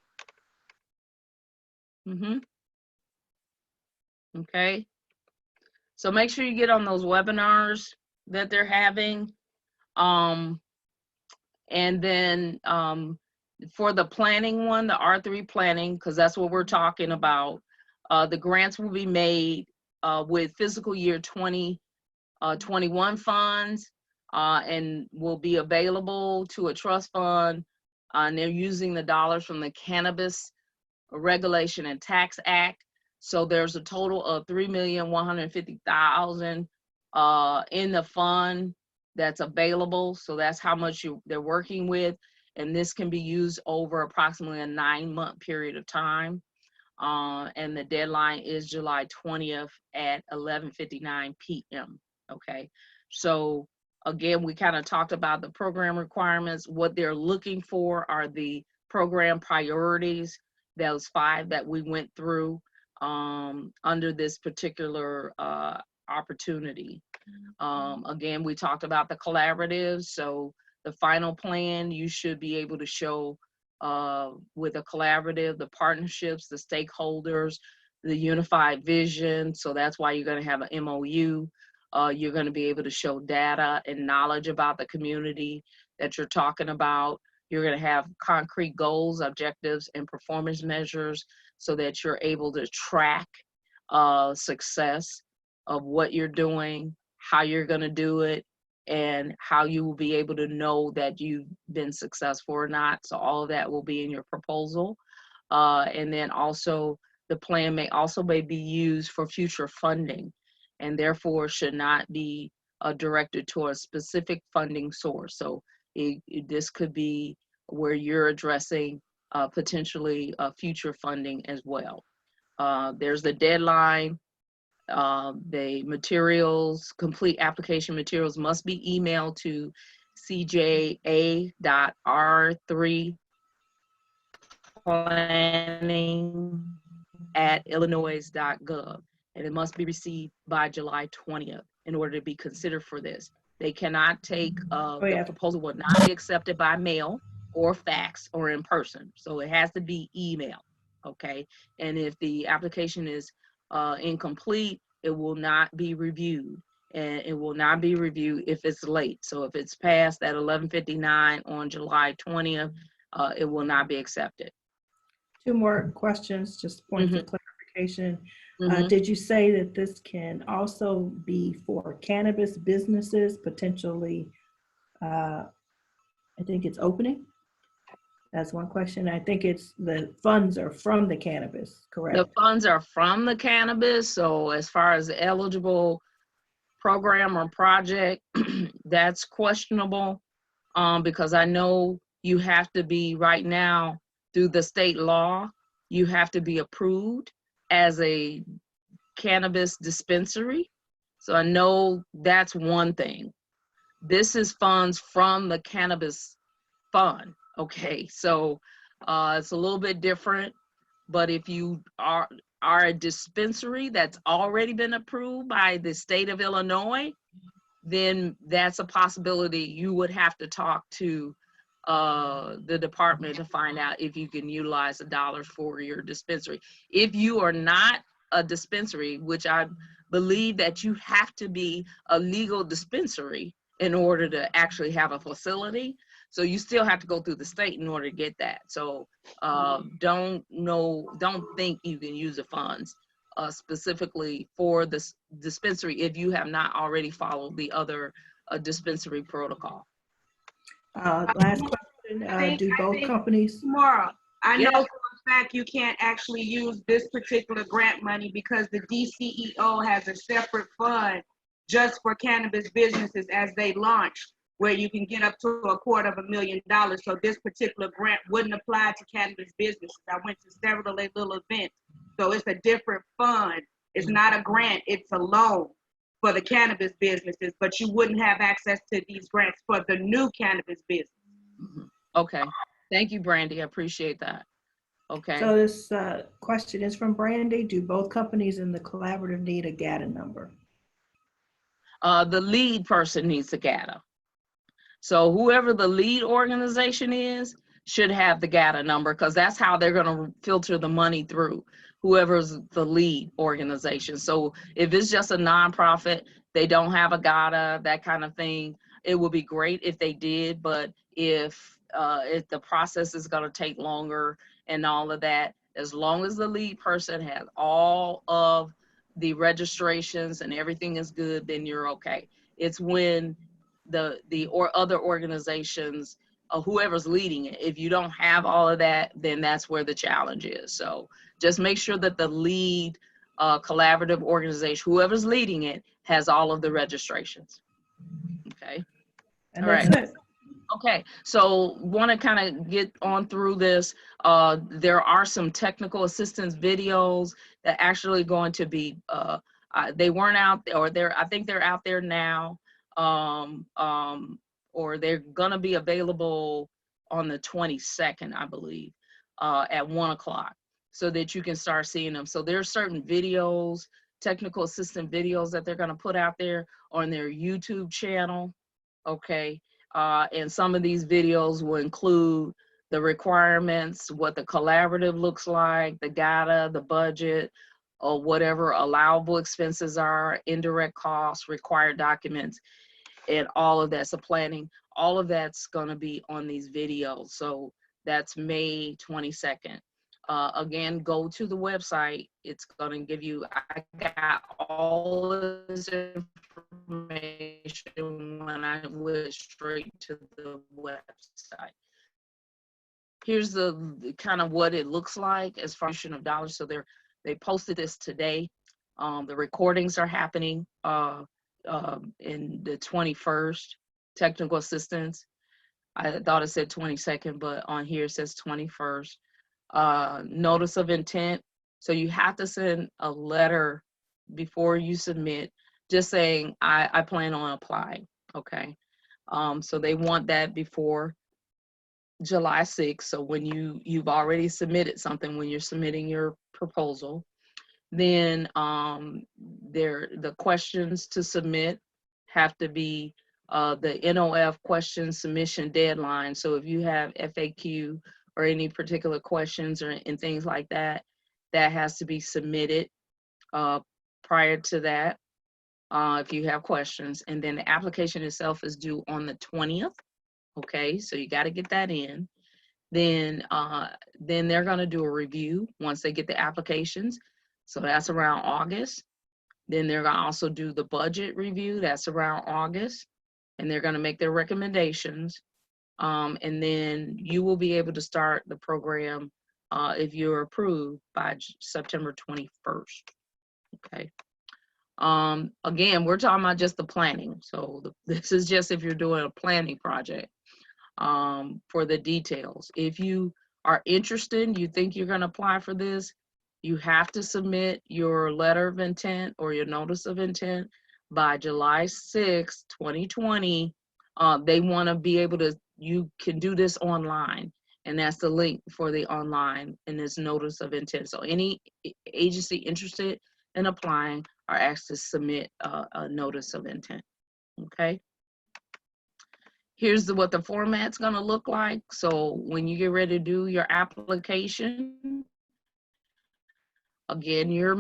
Okay. So make sure you get on those webinars that they're having. And then for the planning one, the R3 planning, because that's what we're talking about, the grants will be made with fiscal year 2021 funds, and will be available to a trust fund. And they're using the dollars from the Cannabis Regulation and Tax Act. So there's a total of $3,150,000 in the fund that's available. So that's how much they're working with. And this can be used over approximately a 9-month period of time. And the deadline is July 20th at 11:59 p.m. Okay. So again, we kind of talked about the program requirements. What they're looking for are the program priorities, those 5 that we went through under this particular opportunity. Again, we talked about the collaboratives. So the final plan, you should be able to show with a collaborative, the partnerships, the stakeholders, the unified vision. So that's why you're going to have an MOU. You're going to be able to show data and knowledge about the community that you're talking about. You're going to have concrete goals, objectives, and performance measures. so that you're able to track success of what you're doing, how you're going to do it, and how you will be able to know that you've been successful or not. So all of that will be in your proposal. And then also the plan may be used for future funding, and therefore should not be directed to a specific funding source. So this could be where you're addressing potentially future funding as well. There's the deadline. The materials, complete application materials must be emailed to cja.r3planning@illinois.gov, and it must be received by July 20th in order to be considered for this. They cannot take, the proposal will not be accepted by mail or fax or in person. So it has to be email, okay? And if the application is incomplete, it will not be reviewed, and it will not be reviewed if it's late. So if it's past at 11:59 on July 20th, it will not be accepted. 2 more questions, just points of clarification. Mhm. Did you say that this can also be for cannabis businesses, potentially, I think it's opening? That's one question. I think it's the funds are from the cannabis, correct? The funds are from the cannabis, so as far as the eligible program or project, that's questionable, because I know you have to be, right now, through the state law, you have to be approved as a cannabis dispensary. So I know that's one thing. This is funds from the cannabis fund. Okay, so it's a little bit different, but if you are a dispensary that's already been approved by the state of Illinois, then that's a possibility. You would have to talk to the department to find out if you can utilize the dollars for your dispensary. If you are not a dispensary, which I believe that you have to be a legal dispensary in order to actually have a facility. So you still have to go through the state in order to get that. So don't think you can use the funds specifically for this dispensary if you have not already followed the other dispensary protocol. Last question, do both companies? Tomorrow, I know Yeah. for a fact you can't actually use this particular grant money because the DCEO has a separate fund just for cannabis businesses as they launch, where you can get up to $250,000. So this particular grant wouldn't apply to cannabis businesses. I went to several of their little events. So it's a different fund. It's not a grant, it's a loan for the cannabis businesses, but you wouldn't have access to these grants for the new cannabis business. Okay, thank you, Brandy, I appreciate that. Okay. So this question is from Brandy. Do both companies in the collaborative need a GATA number? The lead person needs the GATA. So whoever the lead organization is should have the GATA number, because that's how they're going to filter the money through, whoever's the lead organization. So if it's just a nonprofit, they don't have a GATA, that kind of thing, it would be great if they did, but if the process is going to take longer and all of that, as long as the lead person has all of the registrations and everything is good, then you're okay. It's when the other organizations, whoever's leading it, if you don't have all of that, then that's where the challenge is. So just make sure that the lead collaborative organization, whoever's leading it, has all of the registrations. Okay. And All that's right. it. Okay, so want to kind of get on through this. There are some technical assistance videos that actually going to be, they weren't out, or I think they're out there now, or they're gonna be available on the 22nd, I believe, at 1 o'clock, so that you can start seeing them. So there's certain videos, technical assistant videos that they're gonna put out there on their YouTube channel, okay? And some of these videos will include the requirements, what the collaborative looks like, the GATA, the budget, or whatever allowable expenses are, indirect costs, required documents, and all of that. So planning, all of that's going to be on these videos. So that's May 22nd. again, go to the website. It's going to give you, I got all this information when I went straight to the website. Here's the kind of what it looks like as far as of dollars. So they posted this today. The recordings are happening in the 21st, technical assistance. I thought it said 22nd, but on here it says 21st. Notice of intent. So you have to send a letter before you submit, just saying, I plan on applying, okay? So they want that before July 6th. So when you've already submitted something, when you're submitting your proposal, then the questions to submit have to be the NOF question submission deadline. So if you have FAQ or any particular questions and things like that, that has to be submitted prior to that if you have questions. And then the application itself is due on the 20th. Okay, so you got to get that in. Then they're going to do a review once they get the applications. So that's around August. Then they're going to also do the budget review. That's around August. And they're going to make their recommendations. And then you will be able to start the program if you're approved by September 21st. Okay. Again, we're talking about just the planning. So this is just if you're doing a planning project for the details. If you are interested, you think you're going to apply for this, you have to submit your letter of intent or your notice of intent by July 6, 2020. They want to be able to, you can do this online, and that's the link for the online and this notice of intent. So any agency interested in applying are asked to submit a notice of intent, okay? Here's what the format's gonna look like. So when you get ready to do your application, again, you're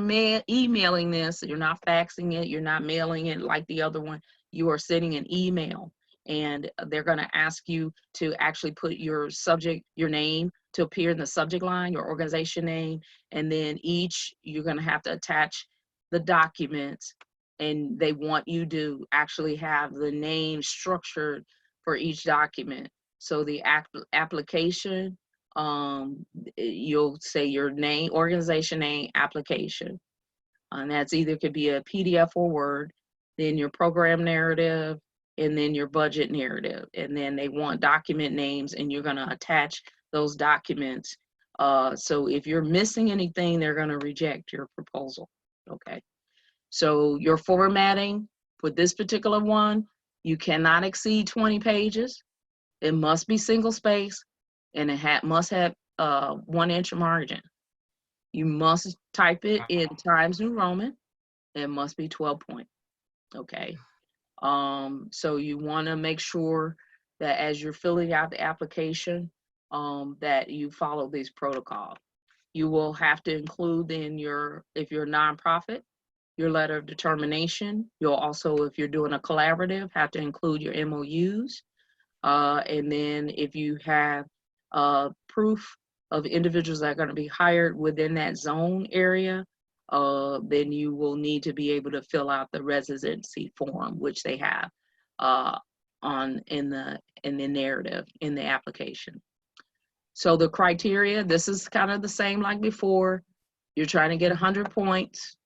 emailing this, you're not faxing it, you're not mailing it like the other one, you are sending an email, and they're gonna ask you to actually put your subject, your name to appear in the subject line, your organization name, and then you're gonna have to attach the documents, and they want you to actually have the name structured for each document. So the application, you'll say your name, organization name, application. And that's either could be a PDF or Word, then your program narrative, and then your budget narrative. And then they want document names, and you're gonna attach those documents. So if you're missing anything, they're gonna reject your proposal, okay? So your formatting for this particular one, you cannot exceed 20 pages. It must be single space, and it must have 1 inch margin. You must type it in Times New Roman. It must be 12 point, okay? So you wanna make sure that as you're filling out the application, that you follow these protocols. You will have to include in if you're a nonprofit, your letter of determination. You'll also, if you're doing a collaborative, have to include your MOUs. And then if you have proof of individuals that are going to be hired within that zone area, then you will need to be able to fill out the residency form, which they have in the narrative, in the application. So the criteria, this is kind of the same like before. You're trying to get 100 points.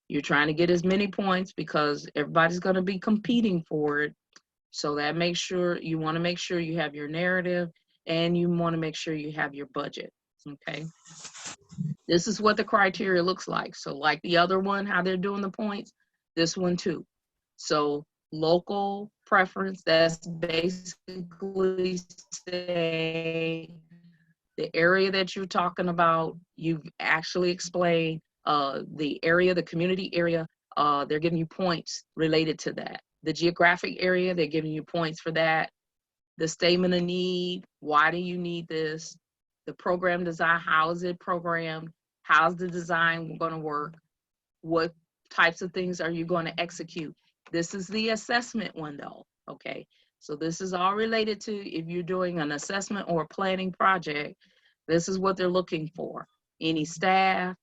You're trying to get as many points because everybody's going to be competing for it. So that you want to make sure you have your narrative, and you want to make sure you have your budget, okay? This is what the criteria looks like. So like the other one, how they're doing the points, this one too. So local preference, that's basically say the area that you're talking about, you've actually explained the area, the community area, they're giving you points related to that. The geographic area, they're giving you points for that. The statement of need, why do you need this? The program design, how is it programmed? How's the design going to work? What types of things are you going to execute? This is the assessment one though, okay? So this is all related to if you're doing an assessment or a planning project, This is what they're looking for. Any staff,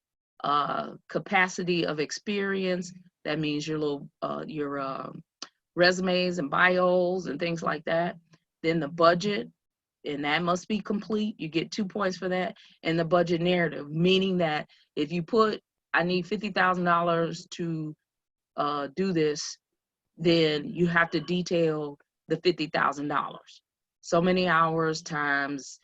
capacity of experience. That means your resumes and bios and things like that. Then the budget, and that must be complete. You get 2 points for that. And the budget narrative, meaning that if you put, I need $50,000 to do this, then you have to detail the $50,000. So many hours times,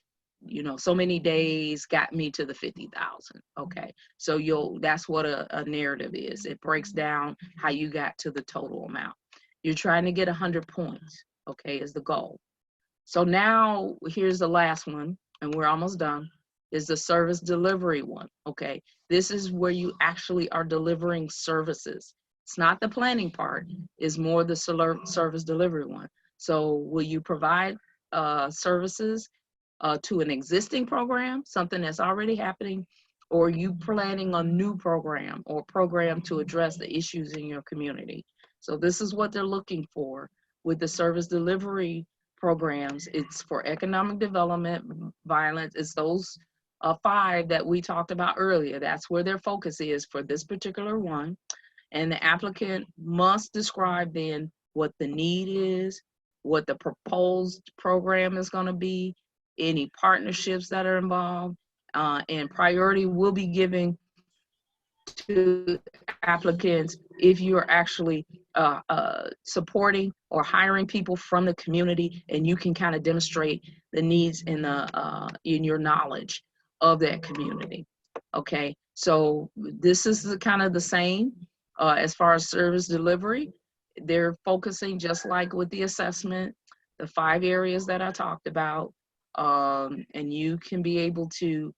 so many days got me to the 50,000. Okay, so that's what a narrative is. It breaks down how you got to the total amount. You're trying to get 100 points. Okay, is the goal. So now here's the last one, and we're almost done. Is the service delivery one. Okay, this is where you actually are delivering services. It's not the planning part. It's more the service delivery one. So will you provide services to an existing program, something that's already happening, or are you planning a new program or program to address the issues in your community? So this is what they're looking for with the service delivery programs. It's for economic development, violence. It's those 5 that we talked about earlier. That's where their focus is for this particular one. And the applicant must describe then what the need is, what the proposed program is going to be, any partnerships that are involved, and priority will be given to applicants if you're actually supporting or hiring people from the community, and you can kind of demonstrate the needs in your knowledge of that community. Okay, so this is kind of the same as far as service delivery. They're focusing just like with the assessment, the 5 areas that I talked about, and you can be able to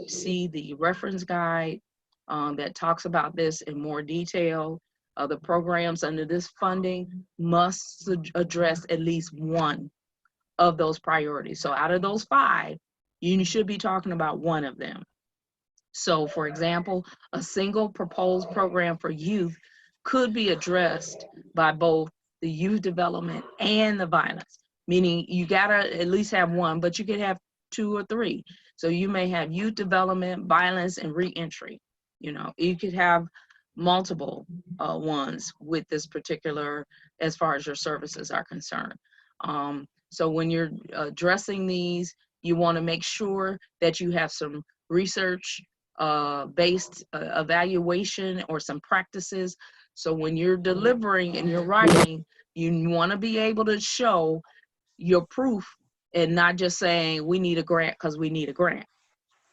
see the reference guide that talks about this in more detail. The programs under this funding must address at least one of those priorities. So out of those 5, you should be talking about one of them. So for example, a single proposed program for youth could be addressed by both the youth development and the violence, meaning you gotta at least have one, but you could have 2 or 3. So you may have youth development, violence, and reentry. You could have multiple ones with this particular, as far as your services are concerned. So when you're addressing these, you want to make sure that you have some research based evaluation or some practices. So when you're delivering and you're writing, you want to be able to show your proof and not just saying we need a grant because we need a grant.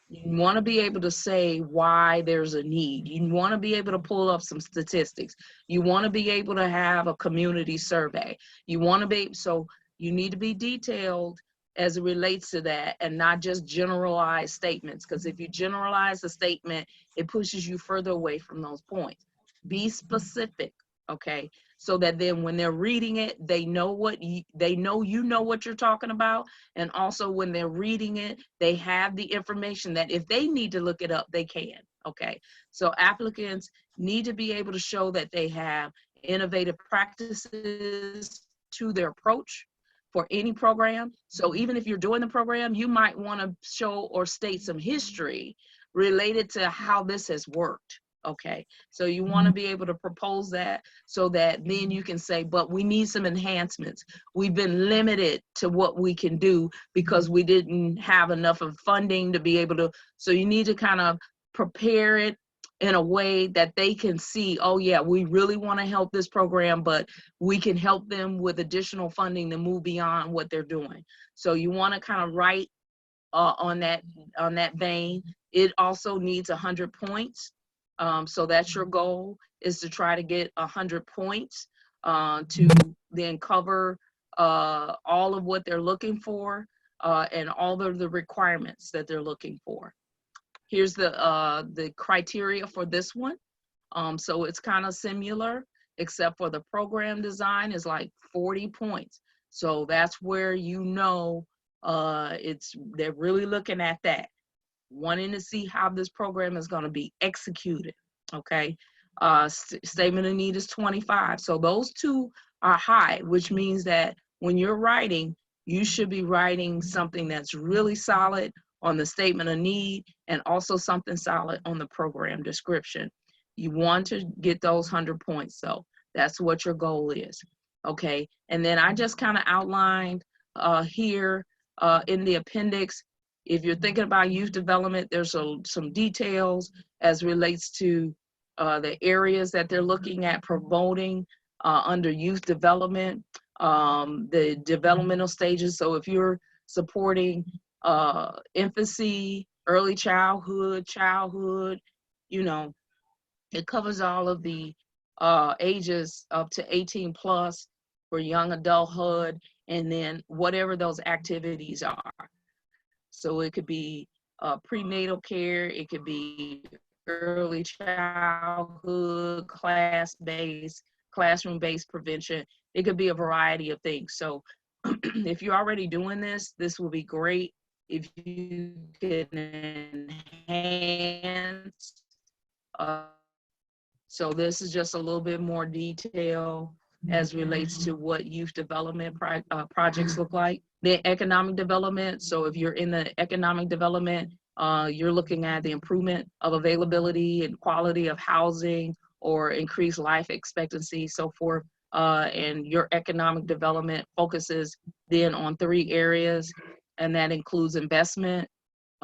You want to be able to say why there's a need. You want to be able to pull up some statistics. You want to be able to have a community survey. You want to be, so you need to be detailed as it relates to that and not just generalized statements, because if you generalize the statement, it pushes you further away from those points. Be specific, okay? So that then when they're reading it, they know what you know what you're talking about. And also when they're reading it, they have the information that if they need to look it up, they can, okay? So applicants need to be able to show that they have innovative practices to their approach for any program. So even if you're doing the program, you might want to show or state some history related to how this has worked. Okay, so you want to be able to propose that so that then you can say, but we need some enhancements. We've been limited to what we can do because we didn't have enough of funding to be able to, so you need to kind of prepare it in a way that they can see, oh yeah, we really want to help this program, but we can help them with additional funding to move beyond what they're doing. So you want to kind of write on that vein. It also needs 100 points. So that's your goal, is to try to get 100 points to then cover all of what they're looking for and all of the requirements that they're looking for. Here's the criteria for this one. So it's kind of similar, except for the program design is like 40 points. So that's where they're really looking at that, wanting to see how this program is going to be executed. Okay, statement of need is 25. So those 2 are high, which means that when you're writing, you should be writing something that's really solid on the statement of need, and also something solid on the program description. You want to get those 100 points, so that's what your goal is, okay? And then I just kind of outlined here in the appendix, if you're thinking about youth development, there's some details as relates to the areas that they're looking at promoting under youth development, the developmental stages. So if you're supporting infancy, early childhood, you know, it covers all of the ages up to 18 plus for young adulthood, and then whatever those activities are. So it could be prenatal care, it could be early childhood, classroom-based prevention. It could be a variety of things. So if you're already doing this, this will be great. If you can enhance, so this is just a little bit more detail as relates to what youth development projects look like. The economic development, so if you're in the economic development, you're looking at the improvement of availability and quality of housing or increased life expectancy, so forth. And your economic development focuses then on 3 areas, and that includes investment,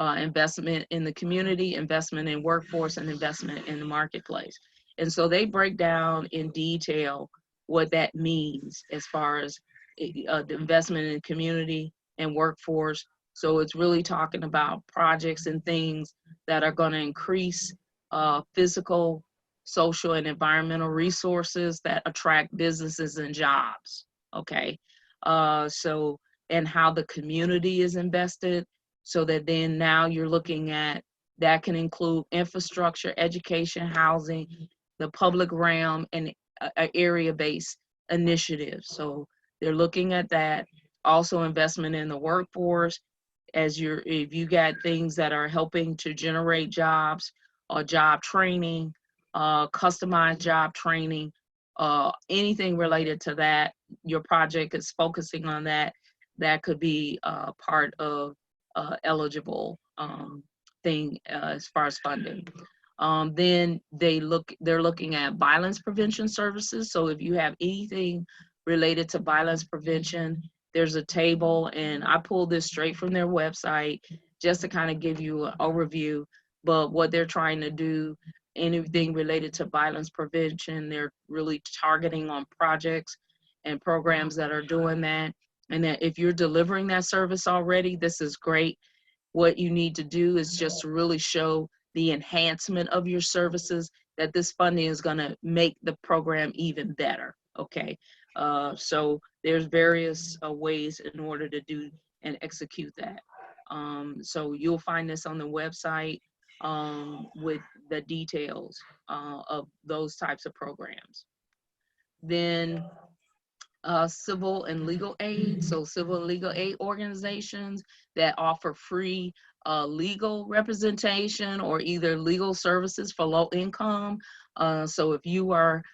investment in the community, investment in workforce, and investment in the marketplace. And so they break down in detail what that means as far as the investment in community and workforce. So it's really talking about projects and things that are going to increase physical, social, and environmental resources that attract businesses and jobs, okay? So, and how the community is invested, so that then now you're looking at, that can include infrastructure, education, housing, the public realm, and area-based initiatives. So they're looking at that. Also investment in the workforce, as if you got things that are helping to generate jobs or job training, customized job training, anything related to that, your project is focusing on that. That could be part of eligible thing as far as funding. Then they're looking at violence prevention services. So if you have anything related to violence prevention, there's a table, and I pulled this straight from their website just to kind of give you an overview. But what they're trying to do, anything related to violence prevention, they're really targeting on projects and programs that are doing that. And that if you're delivering that service already, this is great. What you need to do is just to really show the enhancement of your services, that this funding is going to make the program even better, okay? So there's various ways in order to do and execute that. So you'll find this on the website with the details of those types of programs. Then civil and legal aid. So civil and legal aid organizations that offer free legal representation or either legal services for low income. So if you are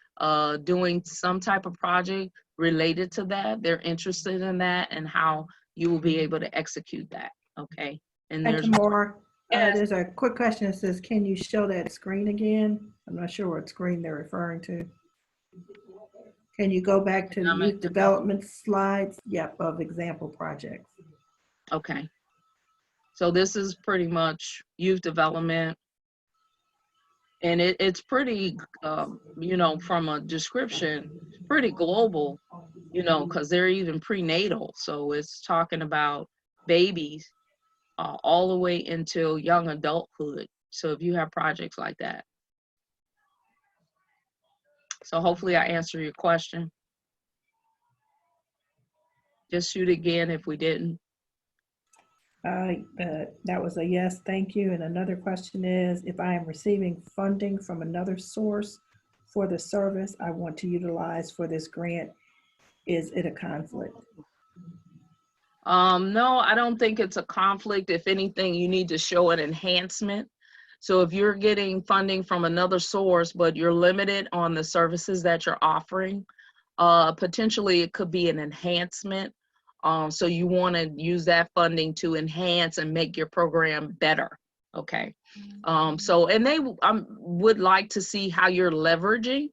doing some type of project related to that, they're interested in that and how you will be able to execute that, okay? And Thank there's you, Maura. Yes. There's a quick question that says, can you show that screen again? I'm not sure what screen they're referring to. Can you go back to the youth development slides? Yep, of example projects. Okay. So this is pretty much youth development. And it's pretty, you know, from a description, pretty global, you know, because they're even prenatal. So it's talking about babies all the way until young adulthood. So if you have projects like that. So hopefully I answered your question. Just shoot again if we didn't. That was a yes, thank you. And another question is, if I am receiving funding from another source for the service I want to utilize for this grant, is it a conflict? No, I don't think it's a conflict. If anything, you need to show an enhancement. So if you're getting funding from another source, but you're limited on the services that you're offering, potentially it could be an enhancement So you want to use that funding to enhance and make your program better. Okay. So, and they would like to see how you're leveraging,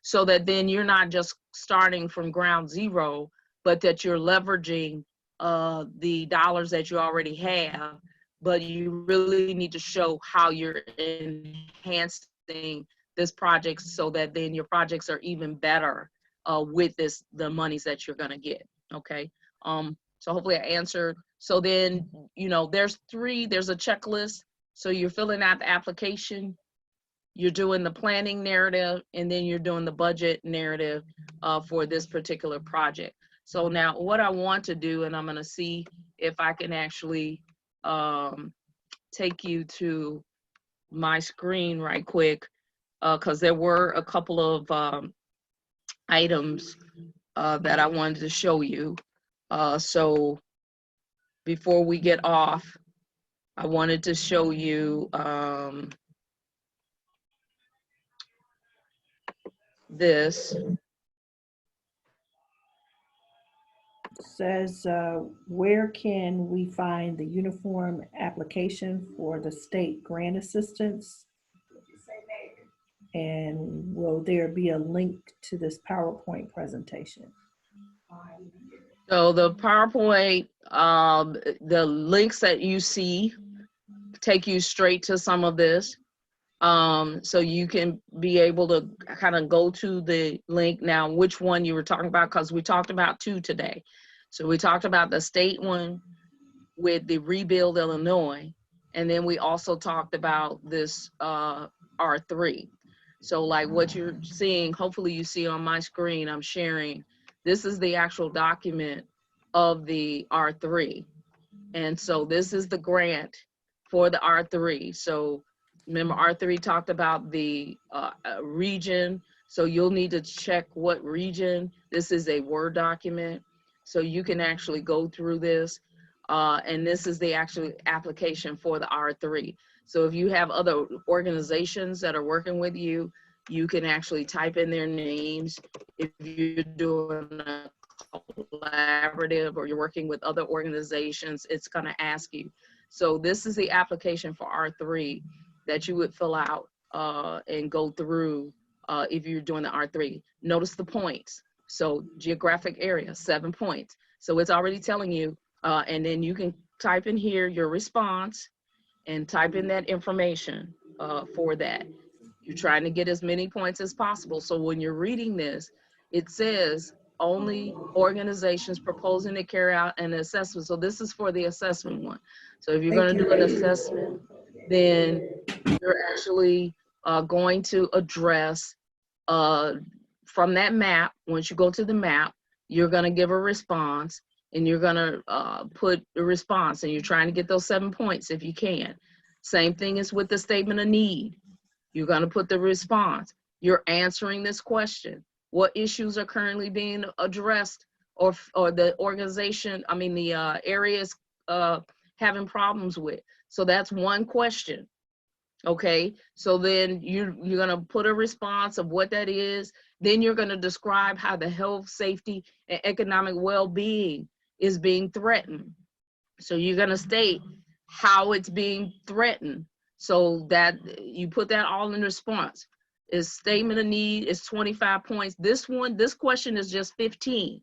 so that then you're not just starting from ground zero, but that you're leveraging the dollars that you already have, but you really need to show how you're enhancing this project so that then your projects are even better with the monies that you're gonna get, okay? So hopefully I answered. So then, you know, there's a checklist. So you're filling out the application, you're doing the planning narrative, and then you're doing the budget narrative for this particular project. So now what I want to do, and I'm gonna see if I can actually take you to my screen right quick, because there were a couple of items that I wanted to show you. So before we get off, I wanted to show you this. Says, where can we find the uniform application for the state grant assistance? And will there be a link to this PowerPoint presentation? So the PowerPoint, the links that you see take you straight to some of this. So you can be able to kind of go to the link. Now, which one you were talking about, because we talked about two today. So we talked about the state one with the Rebuild Illinois, and then we also talked about this R3. So like what you're seeing, hopefully you see on my screen, I'm sharing, this is the actual document of the R3. And so this is the grant for the R3. So remember R3 talked about the region. So you'll need to check what region. This is a Word document. So you can actually go through this. And this is the actual application for the R3. So if you have other organizations that are working with you, you can actually type in their names. If you're doing a collaborative or you're working with other organizations, it's going to ask you. So this is the application for R3 that you would fill out and go through if you're doing the R3. Notice the points. So geographic area, 7 points. So it's already telling you, and then you can type in here your response and type in that information for that. You're trying to get as many points as possible. So when you're reading this, it says only organizations proposing to carry out an assessment. So this is for the assessment one. So if you're going to do an assessment, then you're actually going to address from that map. Once you go to the map, you're going to give a response, and you're going to put a response, and you're trying to get those 7 points if you can. Same thing is with the statement of need. You're going to put the response. You're answering this question. What issues are currently being addressed, or the organization, I mean the areas having problems with? So that's one question. Okay, so then you're going to put a response of what that is. Then you're going to describe how the health, safety, and economic well-being is being threatened. So you're going to state how it's being threatened, so that you put that all in response. Is statement of need is 25 points. This question is just 15.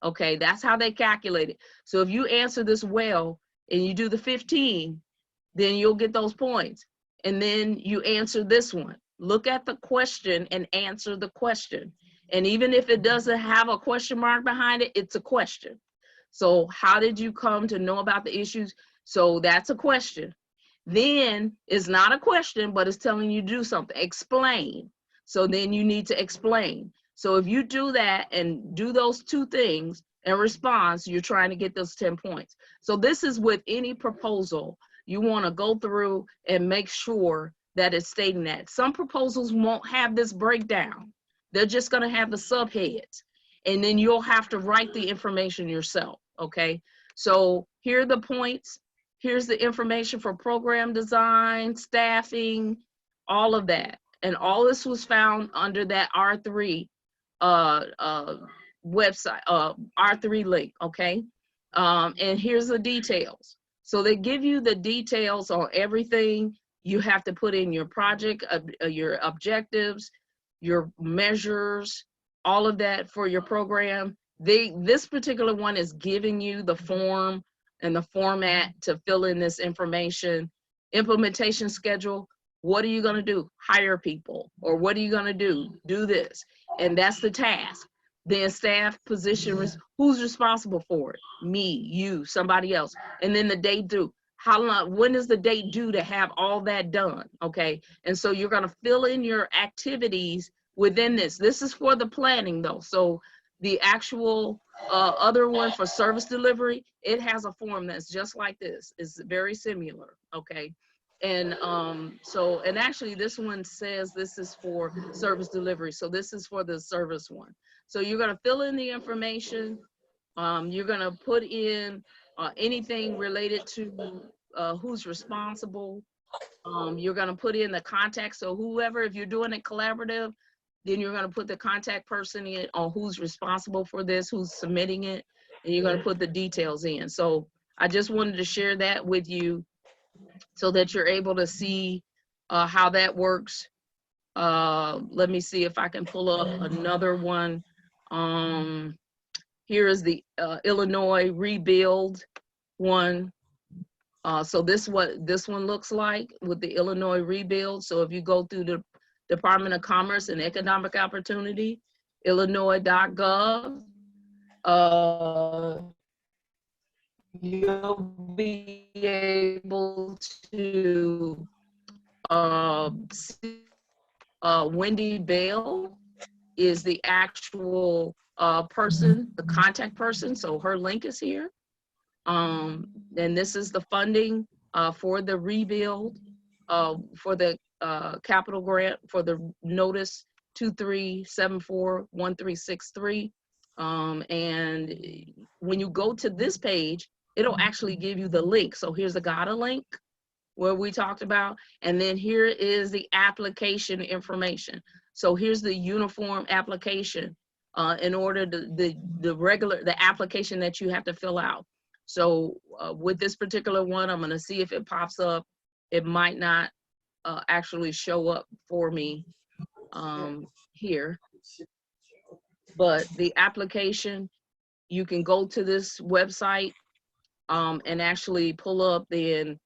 Okay, that's how they calculate it. So if you answer this well and you do the 15, then you'll get those points. And then you answer this one. Look at the question and answer the question. And even if it doesn't have a question mark behind it, it's a question. So how did you come to know about the issues? So that's a question. Then it's not a question, but it's telling you to do something. Explain. So then you need to explain. So if you do that and do those two things in response, you're trying to get those 10 points. So this is with any proposal. You want to go through and make sure that it's stating that. Some proposals won't have this breakdown. They're just going to have the subheads. And then you'll have to write the information yourself, okay? So here are the points. Here's the information for program design, staffing, all of that. And all this was found under that R3 website, R3 link, okay? And here's the details. So they give you the details on everything you have to put in your project, your objectives, your measures, all of that for your program. This particular one is giving you the form and the format to fill in this information. Implementation schedule, what are you gonna do? Hire people, or what are you gonna do? Do this, and that's the task. Then staff position, who's responsible for it? Me, you, somebody else. And then the date due. How long, when is the date due to have all that done, okay? And so you're gonna fill in your activities within this. This is for the planning though. So the actual other one for service delivery, it has a form that's just like this. It's very similar, okay? And and actually this one says this is for service delivery. So this is for the service one. So you're gonna fill in the information. You're gonna put in anything related to who's responsible. You're gonna put in the contact. So whoever, if you're doing it collaborative, then you're gonna put the contact person in on who's responsible for this, who's submitting it, and you're gonna put the details in. So I just wanted to share that with you so that you're able to see how that works. Let me see if I can pull up another one. Here is the Illinois rebuild one. So this what this one looks like with the Illinois rebuild. So if you go through the Department of Commerce and Economic Opportunity, illinois.gov, you'll be able to see Wendy Bell is the actual person, the contact person. So her link is here. And this is the funding for the rebuild, for the capital grant for the notice 23741363. And when you go to this page, it'll actually give you the link. So here's the GATA link where we talked about, and then here is the application information. So here's the uniform application in order to the application that you have to fill out. So with this particular one, I'm gonna see if it pops up. It might not actually show up for me here, but the application, you can go to this website and actually pull up then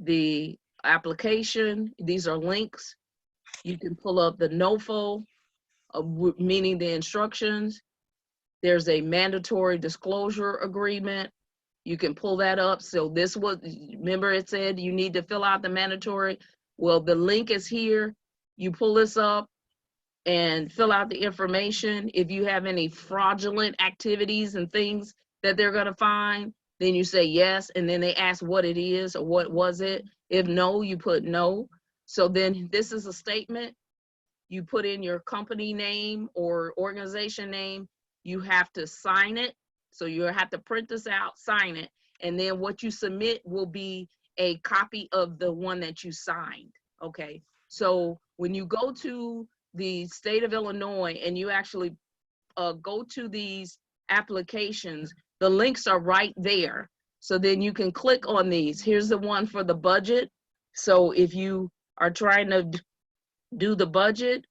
the application. These are links. You can pull up the NOFO, meaning the instructions. There's a mandatory disclosure agreement. You can pull that up. So this was, remember it said you need to fill out the mandatory. Well, the link is here. You pull this up and fill out the information. If you have any fraudulent activities and things that they're gonna find, then you say yes, and then they ask what it is or what was it. If no, you put no. So then this is a statement. You put in your company name or organization name. You have to sign it. So you have to print this out, sign it, and then what you submit will be a copy of the one that you signed, okay? So when you go to the state of Illinois and you actually go to these applications, the links are right there. So then you can click on these. Here's the one for the budget. So if you are trying to do the budget,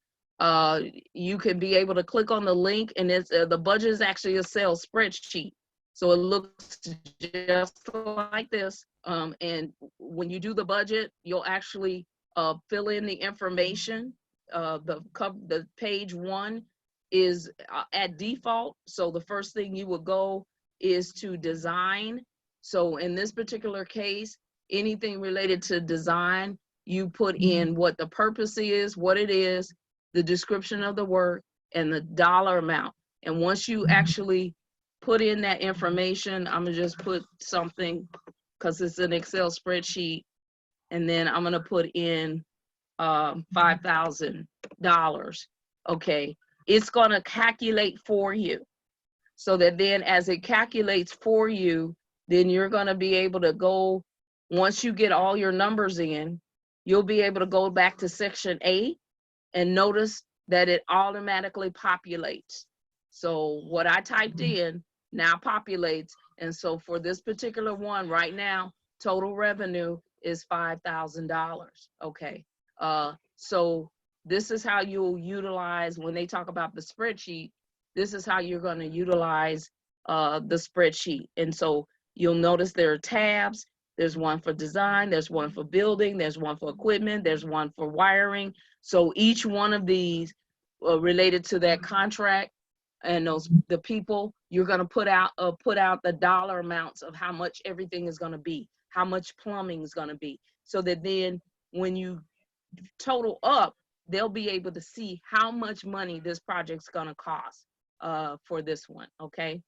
you can be able to click on the link, and it's the budget is actually a sales spreadsheet. So it looks just like this. And when you do the budget, you'll actually fill in the information. The page one is at default. So the first thing you will go is to design. So in this particular case, anything related to design, you put in what the purpose is, what it is, the description of the work, and the dollar amount. And once you actually put in that information, I'm gonna just put something, because it's an Excel spreadsheet, and then I'm gonna put in $5,000, okay? It's gonna calculate for you. So that then as it calculates for you, then you're gonna be able to go, once you get all your numbers in, you'll be able to go back to section A and notice that it automatically populates. So what I typed in now populates. And so for this particular one right now, total revenue is $5,000. Okay. So this is how you'll utilize, when they talk about the spreadsheet, this is how you're going to utilize the spreadsheet. And so you'll notice there are tabs. There's one for design, there's one for building, there's one for equipment, there's one for wiring. So each one of these related to that contract and the people, you're going to put out the dollar amounts of how much everything is going to be, how much plumbing is going to be, so that then when you total up, they'll be able to see how much money this project's going to cost for this one. Okay.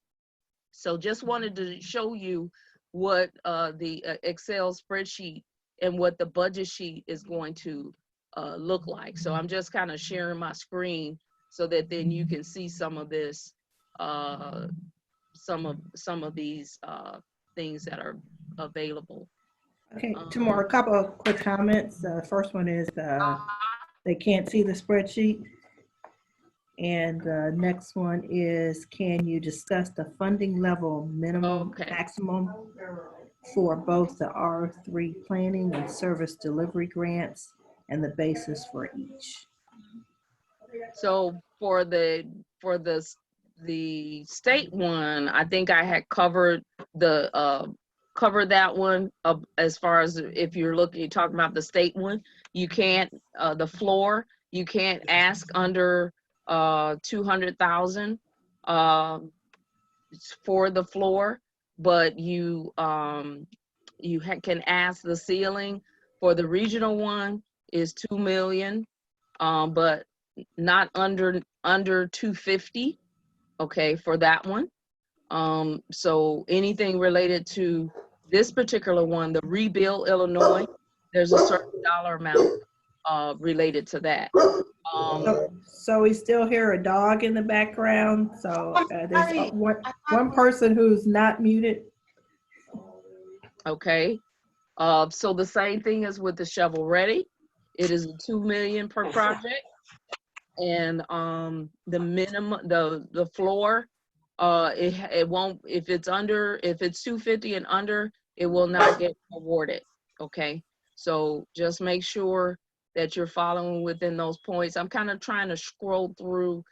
So just wanted to show you what the Excel spreadsheet and what the budget sheet is going to look like. So I'm just kind of sharing my screen so that then you can see some of this, some of these things that are available. Okay, two more, a couple of quick comments. First one is they can't see the spreadsheet. And the next one is, can you discuss the funding level minimum, maximum for both the R3 planning and service delivery grants and the basis for each? So for the state one, I think I had covered that one as far as if you're talking about the state one. You can't the floor, you can't ask under 200,000 for the floor, but you can ask the ceiling. For the regional one is 2 million, but not under 250. Okay, for that one. So anything related to this particular one, the Rebuild Illinois, there's a certain dollar amount related to that. So we still hear a dog in the background. So there's one person who's not muted. Okay. So the same thing as with the shovel ready. It is 2 million per project. And the minimum, the floor, it won't, if it's 250 and under, it will not get awarded. Okay. So just make sure that you're following within those points. I'm kind of trying to scroll through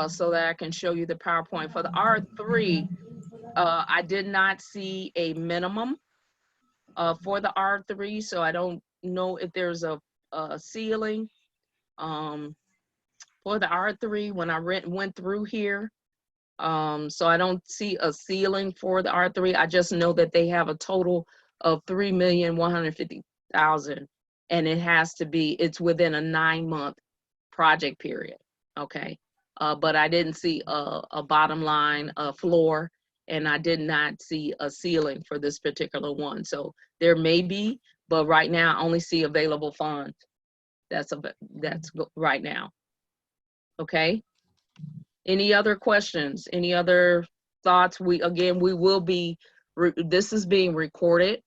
so that I can show you the PowerPoint. For the R3, I did not see a minimum for the R3, so I don't know if there's a ceiling. For the R3, when I went through here, so I don't see a ceiling for the R3. I just know that they have a total of 3,150,000. And it has to be, it's within a 9-month project period, okay? But I didn't see a bottom line, a floor, and I did not see a ceiling for this particular one. So there may be, but right now I only see available funds. That's right now, okay? Any other questions? Any other thoughts? We will be, this is being recorded.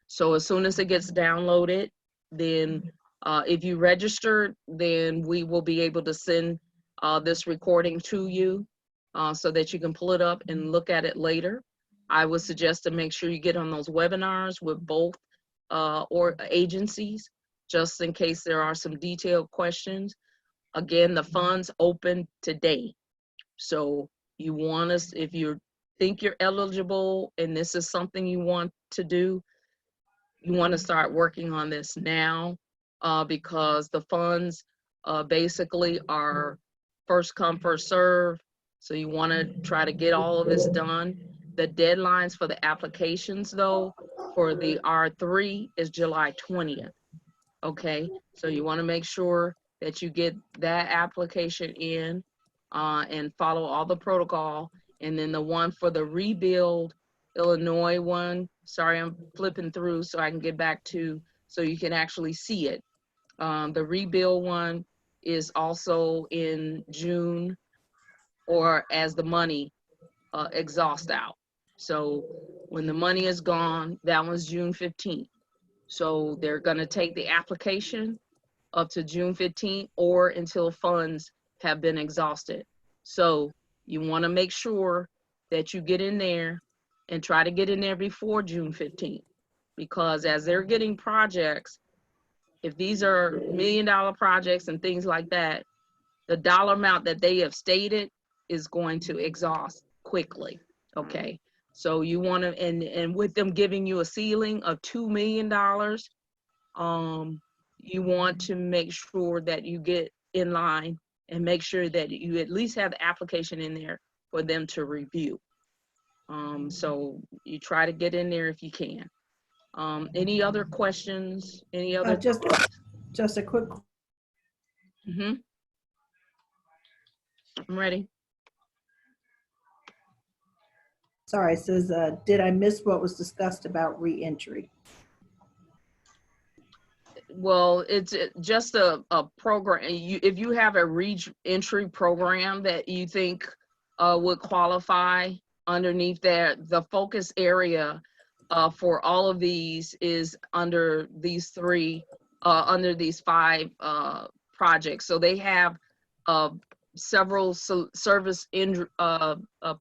So as soon as it gets downloaded, then if you register, then we will be able to send this recording to you so that you can pull it up and look at it later. I would suggest to make sure you get on those webinars with both or agencies, just in case there are some detailed questions. Again, the funds open today. So you want us, if you think you're eligible and this is something you want to do, you want to start working on this now because the funds basically are first come, first serve. So you want to try to get all of this done. The deadlines for the applications, though, for the R3 is July 20th. Okay, so you want to make sure that you get that application in and follow all the protocol. And then the one for the Rebuild Illinois one, sorry, I'm flipping through so I can get back to, so you can actually see it. The Rebuild one is also in June, or as the money exhausts out. So when the money is gone, that one's June 15th. So they're gonna take the application up to June 15th or until funds have been exhausted. So you wanna make sure that you get in there and try to get in there before June 15th. Because as they're getting projects, if these are $1 million projects and things like that, the dollar amount that they have stated is going to exhaust quickly, okay? So you want to, and with them giving you a ceiling of $2 million, you want to make sure that you get in line and make sure that you at least have the application in there for them to review. So you try to get in there if you can. Any other questions? Any other? Just a quick. I'm ready. Sorry, it says, did I miss what was discussed about reentry? Well, it's just a program. If you have a re-entry program that you think would qualify underneath that, the focus area for all of these is under these under these 5 projects. So they have several service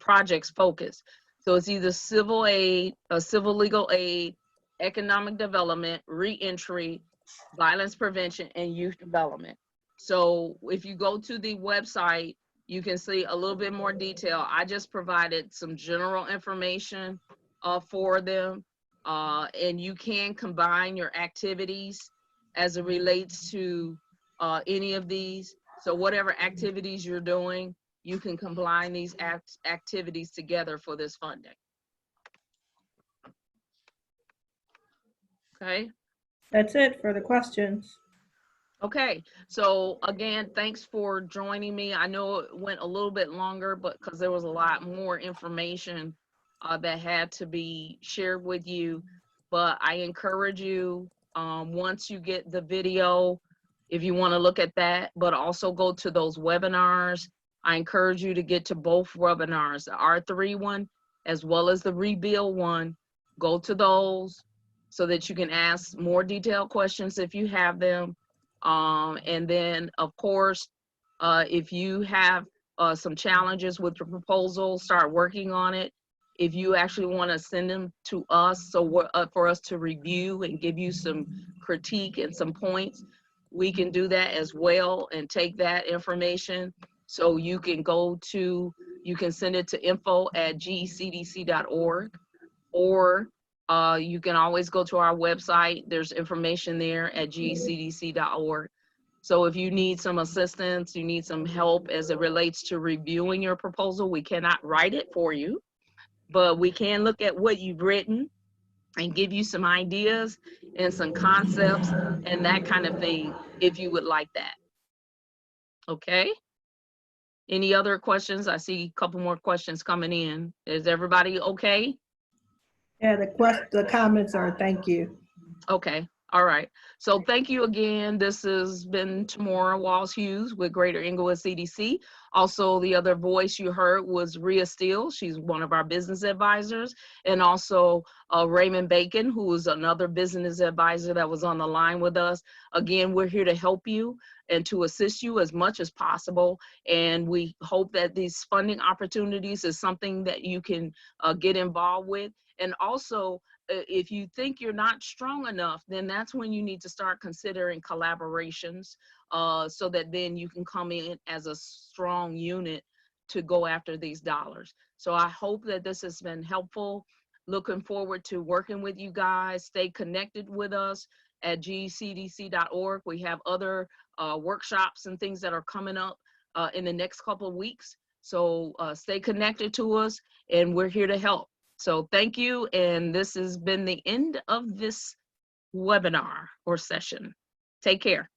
projects focused. So it's either civil aid, civil legal aid, economic development, reentry, violence prevention, and youth development. So if you go to the website, you can see a little bit more detail. I just provided some general information for them, and you can combine your activities as it relates to any of these. So whatever activities you're doing, you can combine these activities together for this funding. Okay. That's it for the questions. Okay, so again, thanks for joining me. I know it went a little bit longer, but because there was a lot more information that had to be shared with you. But I encourage you, once you get the video, if you want to look at that, but also go to those webinars. I encourage you to get to both webinars, the R3 one, as well as the Rebuild one. Go to those so that you can ask more detailed questions if you have them. And then, of course, if you have some challenges with the proposal, start working on it. If you actually want to send them to us, so for us to review and give you some critique and some points, we can do that as well and take that information. So you can you can send it to info@gcdc.org, or you can always go to our website. There's information there at gcdc.org. So if you need some assistance, you need some help as it relates to reviewing your proposal, we cannot write it for you, but we can look at what you've written and give you some ideas and some concepts and that kind of thing, if you would like that. Okay? Any other questions? I see a couple more questions coming in. Is everybody okay? Yeah, the comments are thank you. Okay, all right. So thank you again. This has been Tamora Walls-Hughes with Greater Inglewood CDC. Also, the other voice you heard was Rhea Steele. She's one of our business advisors. And also Raymond Bacon, who is another business advisor that was on the line with us. Again, we're here to help you and to assist you as much as possible. And we hope that these funding opportunities is something that you can get involved with. And also, if you think you're not strong enough, then that's when you need to start considering collaborations so that then you can come in as a strong unit to go after these dollars. So I hope that this has been helpful. Looking forward to working with you guys. Stay connected with us at gcdc.org. We have other workshops and things that are coming up in the next couple of weeks. So stay connected to us, and we're here to help. So thank you, and this has been the end of this webinar or session. Take care.